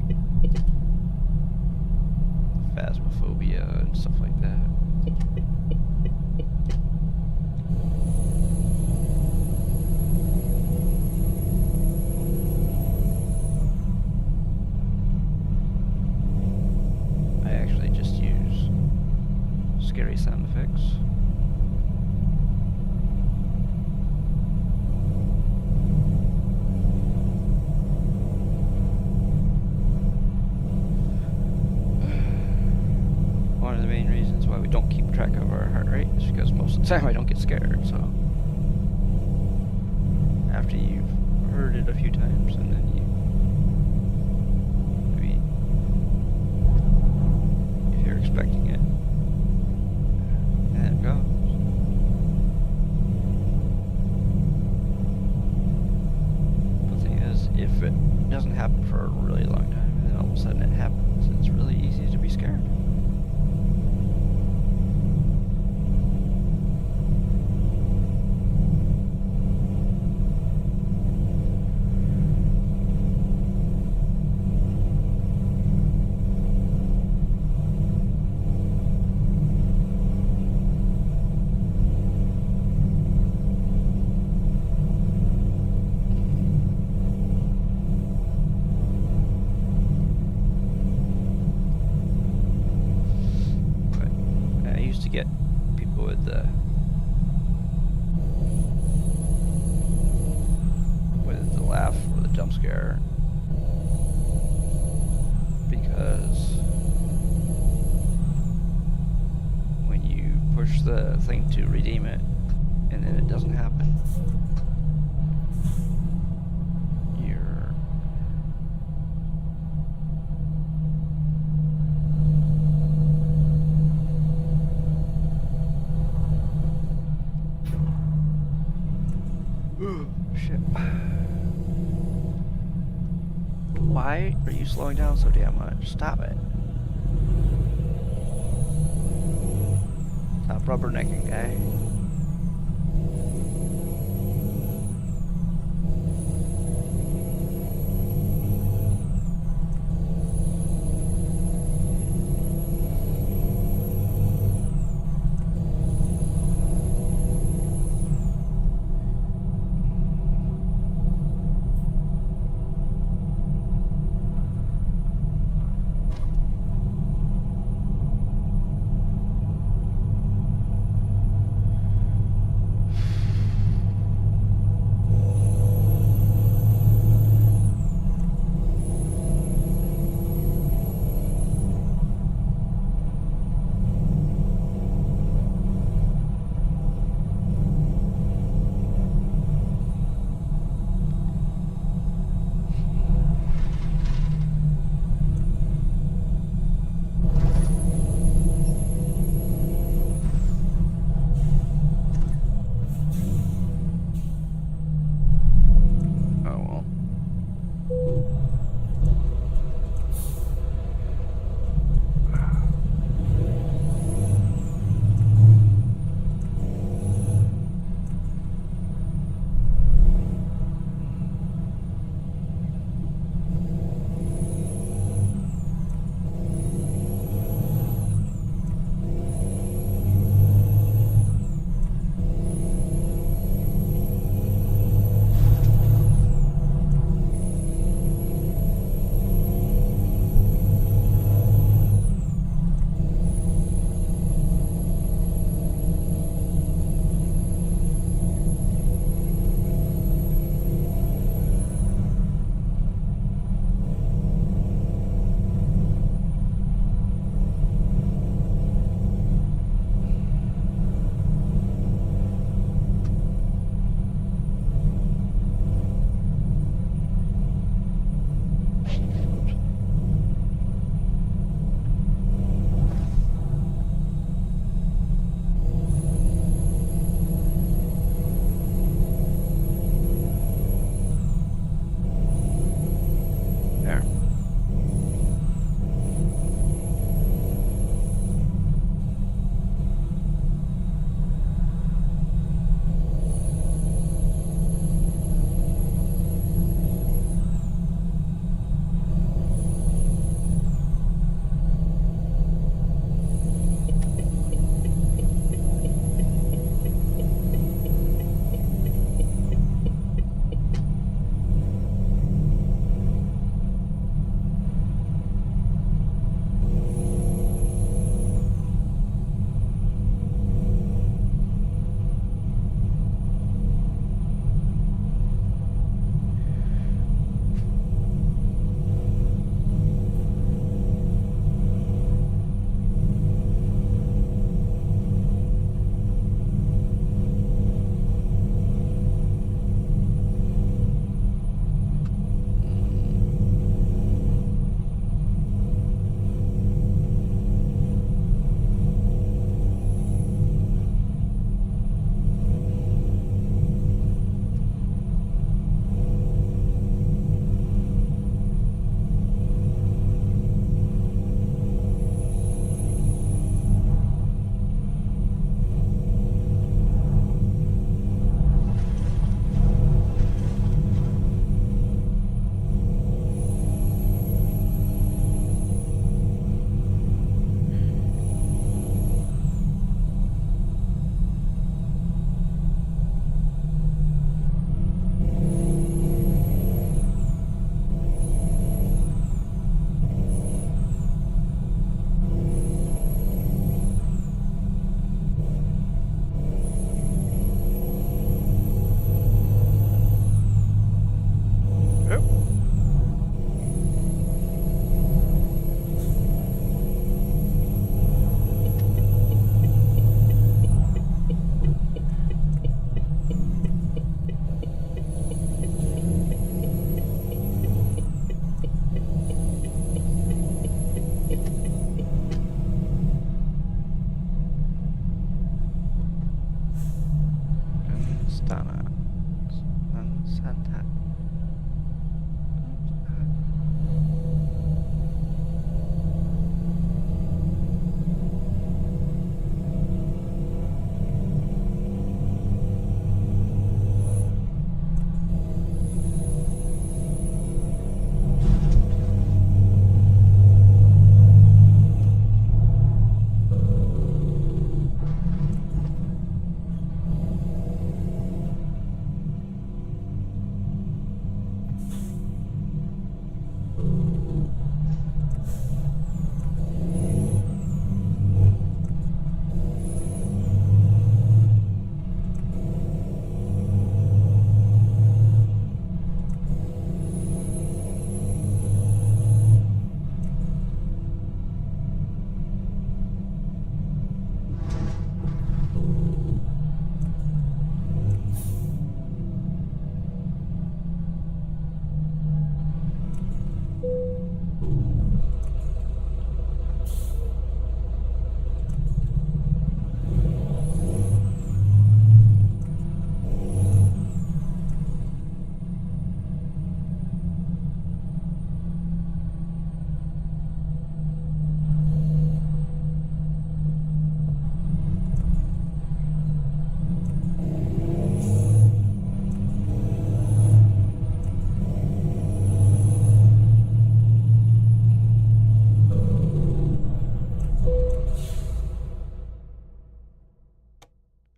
Phasmophobia and stuff like that. I actually just use scary sound effects. One of the main reasons why we don't keep track of our heart rate is because most of the time I don't get scared, so after you've heard it a few times and then maybe if you're expecting it, and it goes. scare. Because when you push the thing to redeem it, and then it doesn't happen, you're... Shit. Why are you slowing down so damn much? Stop it. Stop rubbernecking, guy. Santana. Santa.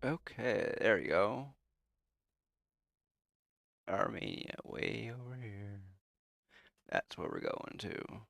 Okay, there we go. Armenia, way over here. That's where we're going to.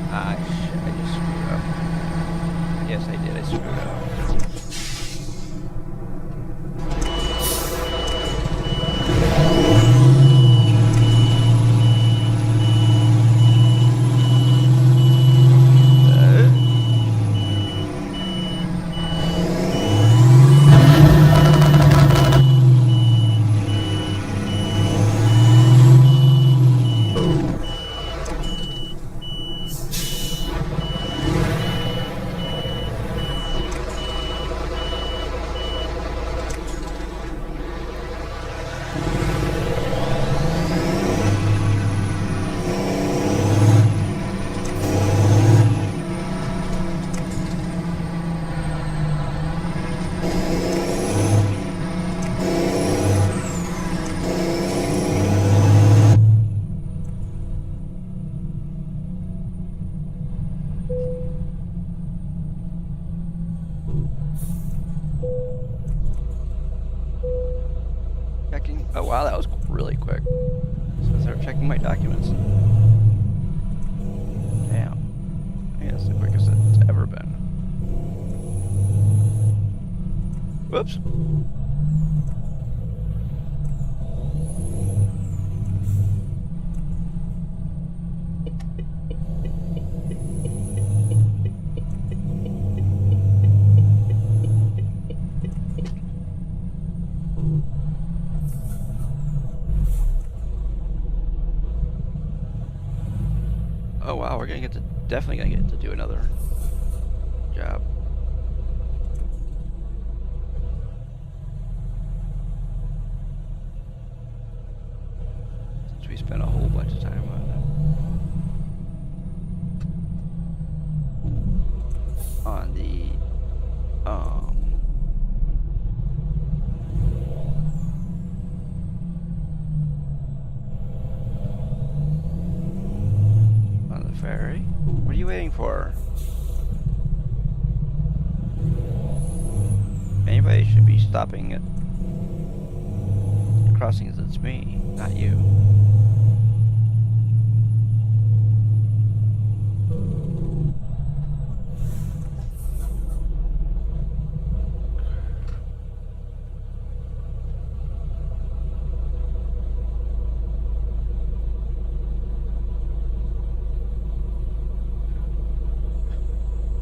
I just screwed up. Yes, I did. I screwed up. Checking. Oh wow, that was really quick. So I started checking my documents. Damn. I think that's the quickest it's ever been. Whoops. Oh wow, we're definitely gonna get to do another job. Since we spent a whole bunch of time on that. On the ferry? What are you waiting for? Anybody should be stopping at crossings, it's me, not you.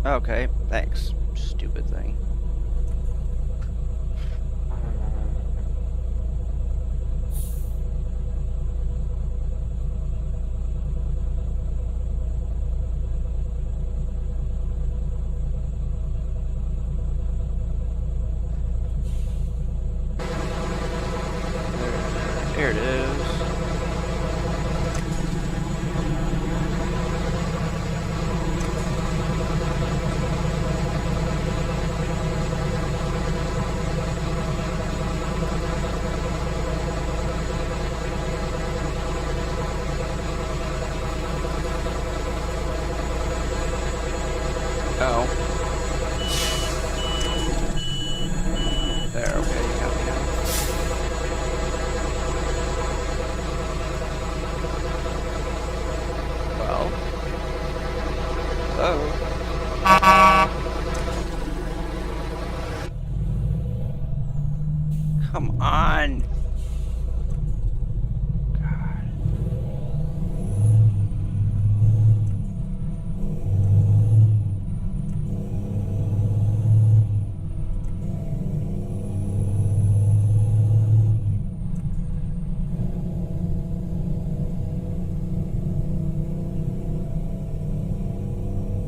Okay, thanks. Stupid thing. There it is. Oh. There, okay, you got me now. Well. Hello? Come on! God.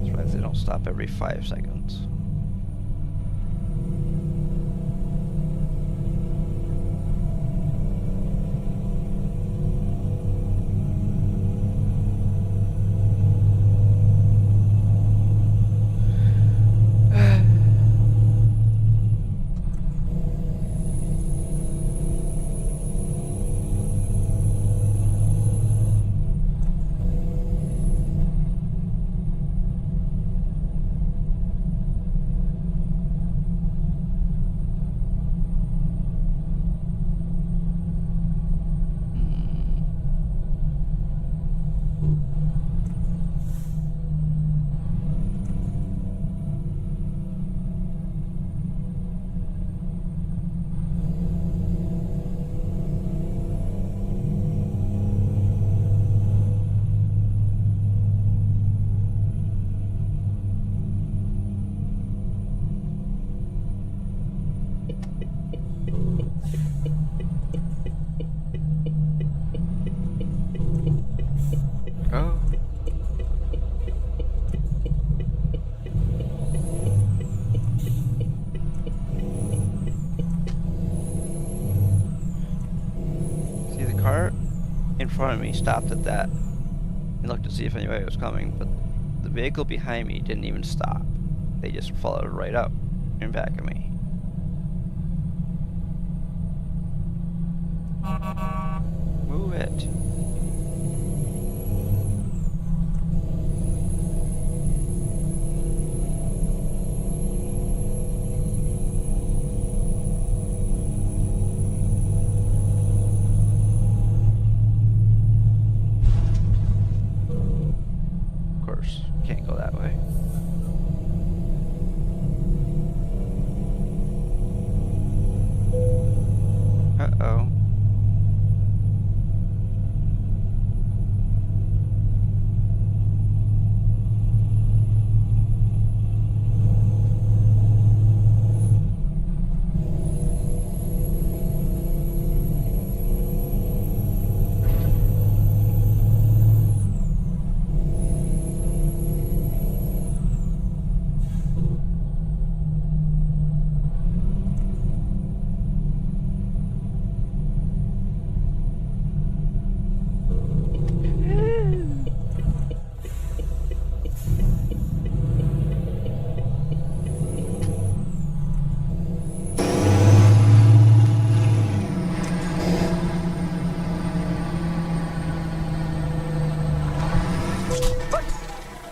Surprised they don't stop every 5 seconds. Oh. See, the car in front of me stopped at that and looked to see if anybody was coming, but the vehicle behind me didn't even stop. They just followed right up in back of me. Move it. Of course, can't go that way. Uh-oh.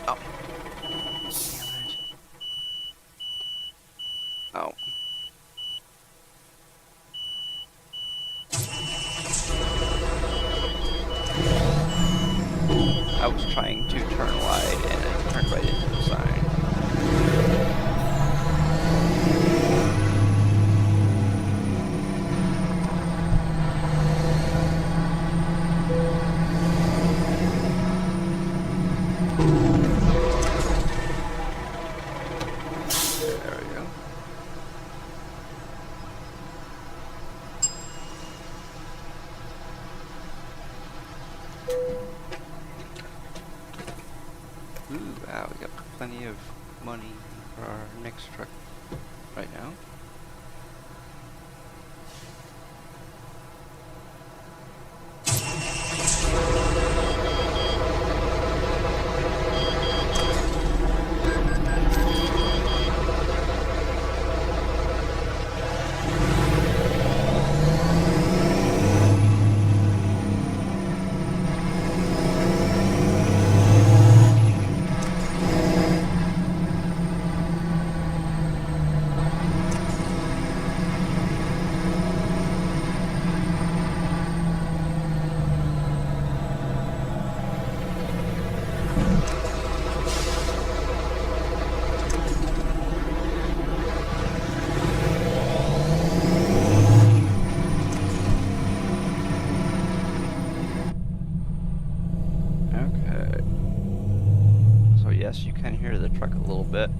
Oh. Damn it. Oh. I was trying to turn wide and I turned right into the sign. We got plenty of money for our next truck right now. Yes, you can hear the truck a little bit,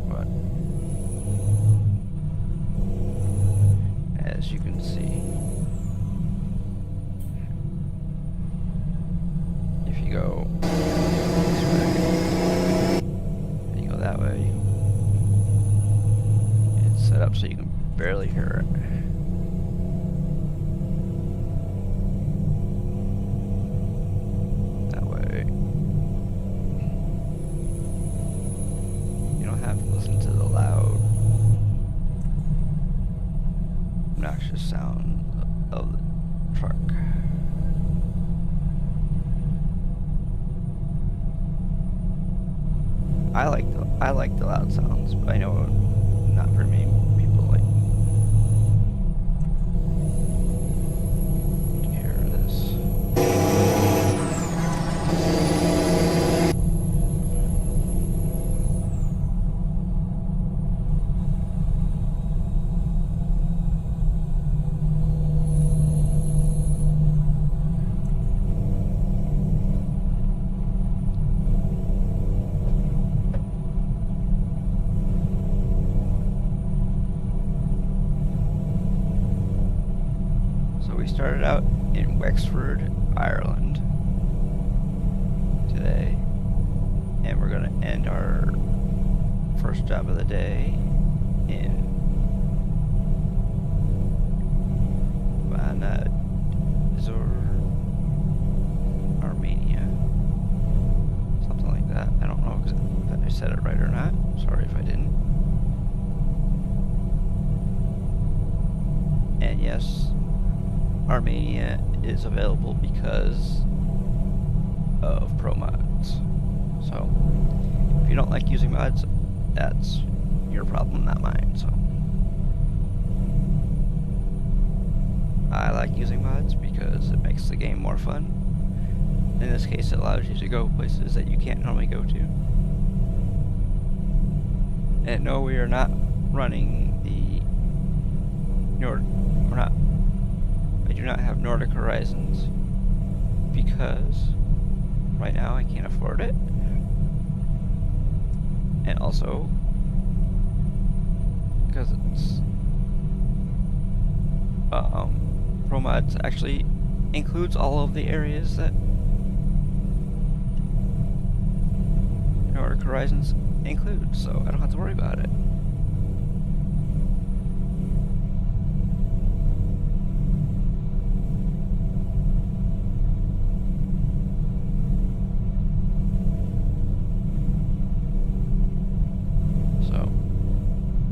but as you can see, if you go this way and you go that way, it's set up so you can barely hear it. Obnoxious sound of the truck. I like the loud sounds, but I know not for me. People like to hear this. We started out in Wexford, Ireland today, and we're going to end our first job of the day in Vanadzor, Armenia. Something like that. I don't know if I said it right or not. Sorry if I didn't. And yes, Armenia is available because of pro mods. So if you don't like using mods, that's your problem, not mine. So I like using mods because it makes the game more fun. In this case, it allows you to go places that you can't normally go to. And no, we are not running the I do not have Nordic Horizons because right now I can't afford it, and also because it's Pro Mods actually includes all of the areas that Nordic Horizons includes, so I don't have to worry about it.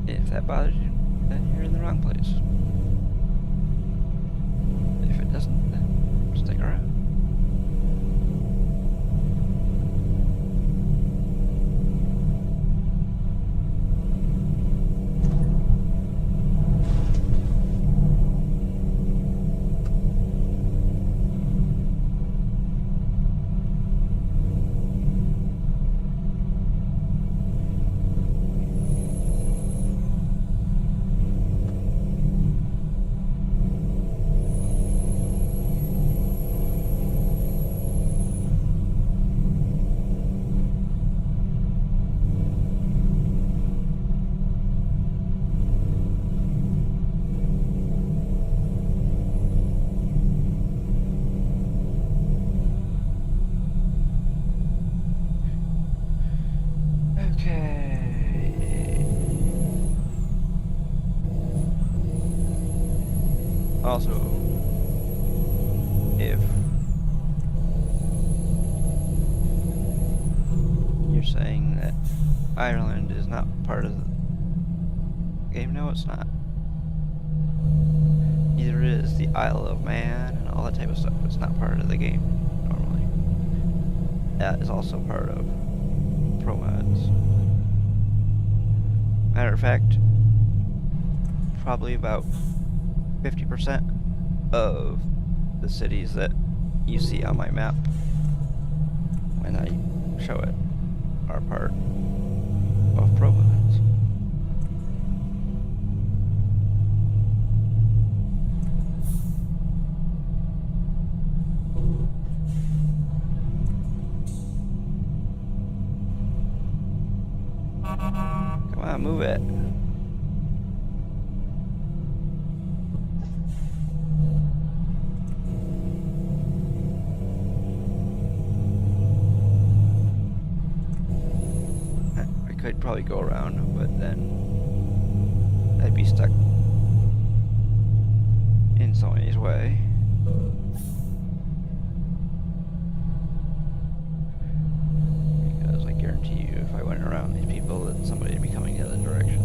If that bothers you, then you're in the wrong place. If it doesn't, then stick around. Also, if you're saying that Ireland is not part of the game, no, it's not. Neither is the Isle of Man and all that type of stuff. It's not part of the game normally. That is also part of Pro Mods. Matter of fact, probably about 50% of the cities that you see on my map when I show it are part of Pro Mods. Come on, move it. We could probably go around, but then I'd be stuck in somebody's way. Because I guarantee you, if I went around these people, that somebody would be coming the other direction.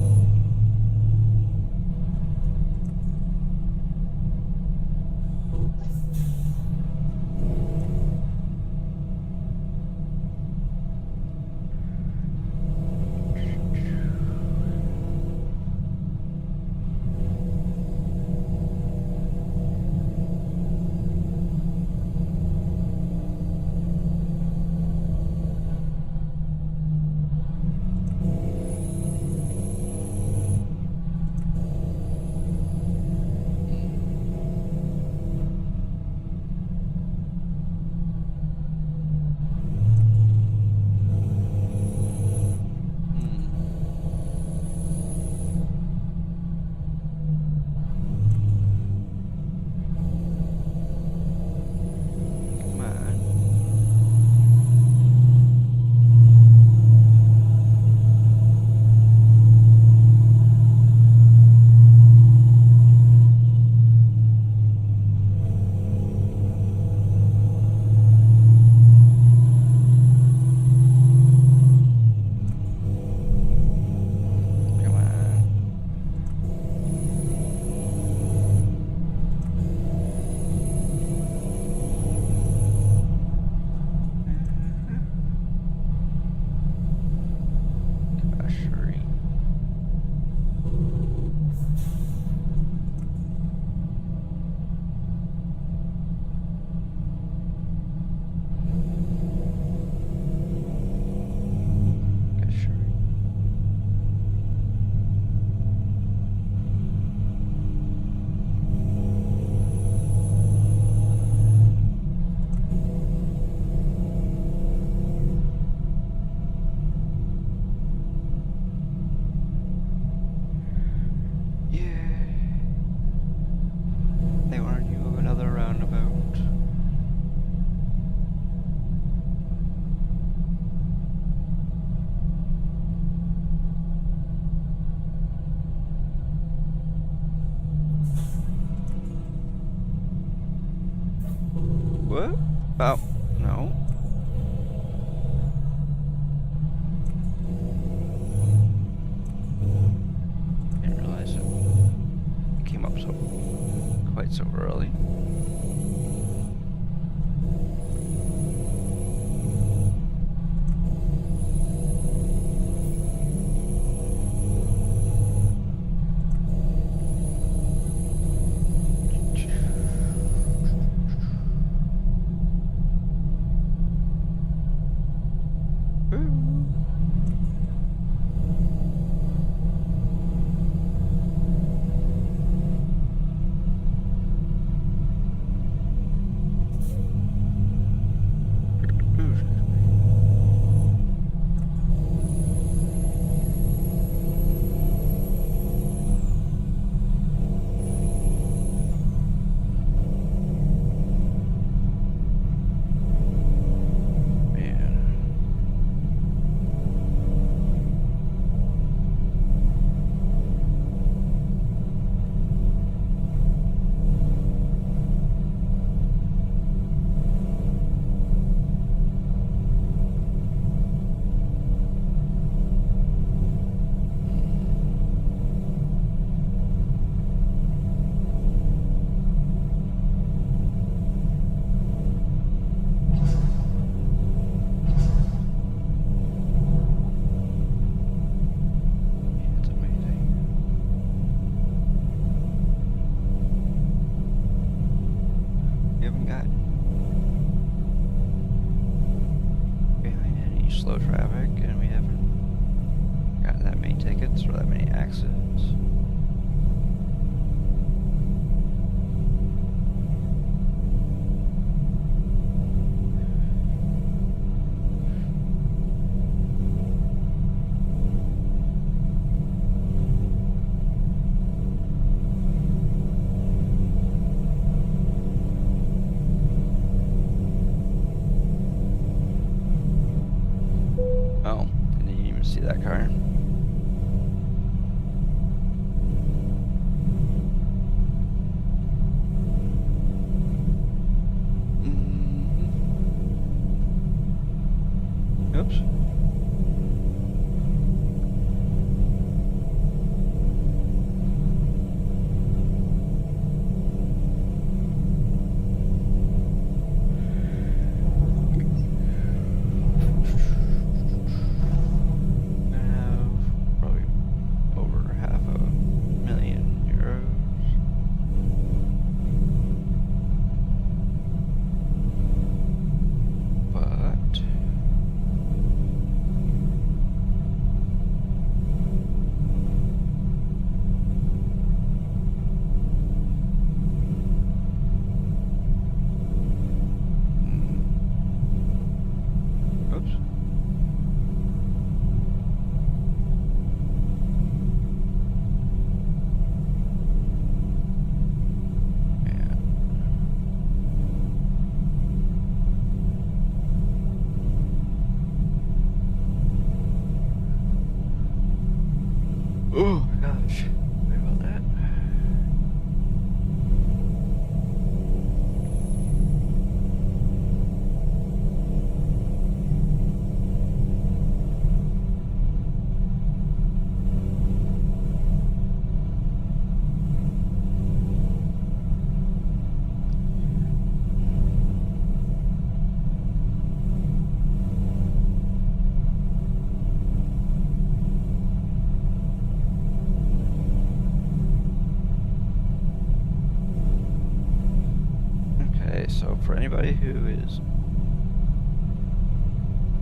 What? Oh, no. Didn't realize it came up quite so early. slow traffic, and we haven't gotten that many tickets or that many accidents. Oh, I didn't even see that car. Oops. Oh gosh, sorry about that. So for anybody who is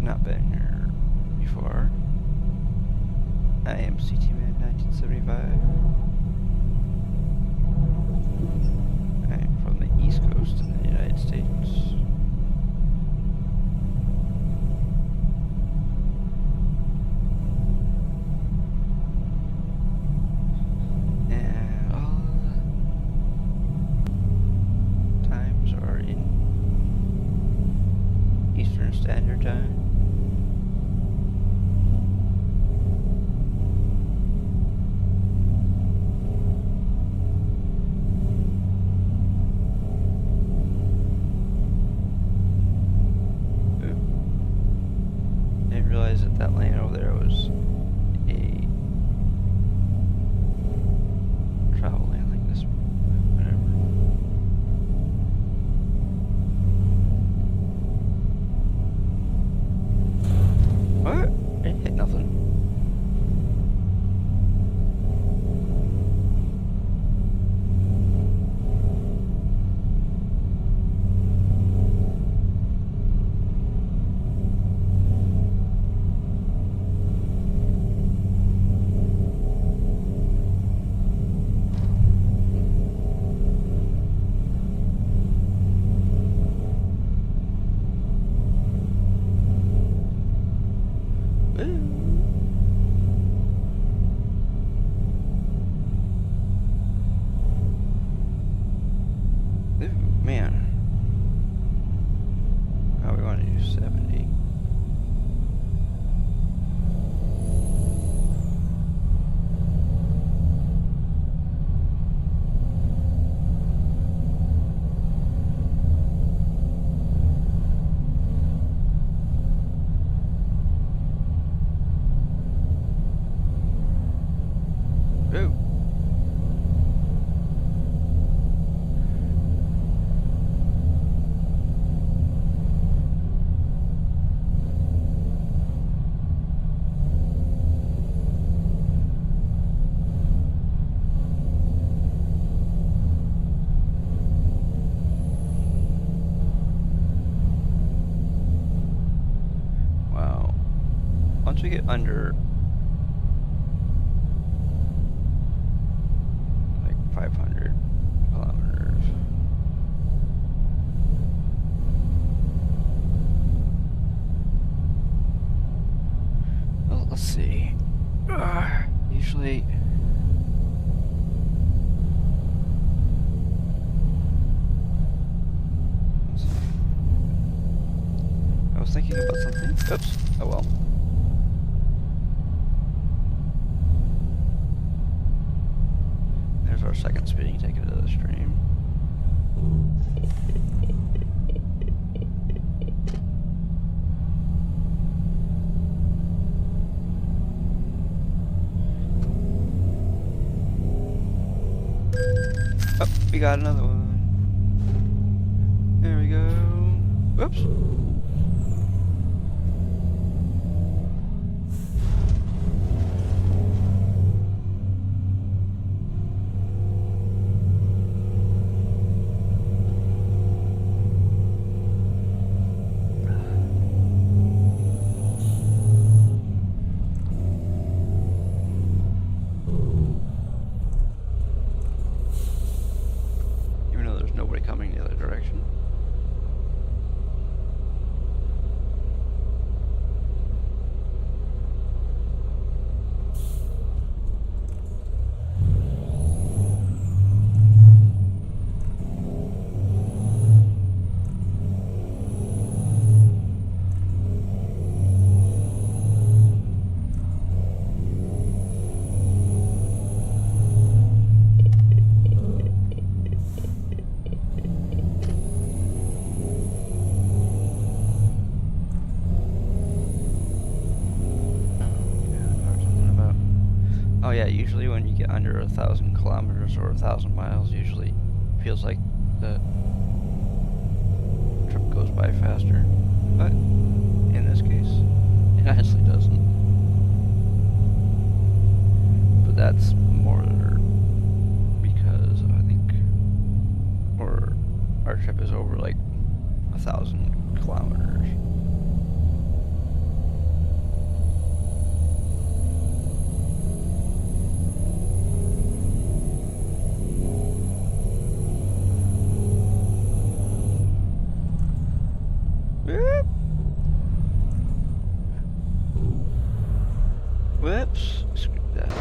not been here before, I am CT-Man 1975. I am from the East Coast in the United States. Standard Time. Didn't realize that that lane over there was a travel lane like this. Whatever. What? I didn't hit nothing. Man. Oh, we want to do 70. once we get under like 500 kilometers, well, let's see. Usually I was thinking about something. Oops. Oh well. There's our second speeding ticket of the stream. Oh, we got another one. There we go. Whoops. Even though there's nobody coming the other direction. Oh yeah, usually when you get under 1,000 kilometers or 1,000 miles, usually feels like the trip goes by faster. But in this case, it actually doesn't. But that's more because I think our trip is over like 1,000 kilometers. Whoops. Screw that.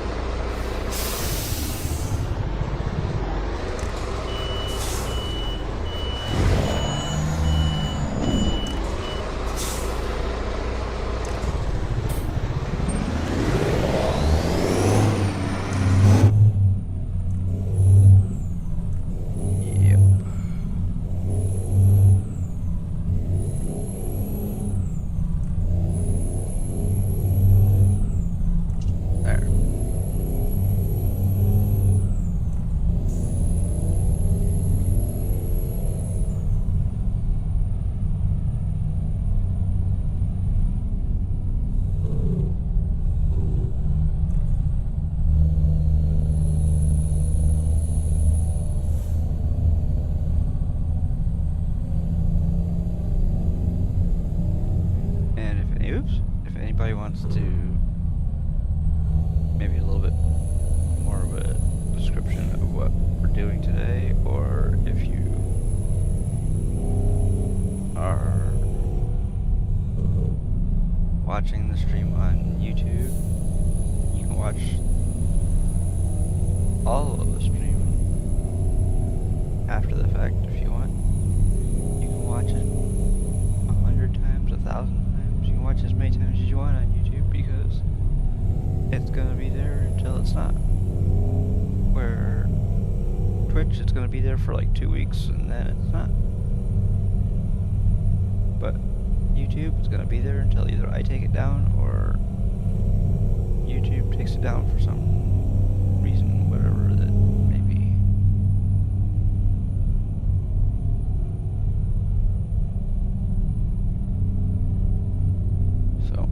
If anybody wants to maybe a little bit more of a description of what we're doing today, or if you are watching the stream on YouTube, you can watch all of the stream after the fact if you want. You can watch it 100 times, 1,000 times. You can watch as many times as you want on YouTube because it's gonna be there until it's not. Where Twitch, it's gonna be there for like 2 weeks and then it's not. But YouTube, it's gonna be there until either I take it down or YouTube takes it down for some reason, whatever that may be. So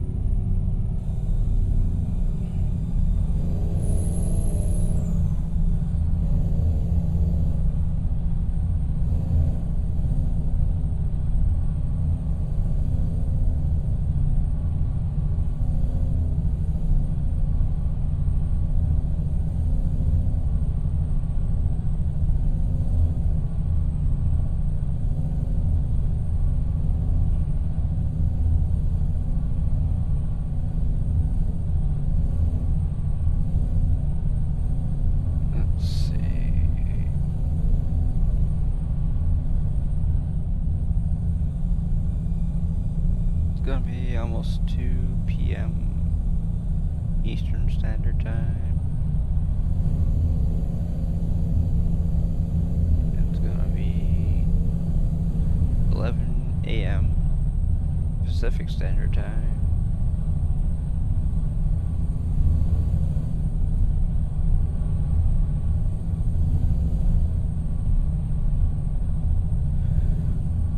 2 p.m. Eastern Standard Time. It's gonna be 11 a.m. Pacific Standard Time.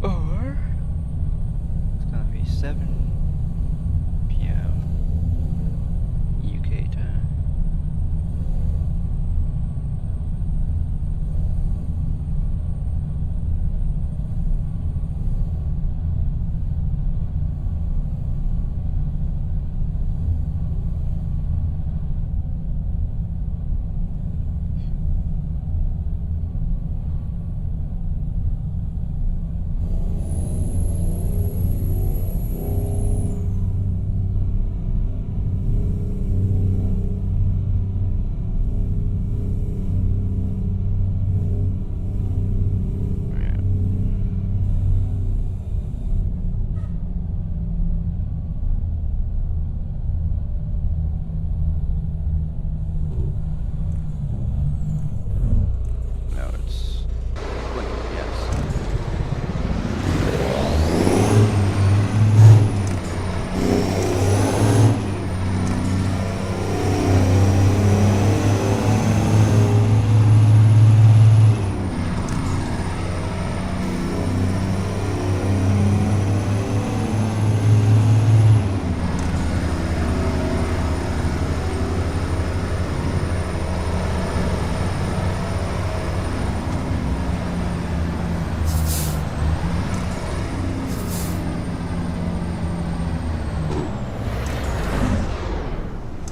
Or it's gonna be 7 p.m. UK time. No, it's blinking, yes.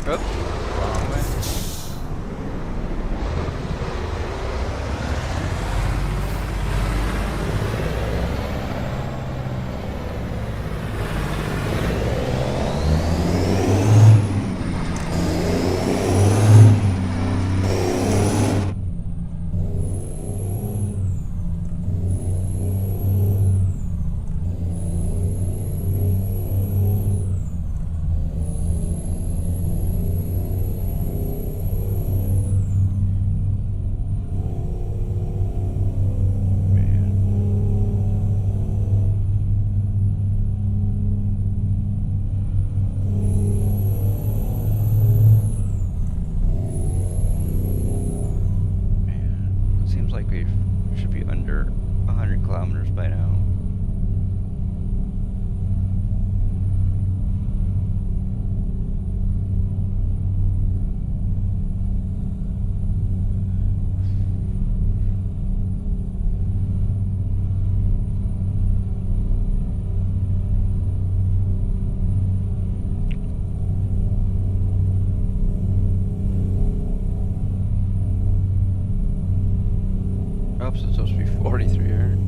Oh, wrong way. Man, it seems like we should be under 100 kilometers by now. Oops, it's supposed to be 43 here.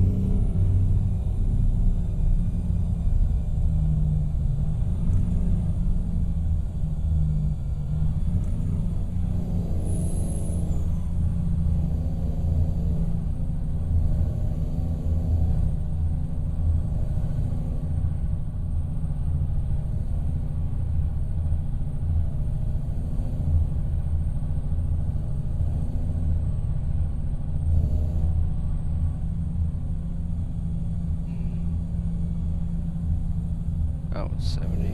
Oh, it's 70.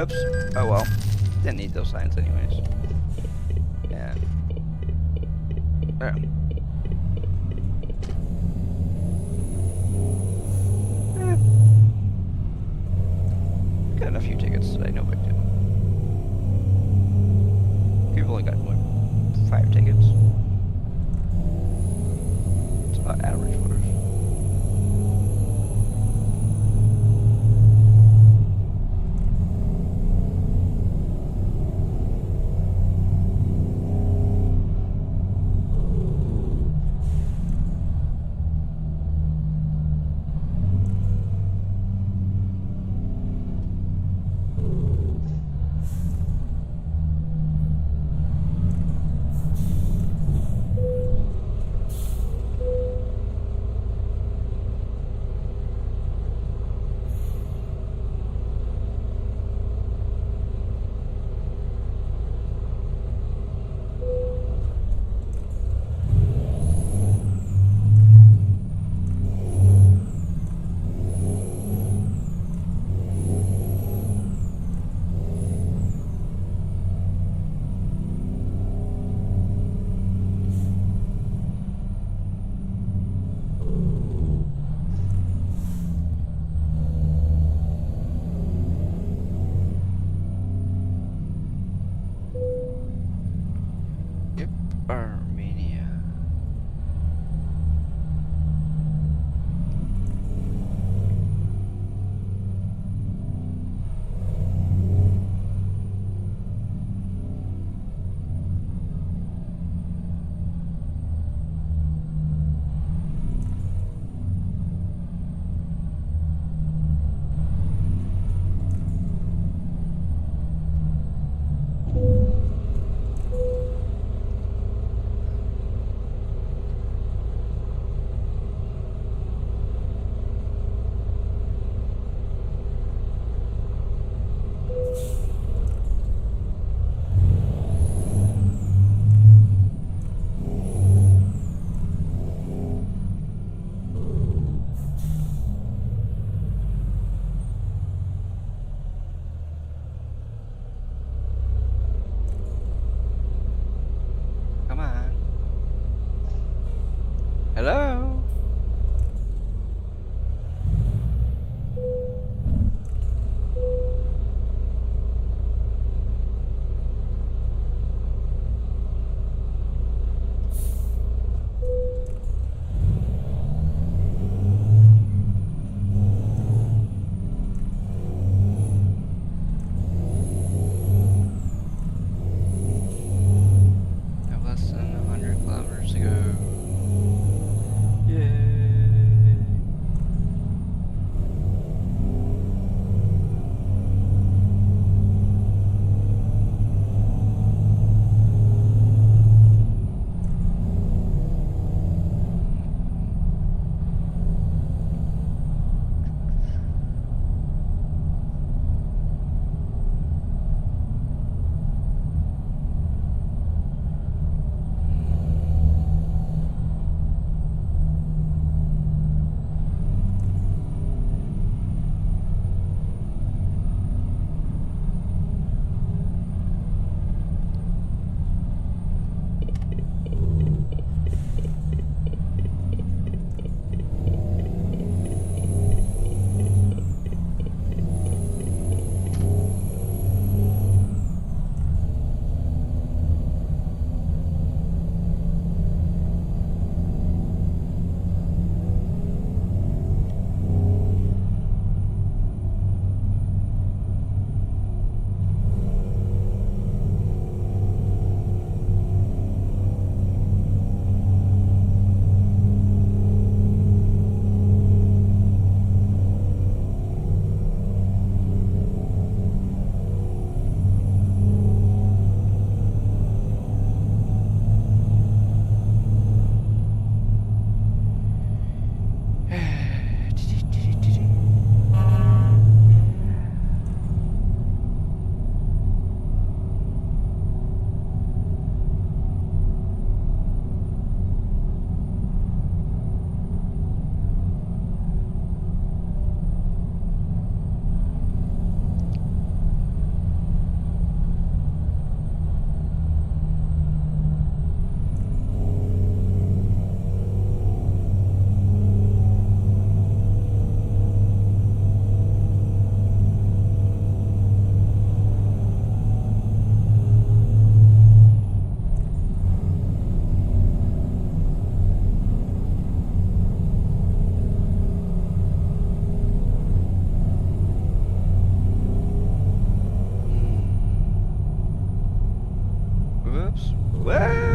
Oops. Oh well. Didn't need those signs anyways. Yeah. There. Got a few tickets today, no big deal. People only got like 5 tickets. It's about average for us. steps. Whoa!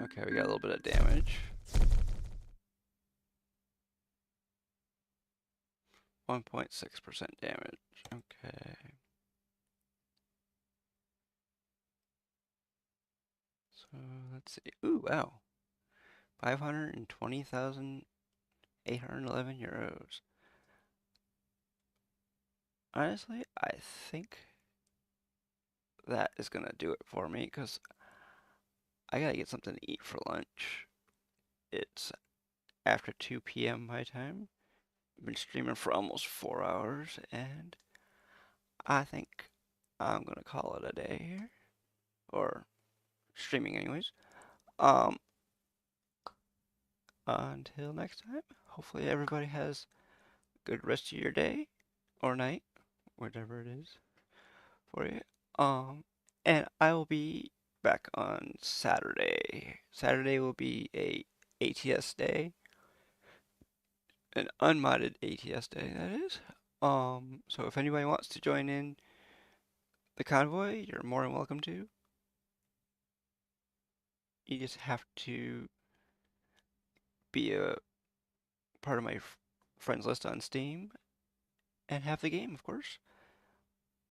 Okay, we got a little bit of damage. 1.6% damage. Okay. So let's see. Ooh, wow. 520,811 euros. Honestly, I think that is gonna do it for me because I gotta get something to eat for lunch. It's after 2 p.m. my time. I've been streaming for almost 4 hours, and I think I'm gonna call it a day here, or streaming anyways. Um, until next time, hopefully everybody has a good rest of your day or night, whatever it is for you. Um, and I will be back on Saturday. Saturday will be a ATS day, an unmodded ATS day, that is. So if anybody wants to join in the convoy, you're more than welcome to. You just have to be a part of my friends list on Steam and have the game, of course.